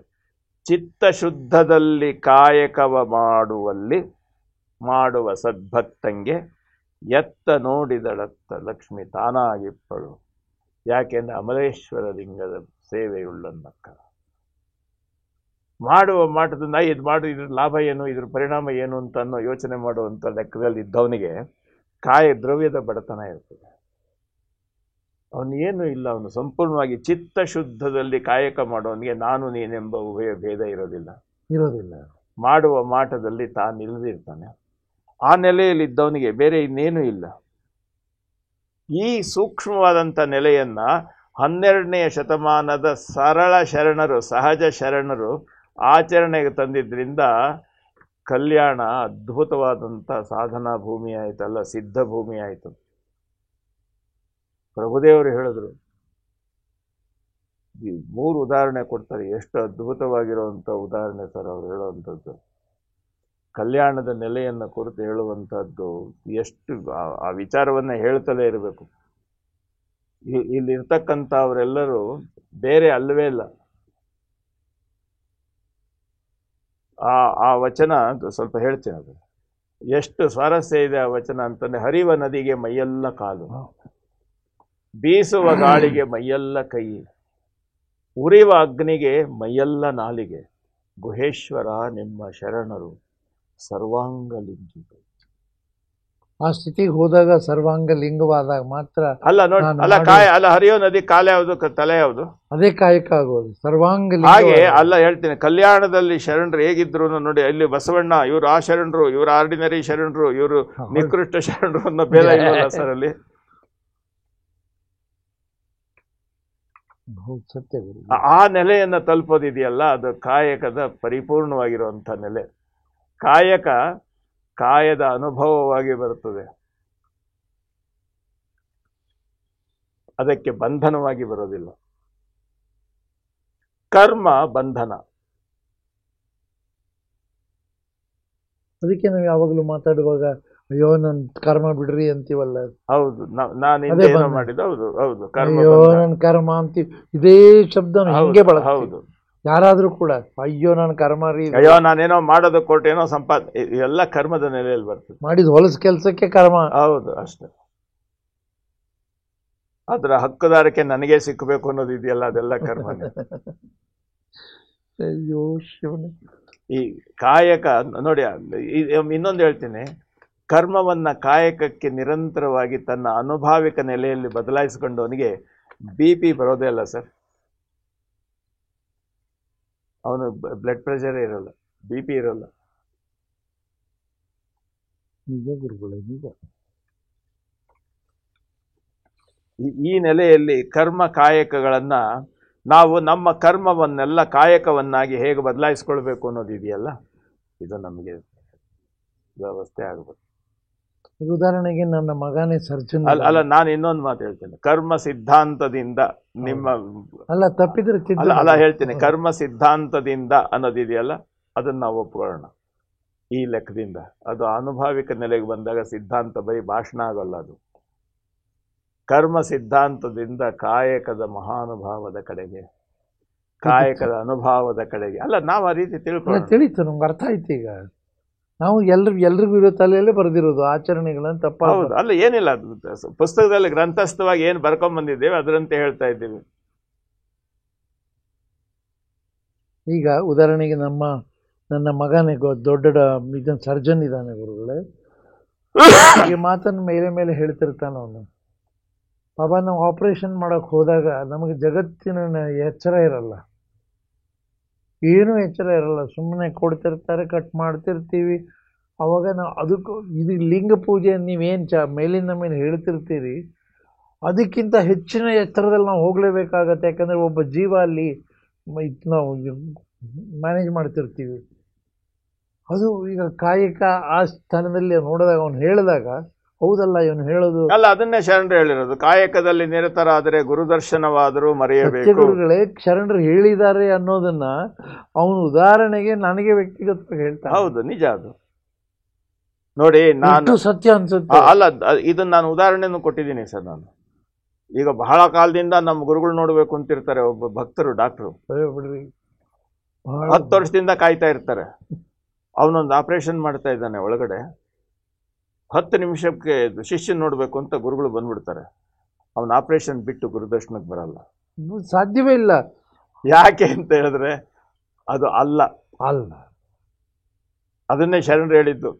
ಚಿತ್ತಶುದ್ಧದಲ್ಲಿ ಕಾಯಕವ ಮಾಡುವ ಸದ್ಭಕ್ತಂಗೆ ಎತ್ತ ನೋಡಿದಳತ್ತ ಲಕ್ಷ್ಮಿ ತಾನಾಗಿಪ್ಪಳು. ಯಾಕೆಂದ್ರೆ ಅಮರೇಶ್ವರ ಲಿಂಗದ ಸೇವೆಯುಳ್ಳನ್ನಕ್ಕ. ಮಾಡುವ ಮಾಟದಿಂದ ಇದ್ರ ಲಾಭ ಏನು, ಇದ್ರ ಪರಿಣಾಮ ಏನು ಅಂತ ಅನ್ನೋ ಯೋಚನೆ ಮಾಡುವಂಥ ಲೆಕ್ಕದಲ್ಲಿ ಇದ್ದವನಿಗೆ ದ್ರವ್ಯದ ಬಡತನ ಇರ್ತದೆ. ಅವನು ಏನು ಇಲ್ಲ, ಅವನು ಸಂಪೂರ್ಣವಾಗಿ ಚಿತ್ತಶುದ್ಧದಲ್ಲಿ ಕಾಯಕ ಮಾಡೋವನಿಗೆ ನಾನು ನೀನೆಂಬ ಉಭಯ ಭೇದ ಇರೋದಿಲ್ಲ. ಮಾಡುವ ಮಾಟದಲ್ಲಿ ತಾನಿಲ್ಲದಿರ್ತಾನೆ. ಆ ನೆಲೆಯಲ್ಲಿ ಇದ್ದವನಿಗೆ ಬೇರೆ ಇನ್ನೇನು ಇಲ್ಲ. ಈ ಸೂಕ್ಷ್ಮವಾದಂಥ ನೆಲೆಯನ್ನ 12ನೇ ಶತಮಾನದ ಸರಳ ಶರಣರು, ಸಹಜ ಶರಣರು ಆಚರಣೆಗೆ ತಂದಿದ್ರಿಂದ ಕಲ್ಯಾಣ ಅದ್ಭುತವಾದಂಥ ಸಾಧನಾ ಭೂಮಿ ಆಯ್ತಲ್ಲ, ಸಿದ್ಧ ಭೂಮಿ ಆಯಿತು. ಪ್ರಭುದೇವರು ಹೇಳಿದ್ರು, ಈ 3 ಉದಾಹರಣೆ ಕೊಡ್ತಾರೆ. ಎಷ್ಟು ಅದ್ಭುತವಾಗಿರುವಂಥ ಉದಾಹರಣೆ ಸರ್ ಅವ್ರು ಹೇಳುವಂಥದ್ದು. ಕಲ್ಯಾಣದ ನೆಲೆಯನ್ನು ಕುರಿತು ಹೇಳುವಂಥದ್ದು ಎಷ್ಟು ಆ ವಿಚಾರವನ್ನ ಹೇಳ್ತಲೇ ಇರಬೇಕು. ಇಲ್ಲಿರ್ತಕ್ಕಂಥ ಅವರೆಲ್ಲರೂ ಬೇರೆ ಅಲ್ಲವೇ ಇಲ್ಲ. ಆ ವಚನ ಸ್ವಲ್ಪ ಹೇಳ್ತೀನಿ, ಅದು ಎಷ್ಟು ಸ್ವಾರಸ್ಯ ಇದೆ ಆ ವಚನ ಅಂತಂದ್ರೆ, ಹರಿವ ನದಿಗೆ ಮೈಯೆಲ್ಲ ಕಾಲು, ಬೀಸುವ ಗಾಳಿಗೆ ಮೈಯೆಲ್ಲ ಕೈ, ಉರಿವ ಅಗ್ನಿಗೆ ಮೈಯೆಲ್ಲ ನಾಲಿಗೆ, ಗುಹೇಶ್ವರ ನಿಮ್ಮ ಶರಣರು ಸರ್ವಾಂಗ ಲಿಂಗಿಗಳು. ಆ ಸ್ಥಿತಿಗೆ ಹೋದಾಗ ಸರ್ವಾಂಗ ಲಿಂಗವಾದಾಗ ಮಾತ್ರ ಅಲ್ಲ ನೋಡಿ, ಅಲ್ಲ ಕಾಯ, ಅಲ್ಲ ಹರಿಯೋ ನದಿ ಕಾಲ ಯಾವುದು, ತಲೆ ಯಾವುದು? ಅದೇ ಕಾಯಕ ಆಗೋದು ಸರ್ವಾಂಗ ಹಾಗೆ ಅಲ್ಲ ಹೇಳ್ತೀನಿ, ಕಲ್ಯಾಣದಲ್ಲಿ ಶರಣರು ಹೇಗಿದ್ರು ನೋಡಿ, ಇಲ್ಲಿ ಬಸವಣ್ಣ ಇವರು ಆ ಶರಣರು, ಇವರು ಆರ್ಡಿನರಿ ಶರಣರು, ಇವರು ನಿಕೃಷ್ಟ ಶರಣರು ಅನ್ನೋ ಭೇದ ಇಲ್ಲಲ್ಲ ಸರ್ ಅಲ್ಲಿ. ಸತ್ಯ ಗುರು. ಆ ನೆಲೆಯನ್ನ ತಲುಪೋದಿದೆಯಲ್ಲ, ಅದು ಕಾಯಕದ ಪರಿಪೂರ್ಣವಾಗಿರುವಂತ ನೆಲೆ. ಕಾಯಕ ಕಾಯದ ಅನುಭವವಾಗಿ ಬರುತ್ತದೆ, ಅದಕ್ಕೆ ಬಂಧನವಾಗಿ ಬರೋದಿಲ್ಲ. ಕರ್ಮ ಬಂಧನ. ಅದಕ್ಕೆ ನಾವು ಯಾವಾಗಲೂ ಮಾತಾಡುವಾಗ ಅಯ್ಯೋ ನನ್ ಕರ್ಮ ಬಿಡ್ರಿ ಅಂತೀವಲ್ಲ. ಹೌದು, ನಾನು ಏನೋ ಮಾಡಿದ್ದು. ಹೌದು ಹೌದು, ಕರ್ಮ ಅಯ್ಯೋ ನನ್ ಕರ್ಮ ಅಂತೀವಿ, ಇದೇ ಶಬ್ದ ಹಿಂಗೆ ಬಳಸ್ತೀವಿ. ಹೌದು, ಯಾರಾದ್ರೂ ಕೂಡ ಅಯ್ಯೋ ನನ್ ಕರ್ಮ ರೀ, ಅಯ್ಯೋ ನಾನೇನೋ ಮಾಡೋದು ಕೊಟ್ಟೇನೋ ಸಂಪಾದನೆ, ಇವೆಲ್ಲ ಕರ್ಮದ ನೆಲೆಯಲ್ಲಿ ಬರ್ತದೆ. ಮಾಡಿದ ಹೊಲಸ ಕೆಲ್ಸಕ್ಕೆ ಕರ್ಮ. ಹೌದು ಅಷ್ಟೇ. ಅದರ ಹಕ್ಕುದಾರಕ್ಕೆ ನನಗೆ ಸಿಕ್ಕಬೇಕು ಅನ್ನೋದು ಇದೆಯಲ್ಲ, ಅದೆಲ್ಲ ಕರ್ಮನೇ. ಅಯ್ಯೋ ಶಿವನೇ. ಈ ಕಾಯಕ ನೋಡಿ, ಇನ್ನೊಂದು ಹೇಳ್ತೀನಿ, ಕರ್ಮವನ್ನ ಕಾಯಕಕ್ಕೆ ನಿರಂತರವಾಗಿ ತನ್ನ ಅನುಭಾವಿಕ ನೆಲೆಯಲ್ಲಿ ಬದಲಾಯಿಸಿಕೊಂಡವನಿಗೆ BP ಬರೋದೇ ಅಲ್ಲ ಸರ್. ಅವನು ಬ್ಲಡ್ ಪ್ರೆಷರೇ ಇರಲ್ಲ, BP ಇರಲ್ಲ. ನಿಜ ಗುರುಗಳೇ, ನಿಜ. ಈ ನೆಲೆಯಲ್ಲಿ ಕರ್ಮ ಕಾಯಕಗಳನ್ನ ನಾವು ನಮ್ಮ ಕರ್ಮವನ್ನೆಲ್ಲ ಕಾಯಕವನ್ನಾಗಿ ಹೇಗೆ ಬದಲಾಯಿಸ್ಕೊಳ್ಬೇಕು ಅನ್ನೋದಿದೆಯಲ್ಲ, ಇದು ನಮಗೆ ವ್ಯವಸ್ಥೆ ಆಗಬೇಕು. ಈಗ ಉದಾಹರಣೆಗೆ ನನ್ನ ಮಗನೇ ಸರ್ಜನ್. ಅಲ್ಲ ನಾನು ಇನ್ನೊಂದು ಮಾತು ಹೇಳ್ತೇನೆ, ಕರ್ಮ ಸಿದ್ಧಾಂತದಿಂದ ನಿಮ್ಮ ಅಲ್ಲ ತಪ್ಪಿದ್ರೆ ಅಲ್ಲ ಹೇಳ್ತೀನಿ, ಕರ್ಮ ಸಿದ್ಧಾಂತದಿಂದ ಅನ್ನೋದಿದೆಯಲ್ಲ, ಅದನ್ನ ನಾವು ಒಪ್ಕೊಳ್ಳೋಣ ಈ ಲೆಕ್ಕದಿಂದ. ಅದು ಅನುಭಾವಿಕ ನೆಲೆಗೆ ಬಂದಾಗ ಸಿದ್ಧಾಂತ ಬರೀ ಭಾಷಣ ಆಗೋಲ್ಲ, ಅದು ಕರ್ಮ ಸಿದ್ಧಾಂತದಿಂದ ಕಾಯಕದ ಮಹಾನುಭಾವದ ಕಡೆಗೆ, ಕಾಯಕದ ಅನುಭವದ ಕಡೆಗೆ. ಅಲ್ಲ ನಾವು ಆ ರೀತಿ ತಿಳಿತು, ನಮ್ಗೆ ಅರ್ಥ ಆಯ್ತು. ಈಗ ನಾವು ಎಲ್ರಿಗೂ ಇರೋ ತಲೆಯಲ್ಲೇ ಬರೆದಿರೋದು ಆಚರಣೆಗಳನ್ನ ತಪ್ಪ. ಹೌದು, ಅಲ್ಲ ಏನಿಲ್ಲ, ಪುಸ್ತಕದಲ್ಲಿ ಗ್ರಂಥಸ್ಥವಾಗಿ ಏನು ಬರ್ಕೊಂಡ್ ಬಂದಿದ್ದೇವೆ ಅದರಂತೆ ಹೇಳ್ತಾ ಇದ್ದೀವಿ. ಈಗ ಉದಾಹರಣೆಗೆ ನನ್ನ ಮಗನೇ ದೊಡ್ಡ ಇದನ್ ಸರ್ಜನ್ ಇದ್ದಾನೆ ಗುರುಗಳೇ. ಈ ಮಾತನ್ನು ಮೇಲೆ ಮೇಲೆ ಹೇಳ್ತಿರ್ತಾನ ಅವನು. ಪಾಪ ನಾವು ಆಪರೇಷನ್ ಮಾಡಕ್ ಹೋದಾಗ ನಮಗೆ ಜಗತ್ತಿನ ಎಚ್ಚರ ಇರಲ್ಲ, ಏನೂ ಎಚ್ಚರ ಇರಲ್ಲ. ಸುಮ್ಮನೆ ಕೊಡ್ತಿರ್ತಾರೆ, ಕಟ್ ಮಾಡ್ತಿರ್ತೀವಿ. ಅವಾಗ ನಾವು ಅದಕ್ಕೂ ಇದು ಲಿಂಗ ಪೂಜೆ ನೀವೇನು ಮೇಲಿಂದ ಮೇಲೆ ಹೇಳ್ತಿರ್ತೀರಿ, ಅದಕ್ಕಿಂತ ಹೆಚ್ಚಿನ ಎತ್ತರದಲ್ಲಿ ನಾವು ಹೋಗಲೇಬೇಕಾಗತ್ತೆ. ಯಾಕಂದರೆ ಒಬ್ಬ ಜೀವ ಅಲ್ಲಿ ನಾವು ಮ್ಯಾನೇಜ್ ಮಾಡ್ತಿರ್ತೀವಿ. ಅದು ಈಗ ಕಾಯಕ ಆ ಸ್ಥಾನದಲ್ಲಿ ನೋಡಿದಾಗ ಅವನು ಹೇಳಿದಾಗ, ಹೌದಲ್ಲ ಇವನು ಹೇಳೋದು ಅಲ್ಲ, ಅದನ್ನೇ ಶರಣರು ಹೇಳಿರೋದು, ಕಾಯಕದಲ್ಲಿ ನಿರತರಾದರೆ ಗುರುದರ್ಶನವಾದರೂ ಮರೆಯಬೇಕು. ಗುರುಗಳೇ ಶರಣರು ಹೇಳಿದ್ದಾರೆ ಅನ್ನೋದನ್ನ ಅವನು ಉದಾಹರಣೆಗೆ ನನಗೆ ವ್ಯಕ್ತಿಗತವಾಗಿ ಹೇಳ್ತಾರೆ. ಹೌದು, ನಿಜ ಅದು. ನೋಡಿ, ನಾನು ಸತ್ಯ ಅನ್ಸುತ್ತೆ. ಅಲ್ಲ, ಇದನ್ನ ನಾನು ಉದಾಹರಣೆನೂ ಕೊಟ್ಟಿದ್ದೀನಿ ಸರ್. ನಾನು ಈಗ ಬಹಳ ಕಾಲದಿಂದ ನಮ್ಮ ಗುರುಗಳು ನೋಡ್ಬೇಕು ಅಂತಿರ್ತಾರೆ. ಒಬ್ಬ ಭಕ್ತರು ಡಾಕ್ಟ್ರು ಬಿಡ್ರಿ 10 ವರ್ಷದಿಂದ ಕಾಯ್ತಾ ಇರ್ತಾರೆ. ಅವನೊಂದು ಆಪರೇಷನ್ ಮಾಡ್ತಾ ಇದ್ದಾನೆ ಒಳಗಡೆ, 10 ನಿಮಿಷಕ್ಕೆ ಶಿಷ್ಯನ್ ನೋಡ್ಬೇಕು ಅಂತ ಗುರುಗಳು ಬಂದ್ಬಿಡ್ತಾರೆ. ಅವನ ಆಪರೇಷನ್ ಬಿಟ್ಟು ಗುರುದರ್ಶನಕ್ಕೆ ಬರಲ್ಲ, ಸಾಧ್ಯವೇ ಇಲ್ಲ. ಯಾಕೆ ಅಂತ ಹೇಳಿದ್ರೆ ಅದು ಅಲ್ಲ. ಅದನ್ನೇ ಶರಣರು ಹೇಳಿದ್ದು,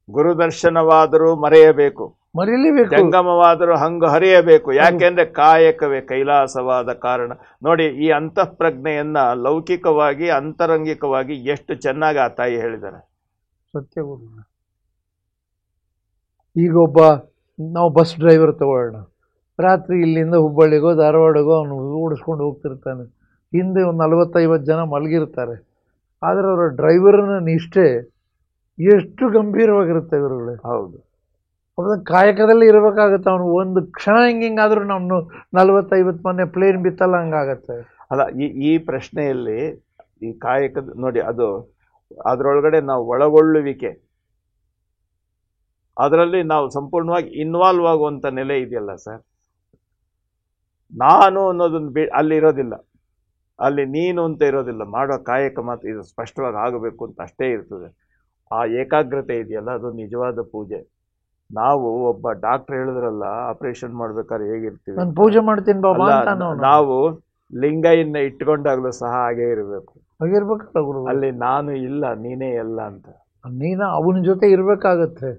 ಗುರುದರ್ಶನವಾದರೂ ಮರೆಯಬೇಕು, ಮರೆಯಲೇಬೇಕು, ಜಂಗಮವಾದರೂ ಹಂಗ ಹರಿಯಬೇಕು. ಯಾಕೆಂದ್ರೆ ಕಾಯಕವೇ ಕೈಲಾಸವಾದ ಕಾರಣ. ನೋಡಿ, ಈ ಅಂತಃಪ್ರಜ್ಞೆಯನ್ನ ಲೌಕಿಕವಾಗಿ ಅಂತರಂಗಿಕವಾಗಿ ಎಷ್ಟು ಚೆನ್ನಾಗಿ ಆ ತಾಯಿ ಹೇಳಿದ್ದಾರೆ. ಸತ್ಯ. ಈಗ ನಾವು ಬಸ್ ಡ್ರೈವರ್ ತಗೊಳ್ಳೋಣ. ರಾತ್ರಿ ಇಲ್ಲಿಂದ ಹುಬ್ಬಳ್ಳಿಗೋ ಧಾರವಾಡಗೋ ಅವನು ಓಡಿಸ್ಕೊಂಡು ಹೋಗ್ತಿರ್ತಾನೆ. ಹಿಂದೆ ಒಂದು 40-50 ಜನ ಮಲಗಿರ್ತಾರೆ. ಆದರೆ ಅವರ ಡ್ರೈವರ್ನ ನಿಷ್ಠೆ ಎಷ್ಟು ಗಂಭೀರವಾಗಿರುತ್ತೆ ಗುರುಗಳೇ. ಹೌದು, ಅವ್ರ ಕಾಯಕದಲ್ಲಿ ಇರಬೇಕಾಗತ್ತೆ. ಅವನು ಒಂದು ಕ್ಷಣ ಹಿಂಗಾದ್ರೂ ನಾವು 40-50 ಮೊನ್ನೆ ಪ್ಲೇನ್ ಬಿತ್ತಲ್ಲ ಹಂಗಾಗತ್ತೆ. ಅಲ್ಲ, ಈ ಪ್ರಶ್ನೆಯಲ್ಲಿ ಈ ಕಾಯಕದ ನೋಡಿ, ಅದು ಅದರೊಳಗಡೆ ನಾವು ಒಳಗೊಳ್ಳುವಿಕೆ, ಅದರಲ್ಲಿ ನಾವು ಸಂಪೂರ್ಣವಾಗಿ ಇನ್ವಾಲ್ವ್ ಆಗುವಂತ ನೆಲೆ ಇದೆಯಲ್ಲ ಸರ್. ನಾನು ಅನ್ನೋದನ್ನು ಅಲ್ಲಿ ಇರೋದಿಲ್ಲ, ಅಲ್ಲಿ ನೀನು ಅಂತ ಇರೋದಿಲ್ಲ. ಮಾಡೋ ಕಾಯಕ ಮಾತ್ರ ಇದು ಸ್ಪಷ್ಟವಾಗಿ ಆಗಬೇಕು ಅಂತ ಅಷ್ಟೇ ಇರ್ತದೆ. ಆ ಏಕಾಗ್ರತೆ ಇದೆಯಲ್ಲ, ಅದು ನಿಜವಾದ ಪೂಜೆ. ನಾವು ಒಬ್ಬ ಡಾಕ್ಟರ್ ಹೇಳಿದ್ರಲ್ಲ, ಆಪರೇಷನ್ ಮಾಡ್ಬೇಕಾದ್ರೆ ಹೇಗಿರ್ತೀವಿ, ನಾನು ಪೂಜೆ ಮಾಡ್ತೀನಿ ಬಾಬಾ ಅಂತ ನಾವು ಲಿಂಗೈನ ಇಟ್ಕೊಂಡಾಗ್ಲೂ ಸಹ ಹಾಗೆ ಇರಬೇಕು. ಹಾಗಿರ್ಬೇಕಲ್ಲ ಗುರುಗಳು. ಅಲ್ಲಿ ನಾನು ಇಲ್ಲ, ನೀನೇ ಎಲ್ಲ ಅಂತ. ನೀನು ಅವನ ಜೊತೆ ಇರ್ಬೇಕಾಗತ್ತೆ.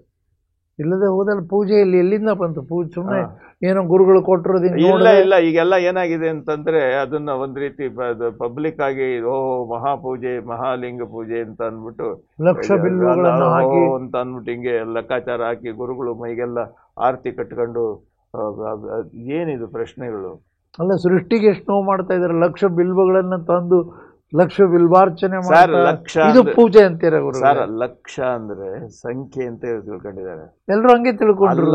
ಇಲ್ಲದೆ ಹೋದಲ್ಲಿ ಪೂಜೆಯಲ್ಲಿ ಎಲ್ಲಿಂದ ಬಂತು ಪೂಜೆ? ಸುಮ್ಮನೆ ಏನೋ ಗುರುಗಳು ಕೊಟ್ಟರು. ಇಲ್ಲ ಇಲ್ಲ, ಈಗೆಲ್ಲ ಏನಾಗಿದೆ ಅಂತಂದ್ರೆ ಅದನ್ನ ಒಂದ್ ರೀತಿ ಪಬ್ಲಿಕ್ ಆಗಿ ಮಹಾಪೂಜೆ, ಮಹಾಲಿಂಗ ಪೂಜೆ ಅಂತ ಅಂದ್ಬಿಟ್ಟು ಲಕ್ಷ ಬಿಲ್ಲುಗಳನ್ನು ಹಾಕಿ ಅಂತ ಅಂದ್ಬಿಟ್ಟು ಹಿಂಗೆ ಲೆಕ್ಕಾಚಾರ ಹಾಕಿ ಗುರುಗಳು ಮೈಗೆಲ್ಲ ಆರತಿ ಕಟ್ಕೊಂಡು ಏನಿದು ಪ್ರಶ್ನೆಗಳು? ಅಲ್ಲ, ಸೃಷ್ಟಿಗೆ ಎಷ್ಟು ನೋವು ಮಾಡ್ತಾ ಇದಾರೆ. ಲಕ್ಷ ಬಿಲ್ವಗಳನ್ನ ತಂದು ಲಕ್ಷ ಬಿಲ್ವಾರ್ಚನೆ ಇದು ಪೂಜೆ ಅಂತೀರ ಗುರು? ಸರ್, ಲಕ್ಷ ಅಂದ್ರೆ ಸಂಖ್ಯೆ ಅಂತ ತಿಳ್ಕೊಂಡಿದ್ದಾರೆ ಎಲ್ರು ಹಂಗೆ ತಿಳ್ಕೊಂಡ್ರು.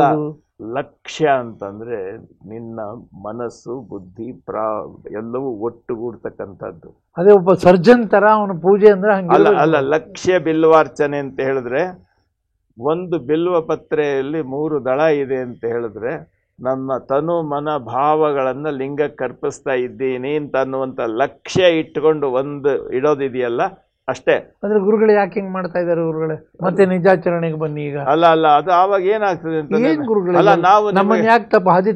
ಲಕ್ಷ್ಯ ಅಂತಂದ್ರೆ ನಿನ್ನ ಮನಸ್ಸು, ಬುದ್ಧಿ, ಎಲ್ಲವೂ ಒಟ್ಟುಗೂಡ್ತಕ್ಕಂಥದ್ದು. ಅದೇ ಒಬ್ಬ ಸರ್ಜನ್ ತರ ಅವನ ಪೂಜೆ ಅಂದ್ರೆ ಹಂಗೆ ಅಲ್ಲ. ಲಕ್ಷ್ಯ ಬಿಲ್ವಾರ್ಚನೆ ಅಂತ ಹೇಳಿದ್ರೆ, ಒಂದು ಬಿಲ್ವ ಪತ್ರೆಯಲ್ಲಿ 3 ದಳ ಇದೆ ಅಂತ ಹೇಳಿದ್ರೆ ನನ್ನ ತನು ಮನ ಭಾವಗಳನ್ನ ಲಿಂಗಕ್ಕೆ ಅರ್ಪಿಸ್ತಾ ಇದ್ದೀನಿ ಅಂತ ಅನ್ನುವಂಥ ಲಕ್ಷ್ಯ ಇಟ್ಕೊಂಡು ಒಂದು ಇಡೋದಿದೆಯಲ್ಲ, ಅಷ್ಟೇ. ಅಂದ್ರೆ ಗುರುಗಳು ಯಾಕೆ ಹಿಂಗ್ ಮಾಡ್ತಾ ಇದಾರೆ ಗುರುಗಳೇ? ಮತ್ತೆ ನಿಜಾಚರಣೆಗೆ ಬನ್ನಿ ಈಗ. ಅಲ್ಲ ಅದು ಆವಾಗ ಏನಾಗ್ತದೆ ಅಂತ ನಾವು ನಮ್ಮನ್ನ ಯಾಕೆ ತಪ್ಪ ಹಾದಿ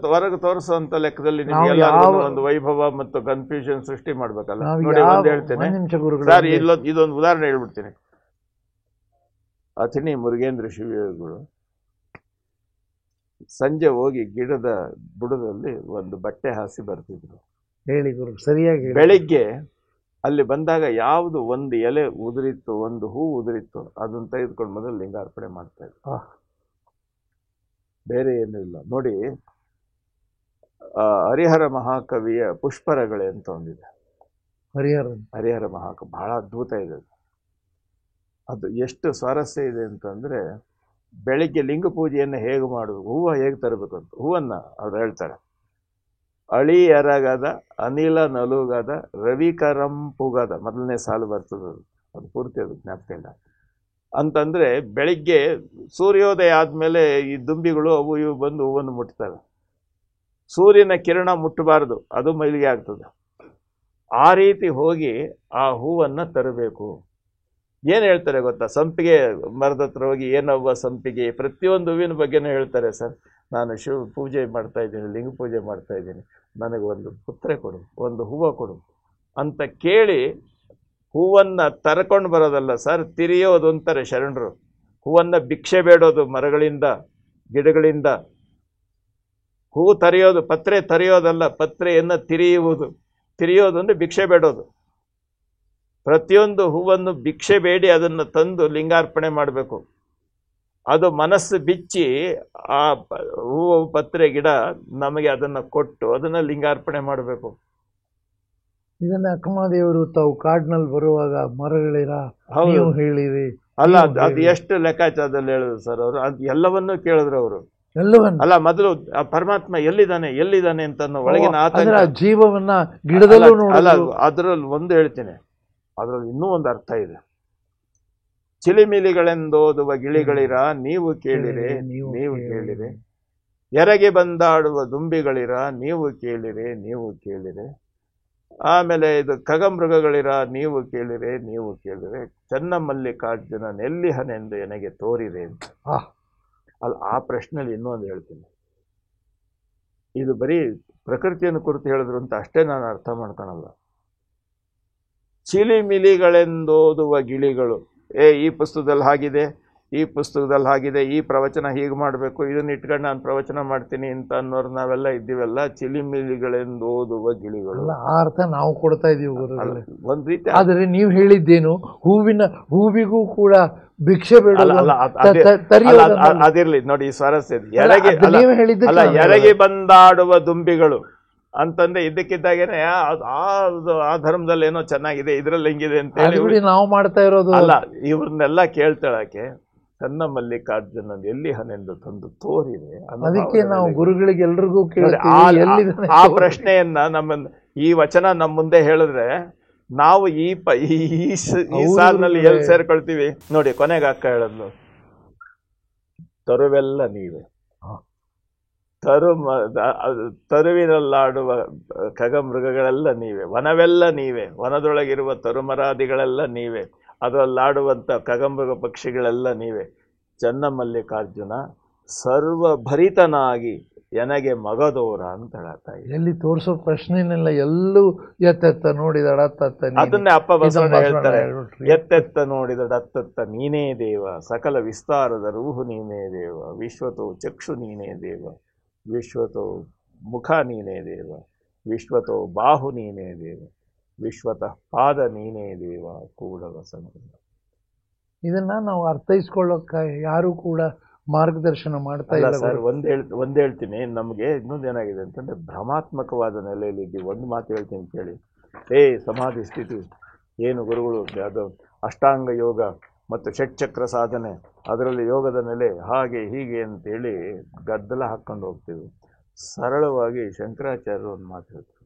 ಹೊರಗೆ ತೋರಿಸುವಂತ ಲೆಕ್ಕದಲ್ಲಿ ನಿಮ್ಗೆಲ್ಲ ಒಂದು ವೈಭವ ಮತ್ತು ಕನ್ಫ್ಯೂಷನ್ ಸೃಷ್ಟಿ ಮಾಡ್ಬೇಕಲ್ಲ. ನೋಡಿ, ಒಂದು ಹೇಳ್ತೇನೆ ಸರ್, ಇದೊಂದು ಉದಾಹರಣೆ ಹೇಳ್ಬಿಡ್ತೀನಿ. ಅಥಣಿ ಮುರುಗೇಂದ್ರ ಶಿವಯೋಗಿಗಳು ಸಂಜೆ ಹೋಗಿ ಗಿಡದ ಬುಡದಲ್ಲಿ ಒಂದು ಬಟ್ಟೆ ಹಾಸಿ ಬರ್ತಿದ್ರು. ಹೇಳಿ ಗುರು, ಸರಿಯಾಗಿ. ಬೆಳಿಗ್ಗೆ ಅಲ್ಲಿ ಬಂದಾಗ ಯಾವುದು ಒಂದು ಎಲೆ ಉದುರಿತ್ತು, ಒಂದು ಹೂ ಉದುರಿತ್ತು, ಅದನ್ನ ತೆಗೆದುಕೊಂಡು ಮೊದಲು ಲಿಂಗಾರ್ಪಣೆ ಮಾಡ್ತಾ ಇದ್ರು. ಬೇರೆ ಏನೂ ಇಲ್ಲ. ನೋಡಿ, ಹರಿಹರ ಮಹಾಕವಿಯ ಪುಷ್ಪರಗಳೆ ಅಂತ ಒಂದಿದೆ. ಹರಿಹರ ಮಹಾಕವಿ ಬಹಳ ಅದ್ಭುತ ಇದೆ. ಅದು ಎಷ್ಟು ಸ್ವಾರಸ್ಯ ಇದೆ ಅಂತಂದ್ರೆ, ಬೆಳಿಗ್ಗೆ ಲಿಂಗ ಪೂಜೆಯನ್ನು ಹೇಗೆ ಮಾಡುವುದು, ಹೂವು ಹೇಗೆ ತರಬೇಕು ಅಂತ ಹೂವನ್ನ ಅವ್ರು ಹೇಳ್ತಾರೆ. ಅಳಿ ಎರಗದ ಅನಿಲ ನಲುಗದ ರವಿಕರಂಪುಗದ, ಮೊದಲನೇ ಸಾಲು ಬರ್ತದೆ, ಅದು ಪೂರ್ತಿ ಅದು ಜ್ಞಾಪಕ ಇಲ್ಲ. ಅಂತಂದ್ರೆ ಬೆಳಿಗ್ಗೆ ಸೂರ್ಯೋದಯ ಆದ್ಮೇಲೆ ಈ ದುಂಬಿಗಳು ಅವು ಇವು ಬಂದು ಹೂವನ್ನು ಮುಟ್ತವೆ. ಸೂರ್ಯನ ಕಿರಣ ಮುಟ್ಟಬಾರದು, ಅದು ಮೈಲಿಗೆ ಆಗ್ತದೆ. ಆ ರೀತಿ ಹೋಗಿ ಆ ಹೂವನ್ನು ತರಬೇಕು. ಏನು ಹೇಳ್ತಾರೆ ಗೊತ್ತಾ? ಸಂಪಿಗೆ ಮರದ ಹತ್ರ ಹೋಗಿ, ಏನವ್ವ ಸಂಪಿಗೆ, ಪ್ರತಿಯೊಂದು ಹೂವಿನ ಬಗ್ಗೆನೂ ಹೇಳ್ತಾರೆ. ಸರ್, ನಾನು ಶಿವ ಪೂಜೆ ಮಾಡ್ತಾ ಇದ್ದೀನಿ, ಲಿಂಗ ಪೂಜೆ ಮಾಡ್ತಾ ಇದ್ದೀನಿ, ನನಗೆ ಒಂದು ಪುತ್ರೆ ಕೊಡು, ಒಂದು ಹೂವು ಕೊಡು ಅಂತ ಕೇಳಿ ಹೂವನ್ನು ತರ್ಕೊಂಡು ಬರೋದಲ್ಲ ಸರ್, ತಿರಿಯೋದು ಅಂತಾರೆ ಶರಣರು. ಹೂವನ್ನು ಭಿಕ್ಷೆ ಬೇಡೋದು, ಮರಗಳಿಂದ ಗಿಡಗಳಿಂದ ಹೂವು ತರೆಯೋದು, ಪತ್ರೆ ತರೆಯೋದಲ್ಲ, ಪತ್ರೆಯನ್ನು ತಿರಿಯೋದು ಅಂದರೆ ಭಿಕ್ಷೆ ಬೇಡೋದು. ಪ್ರತಿಯೊಂದು ಹೂವನ್ನು ಭಿಕ್ಷೆ ಬೇಡಿ ಅದನ್ನು ತಂದು ಲಿಂಗಾರ್ಪಣೆ ಮಾಡಬೇಕು. ಅದು ಮನಸ್ಸು ಬಿಚ್ಚಿ ಆ ಹೂವು ಪತ್ರೆ ಗಿಡ ನಮಗೆ ಅದನ್ನು ಕೊಟ್ಟು ಅದನ್ನು ಲಿಂಗಾರ್ಪಣೆ ಮಾಡಬೇಕು. ಇದನ್ನ ಅಕ್ಕಮಹಾದೇವರು ತಾವು ಕಾಡಿನಲ್ಲಿ ಬರುವಾಗ ಮರಗಳಿರ ಹೇಳಿರಿ ಅಲ್ಲ, ಅದು ಎಷ್ಟು ಲೆಕ್ಕಾಚಾರದಲ್ಲಿ ಹೇಳಿದ್ರು ಸರ್ ಅವರು. ಅದು ಎಲ್ಲವನ್ನೂ ಕೇಳಿದ್ರು ಅವರು. ಅಲ್ಲ, ಮೊದಲು ಪರಮಾತ್ಮ ಎಲ್ಲಿದ್ದಾನೆ ಅಂತ ಒಳಗಿನ ಆತಂಕ, ಜೀವವನ್ನ ಗಿಡದಲ್ಲೂ ಅಲ್ಲ, ಅದರಲ್ಲಿ ಒಂದು ಹೇಳ್ತೀನಿ, ಅದರಲ್ಲಿ ಇನ್ನೂ ಒಂದು ಅರ್ಥ ಇದೆ. ಚಿಲಿಮಿಲಿಗಳೆಂದೋದುವ ಗಿಳಿಗಳಿರ ನೀವು ಕೇಳಿರೆ, ನೀವು ಕೇಳಿರೆ, ಎರಗೆ ಬಂದಾಡುವ ದುಂಬಿಗಳಿರ ನೀವು ಕೇಳಿರೆ, ಆಮೇಲೆ ಇದು ಖಗಮೃಗಗಳಿರ ನೀವು ಕೇಳಿರೆ, ಚನ್ನಮಲ್ಲಿಕಾರ್ಜುನ ನೆಲ್ಲಿಹನೆಂದು ಎನಗೆ ತೋರಿದೆ ಅಂತ. ಅಲ್ಲ, ಆ ಪ್ರಶ್ನೆಯಲ್ಲಿ ಇನ್ನೊಂದು ಹೇಳ್ತೀನಿ. ಇದು ಬರೀ ಪ್ರಕೃತಿಯನ್ನು ಕುರಿತು ಹೇಳಿದ್ರು ಅಂತ ಅಷ್ಟೇ ನಾನು ಅರ್ಥ ಮಾಡ್ಕೊಳಲ್ಲ. ಚಿಲಿಮಿಲಿಗಳೆಂದೋದುವ ಗಿಳಿಗಳು, ಈ ಪುಸ್ತಕದಲ್ಲಿ ಹಾಗಿದೆ, ಈ ಪುಸ್ತಕದಲ್ಲಿ ಹಾಗಿದೆ, ಈ ಪ್ರವಚನ ಹೀಗೆ ಮಾಡಬೇಕು, ಇದನ್ನ ಇಟ್ಕೊಂಡು ನಾನು ಪ್ರವಚನ ಮಾಡ್ತೀನಿ ಅಂತ ಅನ್ನೋರು ನಾವೆಲ್ಲ ಇದ್ದೀವಲ್ಲ. ಚಿಲಿಮಿಲಿಗಳೆಂದು ಓದುವ ಗಿಳಿಗಳು, ಆ ಅರ್ಥ ನಾವು ಕೊಡ್ತಾ ಇದೀವಿ ಒಂದ್ ರೀತಿ. ಆದ್ರೆ ನೀವು ಹೇಳಿದ್ದೇನು, ಹೂವಿಗೂ ಕೂಡ ಭಿಕ್ಷೆ ಬೇಡ, ಅದಿರ್ಲಿ ನೋಡಿ, ಸ್ವಾರಸ್ಯ. ಎರಗಿ ಬಂದಾಡುವ ದುಂಬಿಗಳು ಅಂತಂದ್ರೆ ಇದಕ್ಕಿದ್ದಾಗೇನೆ ಆ ಧರ್ಮದಲ್ಲಿ ಏನೋ ಚೆನ್ನಾಗಿದೆ, ಇದ್ರಲ್ಲಿ ಹೆಂಗಿದೆ ಅಂತ ಹೇಳಿ ನಾವು ಮಾಡ್ತಾ ಇರೋದು. ಅಲ್ಲ, ಇವ್ರನ್ನೆಲ್ಲ ಕೇಳ್ತಾಳಕ್ಕೆ ತನ್ನ ಮಲ್ಲಿಕಾರ್ಜುನ ಎಲ್ಲಿ ಹನೆಂದು ತಂದು ತೋರಿದೆ. ಅದಕ್ಕೆ ನಾವು ಗುರುಗಳಿಗೆ ಎಲ್ರಿಗೂ ಆ ಪ್ರಶ್ನೆಯನ್ನ ಈ ವಚನ ನಮ್ಮ ಮುಂದೆ ಹೇಳಿದ್ರೆ ನಾವು ಈ ಸಾಲಿನಲ್ಲಿ ಎಲ್ಲಿ ಸೇರ್ಕೊಳ್ತೀವಿ ನೋಡಿ. ಕೊನೆಗೆ ಅಕ್ಕ ಹೇಳದ್ಲು, ತರುವೆಲ್ಲ ನೀವೇ, ತರುವಿನಲ್ಲಾಡುವ ಖಗಮೃಗಗಳೆಲ್ಲ ನೀವೇ, ವನವೆಲ್ಲ ನೀವೇ, ವನದೊಳಗಿರುವ ತರುಮರಾದಿಗಳೆಲ್ಲ ನೀವೇ, ಅದರಲ್ಲಾಡುವಂಥ ಖಗಮೃಗ ಪಕ್ಷಿಗಳೆಲ್ಲ ನೀವೇ. ಚನ್ನಮಲ್ಲಿಕಾರ್ಜುನ ಸರ್ವಭರಿತನಾಗಿ ಎನಗೆ ಮಗದೋರ ಅಂತ ಹೇಳ್ತಾ ಇದ್ದಾರೆ. ಎಲ್ಲಿ ತೋರಿಸೋ ಪ್ರಶ್ನೆನೆಲ್ಲ ಎಲ್ಲೂ ಎತ್ತೆತ್ತ ನೋಡಿದಡತ್ತ ಅದನ್ನೇ ಅಪ್ಪ ಬಸವಣ್ಣ ಹೇಳ್ತಾರೆ, ಎತ್ತೆತ್ತ ನೋಡಿದಡತ್ತ ನೀನೇ ದೇವ, ಸಕಲ ವಿಸ್ತಾರದ ರೂಹು ನೀನೇ ದೇವ, ವಿಶ್ವತೋ ಚಕ್ಷು ನೀನೇ ದೇವ, ವಿಶ್ವತೋ ಮುಖ ನೀನೇ ದೇವ, ವಿಶ್ವತೋ ಬಾಹು ನೀನೇ ದೇವ, ವಿಶ್ವತಃ ಪಾದ ನೀನೇ ದೇವ ಕೂಡಲ ಸಂಗಮ. ಇದನ್ನ ನಾವು ಅರ್ಥೈಸ್ಕೊಳ್ಳೋಕೆ ಯಾರು ಕೂಡ ಮಾರ್ಗದರ್ಶನ ಮಾಡ್ತಾ ಇಲ್ಲ ಸರ್. ಒಂದ್ ಹೇಳ್ತೀನಿ, ನಮಗೆ ಇನ್ನೊಂದು ಏನಾಗಿದೆ ಅಂತಂದ್ರೆ ಭ್ರಮಾತ್ಮಕವಾದ ನೆಲೆಯಲ್ಲಿ ಇದ್ದೀವಿ. ಒಂದು ಮಾತು ಹೇಳ್ತೀನಿ ಕೇಳಿ. ಸಮಾಧಿ ಸ್ಥಿತಿ ಏನು ಗುರುಗಳು ಅದು ಅಷ್ಟಾಂಗ ಯೋಗ ಮತ್ತು ಷಟ್ಚಕ್ರ ಸಾಧನೆ, ಅದರಲ್ಲಿ ಯೋಗದ ನೆಲೆ ಹಾಗೆ ಹೀಗೆ ಅಂತೇಳಿ ಗದ್ದಲ ಹಾಕ್ಕೊಂಡು ಹೋಗ್ತೀವಿ. ಸರಳವಾಗಿ ಶಂಕರಾಚಾರ್ಯರು ಒಂದು ಮಾತು ಹೇಳ್ತಾರೆ,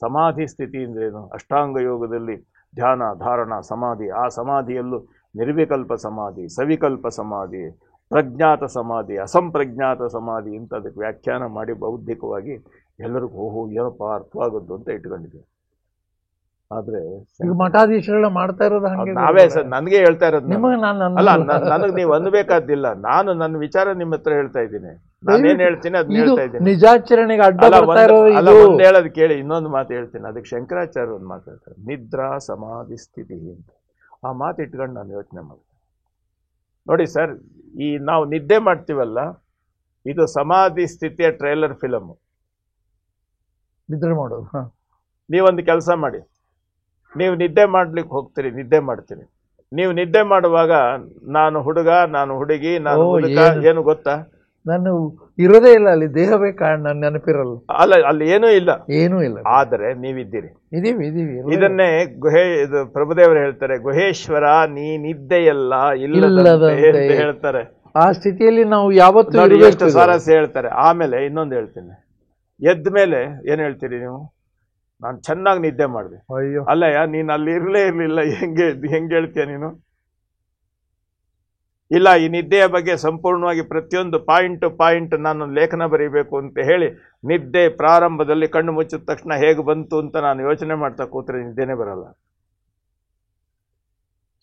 ಸಮಾಧಿ ಸ್ಥಿತಿ ಅಂದ್ರೇನು? ಅಷ್ಟಾಂಗ ಯೋಗದಲ್ಲಿ ಧ್ಯಾನ, ಧಾರಣ, ಸಮಾಧಿ, ಆ ಸಮಾಧಿಯಲ್ಲೂ ನಿರ್ವಿಕಲ್ಪ ಸಮಾಧಿ, ಸವಿಕಲ್ಪ ಸಮಾಧಿ, ಪ್ರಜ್ಞಾತ ಸಮಾಧಿ, ಅಸಂಪ್ರಜ್ಞಾತ ಸಮಾಧಿ ಅಂತ ಅದಕ್ಕೆ ವ್ಯಾಖ್ಯಾನ ಮಾಡಿ ಬೌದ್ಧಿಕವಾಗಿ ಎಲ್ಲರಿಗೂ ಓಹೋ ಏನಪ್ಪ ಅರ್ಥವಾಗೋದು ಅಂತ ಇಟ್ಕೊಂಡಿದ್ದೀವಿ. ಆದರೆ ಈಗ ಮಠಾಧೀಶರೆಲ್ಲ ಮಾಡ್ತಾ ಇರೋದು ಹಂಗೆ. ನಾವೇ ಸರ್, ನನಗೆ ಹೇಳ್ತಾ ಇರೋದು ಅಲ್ಲ, ನನಗೆ ನೀವು ಅನ್ಬೇಕಾದಿಲ್ಲ. ನಾನು ನನ್ನ ವಿಚಾರ ನಿಮ್ಮ ಹತ್ರ ಹೇಳ್ತಾ ಇದ್ದೀನಿ. ನಾನೇನ್ ಹೇಳ್ತೀನಿ ಅದನ್ನ ಹೇಳ್ತಾ ಇದ್ದೀನಿ. ನಿಜಾಚರಣೆಗೆ ಅಡ್ಡ ಒಂದ್ ಹೇಳೋದು ಕೇಳಿ. ಇನ್ನೊಂದು ಮಾತು ಹೇಳ್ತೀನಿ. ಅದಕ್ಕೆ ಶಂಕರಾಚಾರ್ಯ ಒಂದು ಮಾತು ಹೇಳ್ತಾರೆ, ನಿದ್ರಾ ಸಮಾಧಿ ಸ್ಥಿತಿ ಅಂತ. ಆ ಮಾತು ಇಟ್ಕೊಂಡು ನಾನು ಯೋಚನೆ ಮಾಡ್ತೀನಿ. ನೋಡಿ ಸರ್, ಈ ನಾವು ನಿದ್ದೆ ಮಾಡ್ತೀವಲ್ಲ, ಇದು ಸಮಾಧಿ ಸ್ಥಿತಿಯ ಟ್ರೈಲರ್ ಫಿಲಮ್. ನಿದ್ರೆ ಮಾಡೋದು. ನೀವೊಂದು ಕೆಲಸ ಮಾಡಿ, ನೀವು ನಿದ್ದೆ ಮಾಡ್ಲಿಕ್ಕೆ ಹೋಗ್ತೀರಿ, ನಿದ್ದೆ ಮಾಡ್ತೀರಿ. ನೀವು ನಿದ್ದೆ ಮಾಡುವಾಗ ನಾನು ಹುಡುಗ, ನಾನು ಹುಡುಗಿ, ನಾನು ಮುದುಕ, ಏನು ಗೊತ್ತಾ? ನಾನು ಇರೋದೇ ಇಲ್ಲ ಅಲ್ಲಿ, ದೇಹವೇ ಕಾರಣ, ನನ್ನ ನೆನಪಿರಲ್ಲ. ಅಲ್ಲ, ಅಲ್ಲಿ ಏನೂ ಇಲ್ಲ, ಏನೂ ಇಲ್ಲ. ಆದರೆ ನೀವಿದ್ದೀರಿ. ಇದೀವಿ. ಇದನ್ನೇ ಇದು ಪ್ರಭುದೇವರು ಹೇಳ್ತಾರೆ, ಗುಹೇಶ್ವರ ನೀ ನಿದ್ದೆಯಲ್ಲ ಇಲ್ಲದಂತೆ ಹೇಳ್ತಾರೆ. ಆ ಸ್ಥಿತಿಯಲ್ಲಿ ನಾವು ಯಾವತ್ತೂ ಎಷ್ಟು ಸ್ವಾರಸ್ಯ ಹೇಳ್ತಾರೆ. ಆಮೇಲೆ ಇನ್ನೊಂದು ಹೇಳ್ತೀನಿ, ಎದ್ದ ಮೇಲೆ ಏನ್ ಹೇಳ್ತೀರಿ ನೀವು? ನಾನು ಚೆನ್ನಾಗಿ ನಿದ್ದೆ ಮಾಡಿದೆ. ಅಯ್ಯೋ ಅಲ್ಲಯ್ಯ, ನೀನು ಅಲ್ಲಿ ಇರಲಿಲ್ಲ, ಹೆಂಗೆ ಹೇಳ್ತೀಯ ನೀನು? ಇಲ್ಲ, ಈ ನಿದ್ದೆಯ ಬಗ್ಗೆ ಸಂಪೂರ್ಣವಾಗಿ ಪ್ರತಿಯೊಂದು ಪಾಯಿಂಟ್ ನಾನು ಲೇಖನ ಬರೀಬೇಕು ಅಂತ ಹೇಳಿ ನಿದ್ದೆ ಪ್ರಾರಂಭದಲ್ಲಿ ಕಣ್ಣು ಮುಚ್ಚಿದ ತಕ್ಷಣ ಹೇಗೆ ಬಂತು ಅಂತ ನಾನು ಯೋಚನೆ ಮಾಡ್ತಾ ಕೂತ್ರೆ ನಿದ್ದೆನೇ ಬರಲ್ಲ.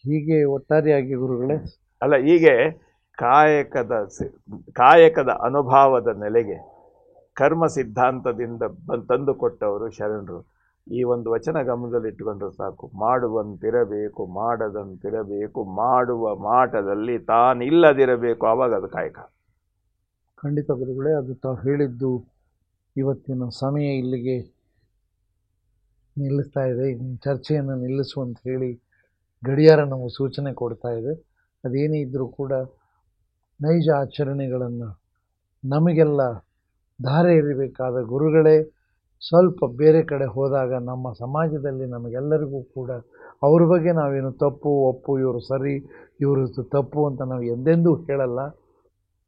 ಹೀಗೆ ಒಟ್ಟಾರೆಯಾಗಿ ಗುರುಗಳೇ, ಅಲ್ಲ, ಹೀಗೆ ಕಾಯಕದ ಅನುಭವದ ನೆಲೆಗೆ ಕರ್ಮ ಸಿದ್ಧಾಂತದಿಂದ ತಂದುಕೊಟ್ಟವರು ಶರಣರು. ಈ ಒಂದು ವಚನ ಗಮನದಲ್ಲಿ ಇಟ್ಟುಕೊಂಡ್ರೆ ಸಾಕು. ಮಾಡುವಂತಿರಬೇಕು, ಮಾಡದಂತಿರಬೇಕು, ಮಾಡುವ ಮಾಟದಲ್ಲಿ ತಾನಿಲ್ಲದಿರಬೇಕು, ಆವಾಗ ಅದು ಕಾಯಕ. ಖಂಡಿತ ಗುರುಗಳೇ, ಅದು ತಾವು ಹೇಳಿದ್ದು ಇವತ್ತಿನ ಸಮಯ ಇಲ್ಲಿಗೆ ನಿಲ್ಲಿಸ್ತಾ ಇದೆ. ಚರ್ಚೆಯನ್ನು ನಿಲ್ಲಿಸುವಂತ ಹೇಳಿ ಗಡಿಯಾರ ನಮಗೆ ಸೂಚನೆ ಕೊಡ್ತಾ ಇದೆ. ಅದೇನೇ ಇದ್ದರೂ ಕೂಡ ನೈಜ ಆಚರಣೆಗಳನ್ನು ನಮಗೆಲ್ಲ ಧಾರೆ ಎರಿಬೇಕಾದ ಗುರುಗಳೇ ಸ್ವಲ್ಪ ಬೇರೆ ಕಡೆ ಹೋದಾಗ ನಮ್ಮ ಸಮಾಜದಲ್ಲಿ ನಮಗೆಲ್ಲರಿಗೂ ಕೂಡ ಅವ್ರ ಬಗ್ಗೆ ನಾವೇನು ತಪ್ಪು ಒಪ್ಪು, ಇವರು ಸರಿ ಇವರು ತಪ್ಪು ಅಂತ ನಾವು ಎಂದೆಂದೂ ಹೇಳಲ್ಲ.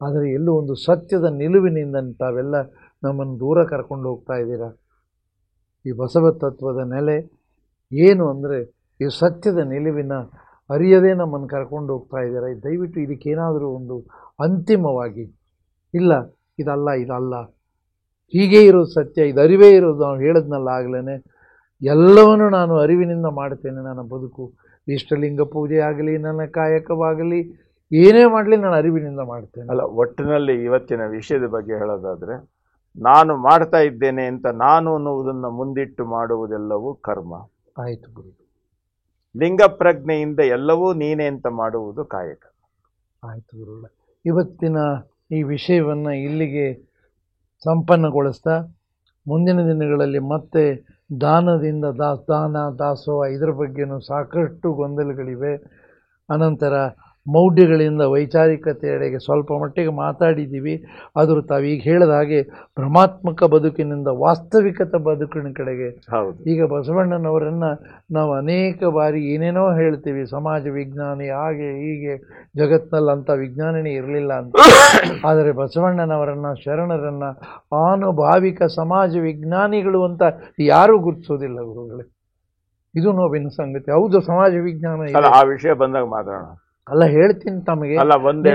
ಆದರೆ ಎಲ್ಲೂ ಒಂದು ಸತ್ಯದ ನಿಲುವಿನಿಂದ ತಾವೆಲ್ಲ ನಮ್ಮನ್ನು ದೂರ ಕರ್ಕೊಂಡು ಹೋಗ್ತಾ ಇದ್ದೀರಾ. ಈ ಬಸವ ತತ್ವದ ನೆಲೆ ಏನು ಅಂದರೆ ಈ ಸತ್ಯದ ನಿಲುವಿನ ಅರಿಯದೇ ನಮ್ಮನ್ನು ಕರ್ಕೊಂಡು ಹೋಗ್ತಾ ಇದ್ದೀರಾ. ದಯವಿಟ್ಟು ಇದಕ್ಕೇನಾದರೂ ಒಂದು ಅಂತಿಮವಾಗಿ, ಇಲ್ಲ ಇದಲ್ಲ ಹೀಗೆ ಇರೋದು ಸತ್ಯ, ಇದು ಅರಿವೇ ಇರೋದು, ನಾವು ಹೇಳಿದ್ನಲ್ಲ ಆಗಲೇ, ಎಲ್ಲವನ್ನು ನಾನು ಅರಿವಿನಿಂದ ಮಾಡ್ತೇನೆ. ನನ್ನ ಬದುಕು ಇಷ್ಟಲಿಂಗ ಪೂಜೆ ಆಗಲಿ, ನನ್ನ ಕಾಯಕವಾಗಲಿ, ಏನೇ ಮಾಡಲಿ ನಾನು ಅರಿವಿನಿಂದ ಮಾಡ್ತೇನೆ. ಅಲ್ಲ, ಒಟ್ಟಿನಲ್ಲಿ ಇವತ್ತಿನ ವಿಷಯದ ಬಗ್ಗೆ ಹೇಳೋದಾದರೆ, ನಾನು ಮಾಡ್ತಾ ಇದ್ದೇನೆ ಅಂತ ನಾನು ಅನ್ನುವುದನ್ನು ಮುಂದಿಟ್ಟು ಮಾಡುವುದೆಲ್ಲವೂ ಕರ್ಮ ಆಯಿತು ಗುರು. ಲಿಂಗ ಪ್ರಜ್ಞೆಯಿಂದ ಎಲ್ಲವೂ ನೀನೆ ಅಂತ ಮಾಡುವುದು ಕಾಯಕ ಆಯಿತು ಗುರುಗಳೇ. ಇವತ್ತಿನ ಈ ವಿಷಯವನ್ನು ಇಲ್ಲಿಗೆ ಸಂಪನ್ನಗೊಳಿಸ್ತಾ, ಮುಂದಿನ ದಿನಗಳಲ್ಲಿ ಮತ್ತೆ ದಾನದಿಂದ ದಾಸೋಹ ಇದರ ಬಗ್ಗೆನೂ ಸಾಕಷ್ಟು ಗೊಂದಲಗಳಿವೆ. ಅನಂತರ ಮೌಢ್ಯಗಳಿಂದ ವೈಚಾರಿಕತೆಯೆಡೆಗೆ ಸ್ವಲ್ಪ ಮಟ್ಟಿಗೆ ಮಾತಾಡಿದ್ದೀವಿ. ಆದರೂ ತಾವೀಗ ಹೇಳಿದ ಹಾಗೆ ಭ್ರಮಾತ್ಮಕ ಬದುಕಿನಿಂದ ವಾಸ್ತವಿಕತೆ ಬದುಕಿನ ಕಡೆಗೆ. ಹೌದು. ಈಗ ಬಸವಣ್ಣನವರನ್ನು ನಾವು ಅನೇಕ ಬಾರಿ ಏನೇನೋ ಹೇಳ್ತೀವಿ, ಸಮಾಜ ವಿಜ್ಞಾನಿ ಹಾಗೆ ಹೀಗೆ, ಜಗತ್ತಿನಲ್ಲಿ ಅಂಥ ವಿಜ್ಞಾನಿನೇ ಇರಲಿಲ್ಲ ಅಂತ. ಆದರೆ ಬಸವಣ್ಣನವರನ್ನು, ಶರಣರನ್ನು ಆನುಭಾವಿಕ ಸಮಾಜ ವಿಜ್ಞಾನಿಗಳು ಅಂತ ಯಾರೂ ಗುರುತಿಸೋದಿಲ್ಲ ಗುರುಗಳೇ. ಇದು ನೋವಿನ ಸಂಗತಿ. ಹೌದು, ಸಮಾಜ ವಿಜ್ಞಾನ ಆ ವಿಷಯ ಬಂದಾಗ ಮಾತಾಡೋಣ. ಅಲ್ಲ, ಹೇಳ್ತೀನಿ ತಮಗೆ. ಮೊನ್ನೆ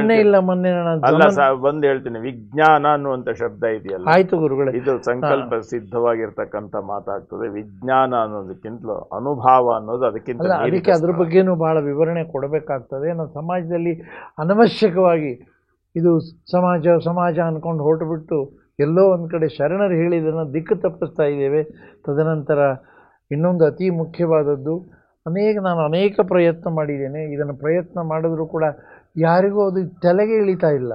ಬಂದು ಹೇಳ್ತೀನಿ, ವಿಜ್ಞಾನ ಅನ್ನುವಂತ ಶಬ್ದ ಇದೆಯಲ್ಲ. ಆಯ್ತು ಗುರುಗಳೇ, ಇದು ಸಂಕಲ್ಪ ಸಿದ್ಧವಾಗಿರ್ತಕ್ಕಂಥ ಮಾತಾಗ್ತದೆ. ವಿಜ್ಞಾನ ಅನ್ನೋದಕ್ಕಿಂತಲೂ ಅನುಭವ ಅನ್ನೋದು ಅದಕ್ಕಿಂತ ಅದಕ್ಕೆ ಅದ್ರ ಬಗ್ಗೆನೂ ಬಹಳ ವಿವರಣೆ ಕೊಡಬೇಕಾಗ್ತದೆ. ನಾವು ಸಮಾಜದಲ್ಲಿ ಅನವಶ್ಯಕವಾಗಿ ಇದು ಸಮಾಜ ಅಂದ್ಕೊಂಡು ಹೊರಟುಬಿಟ್ಟು ಎಲ್ಲೋ ಒಂದು ಕಡೆ ಶರಣರು ಹೇಳಿದ್ದನ್ನು ದಿಕ್ಕು ತಪ್ಪಿಸ್ತಾ ಇದ್ದೇವೆ. ತದನಂತರ ಇನ್ನೊಂದು ಅತಿ ಮುಖ್ಯವಾದದ್ದು, ನಾನು ಅನೇಕ ಪ್ರಯತ್ನ ಮಾಡಿದ್ದೇನೆ. ಇದನ್ನು ಪ್ರಯತ್ನ ಮಾಡಿದ್ರೂ ಕೂಡ ಯಾರಿಗೂ ಅದು ತಲೆಗೆ ಇಳಿತಾ ಇಲ್ಲ.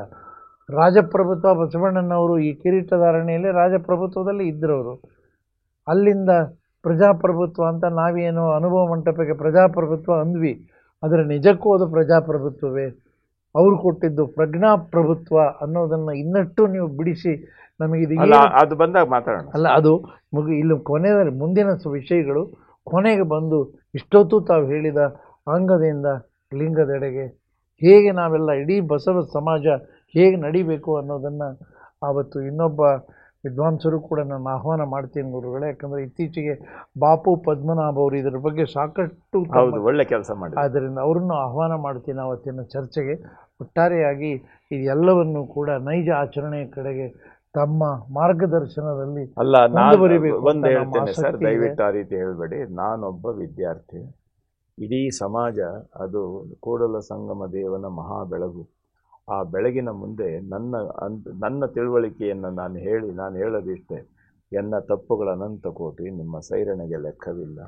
ರಾಜಪ್ರಭುತ್ವ, ಬಸವಣ್ಣನವರು ಈ ಕಿರೀಟಧಾರಣೆಯಲ್ಲಿ ರಾಜಪ್ರಭುತ್ವದಲ್ಲಿ ಇದ್ದರವರು. ಅಲ್ಲಿಂದ ಪ್ರಜಾಪ್ರಭುತ್ವ ಅಂತ ನಾವೇನು ಅನುಭವ ಮಂಟಪಕ್ಕೆ ಪ್ರಜಾಪ್ರಭುತ್ವ ಅಂದ್ವಿ, ಆದರೆ ನಿಜಕ್ಕೂ ಅದು ಪ್ರಜಾಪ್ರಭುತ್ವವೇ? ಅವರು ಕೊಟ್ಟಿದ್ದು ಪ್ರಜ್ಞಾಪ್ರಭುತ್ವ ಅನ್ನೋದನ್ನು ಇನ್ನಷ್ಟು ನೀವು ಬಿಡಿಸಿ ನಮಗಿದು ಅದು ಬಂದಾಗ ಮಾತಾಡೋಣ. ಅಲ್ಲ, ಅದು ಇಲ್ಲಿ ಕೊನೆಯಲ್ಲಿ ಮುಂದಿನ ವಿಷಯಗಳು ಕೊನೆಗೆ ಬಂದು ಇಷ್ಟೊತ್ತು ತಾವು ಹೇಳಿದ ಅಂಗದಿಂದ ಲಿಂಗದೆಡೆಗೆ ಹೇಗೆ ನಾವೆಲ್ಲ ಇಡೀ ಬಸವ ಸಮಾಜ ಹೇಗೆ ನಡಿಬೇಕು ಅನ್ನೋದನ್ನು ಆವತ್ತು ಇನ್ನೊಬ್ಬ ವಿದ್ವಾಂಸರು ಕೂಡ ನಾನು ಆಹ್ವಾನ ಮಾಡ್ತೀನಿ ಗುರುಗಳೇ. ಯಾಕಂದರೆ ಇತ್ತೀಚೆಗೆ ಬಾಪು ಪದ್ಮನಾಭ ಅವರು ಇದರ ಬಗ್ಗೆ ಸಾಕಷ್ಟು ಒಳ್ಳೆ ಕೆಲಸ ಮಾಡಿ, ಆದ್ದರಿಂದ ಅವರನ್ನು ಆಹ್ವಾನ ಮಾಡ್ತೀನಿ ಆವತ್ತಿನ ಚರ್ಚೆಗೆ. ಒಟ್ಟಾರೆಯಾಗಿ ಇದೆಲ್ಲವನ್ನು ಕೂಡ ನೈಜ ಆಚರಣೆಯ ಕಡೆಗೆ ತಮ್ಮ ಮಾರ್ಗದರ್ಶನದಲ್ಲಿ ಬರೀಬೇಕು. ಒಂದು ಹೇಳ್ತೇನೆ ಸರ್, ದಯವಿಟ್ಟು ಆ ರೀತಿ ಹೇಳಬೇಡಿ. ನಾನೊಬ್ಬ ವಿದ್ಯಾರ್ಥಿ, ಇಡೀ ಸಮಾಜ ಅದು ಕೂಡಲ ಸಂಗಮ ದೇವನ ಮಹಾ ಬೆಳಗು. ಆ ಬೆಳಗಿನ ಮುಂದೆ ನನ್ನ ತಿಳುವಳಿಕೆಯನ್ನು ನಾನು ಹೇಳೋದಿಷ್ಟೇ, ಎನ್ನ ತಪ್ಪುಗಳ ಅನಂತ ಕೋಟಿ, ನಿಮ್ಮ ಸೈರಣೆಗೆ ಲೆಕ್ಕವಿಲ್ಲ.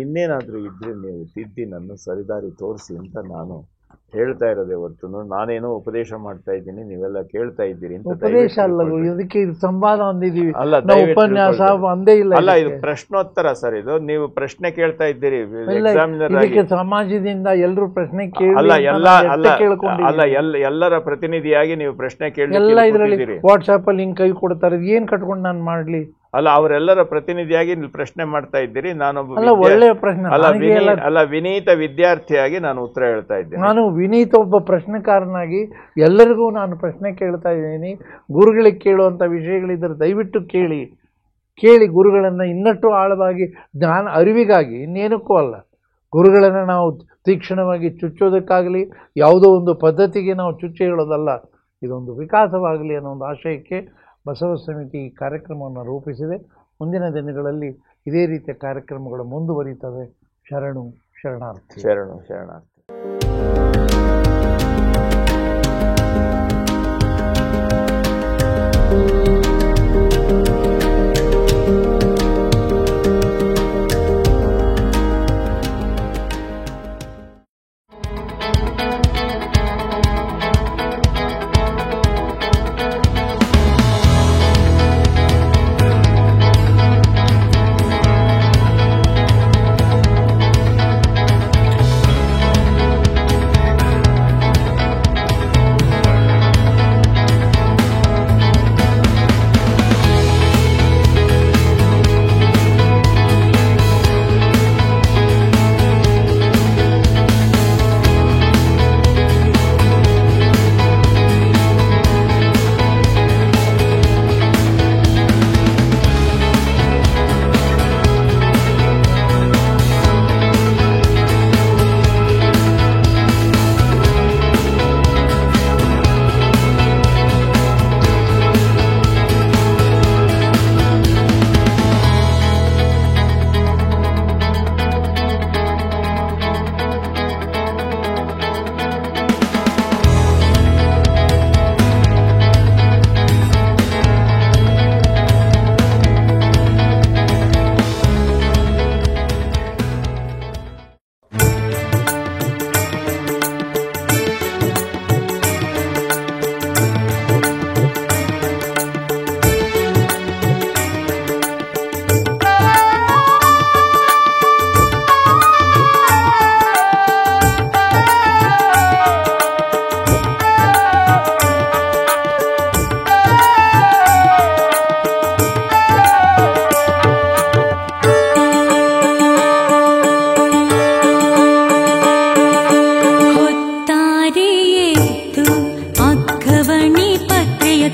ಇನ್ನೇನಾದರೂ ಇದ್ದರೆ ನೀವು ತಿದ್ದಿ ನನ್ನ ಸರಿದಾರಿ ತೋರಿಸಿ ಅಂತ ನಾನು ಹೇಳ್ತಾ ಇರೋದೇ ಹೊರತು ನಾನೇನೋ ಉಪದೇಶ ಮಾಡ್ತಾ ಇದ್ದೀನಿ, ನೀವೆಲ್ಲ ಕೇಳ್ತಾ ಇದ್ದೀರಿ ಅಂತ. ಉಪದೇಶ ಅಲ್ಲ, ಇದಕ್ಕೆ ಸಂವಾದ ಅಂದಿದ್ದೀವಿ. ಅಲ್ಲ, ಉಪನ್ಯಾಸ ಅಂದೇ ಇಲ್ಲ. ಅಲ್ಲ, ಇದು ಪ್ರಶ್ನೋತ್ತರ ಸರ್. ಇದು ನೀವು ಪ್ರಶ್ನೆ ಕೇಳ್ತಾ ಇದ್ದೀರಿ ಸಮಾಜದಿಂದ ಎಲ್ಲರೂ ಪ್ರಶ್ನೆ ಕೇಳಿ ಎಲ್ಲರ ಪ್ರತಿನಿಧಿಯಾಗಿ ನೀವು ಪ್ರಶ್ನೆ ಕೇಳಿ ಎಲ್ಲ ಇದರಲ್ಲಿ ವಾಟ್ಸಾಪ್ ಅಲ್ಲಿ ಹಿಂಗ್ ಕೈ ಕೊಡ್ತಾರೆ. ಏನ್ ಕಟ್ಕೊಂಡು ನಾನು ಮಾಡ್ಲಿ? ಅಲ್ಲ, ಅವರೆಲ್ಲರ ಪ್ರತಿನಿಧಿಯಾಗಿ ನೀವು ಪ್ರಶ್ನೆ ಮಾಡ್ತಾ ಇದ್ದೀರಿ. ನಾನೊಬ್ಬ ಒಳ್ಳೆಯ ಪ್ರಶ್ನೆ ಅಲ್ಲ, ವಿನೀತ ವಿದ್ಯಾರ್ಥಿಯಾಗಿ ನಾನು ಉತ್ತರ ಹೇಳ್ತಾ ಇದ್ದೀನಿ. ನಾನು ವಿನೀತ ಒಬ್ಬ ಪ್ರಶ್ನೆಕಾರನಾಗಿ ಎಲ್ಲರಿಗೂ ನಾನು ಪ್ರಶ್ನೆ ಕೇಳ್ತಾ ಇದ್ದೀನಿ. ಗುರುಗಳಿಗೆ ಕೇಳುವಂಥ ವಿಷಯಗಳಿದ್ದರೆ ದಯವಿಟ್ಟು ಕೇಳಿ ಗುರುಗಳನ್ನು ಇನ್ನಷ್ಟು ಆಳವಾಗಿ ಜ್ಞಾನ ಅರಿವಿಗಾಗಿ, ಇನ್ನೇನಕ್ಕೂ ಅಲ್ಲ. ಗುರುಗಳನ್ನು ನಾವು ತೀಕ್ಷ್ಣವಾಗಿ ಚುಚ್ಚೋದಕ್ಕಾಗಲಿ, ಯಾವುದೋ ಒಂದು ಪದ್ಧತಿಗೆ ನಾವು ಚುಚ್ಚಿ ಹೇಳೋದಲ್ಲ. ಇದೊಂದು ವಿಕಾಸವಾಗಲಿ ಅನ್ನೋ ಒಂದು ಆಶಯಕ್ಕೆ ಬಸವ ಸಮಿತಿ ಈ ಕಾರ್ಯಕ್ರಮವನ್ನು ರೂಪಿಸಿದೆ. ಮುಂದಿನ ದಿನಗಳಲ್ಲಿ ಇದೇ ರೀತಿಯ ಕಾರ್ಯಕ್ರಮಗಳು ಮುಂದುವರಿತವೆ. ಶರಣಾರ್ಥಿ.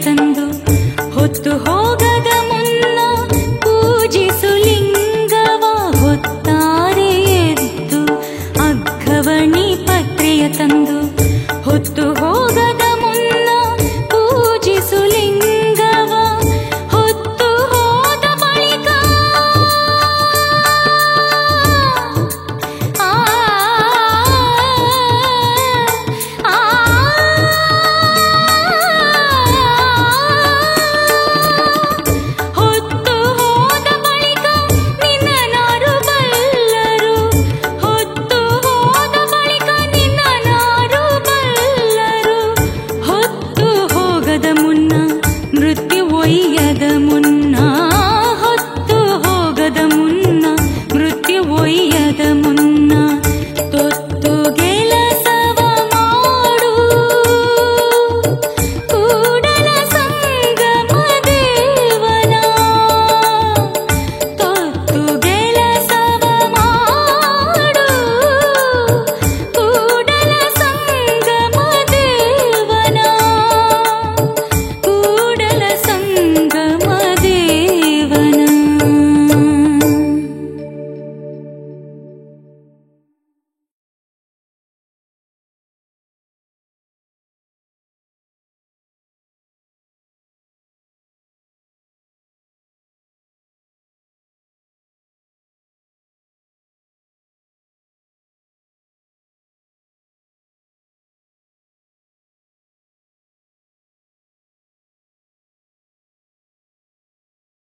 ತಂದು ಹೊತ್ತು ಹೋಗದ ಮುನ್ನ ಪೂಜಿಸು ಲಿಂಗವ ಹೊತ್ತಾರೆ ಎದ್ದು ಅಗ್ಗವಣಿ ಪತ್ರೆಯ ತಂದು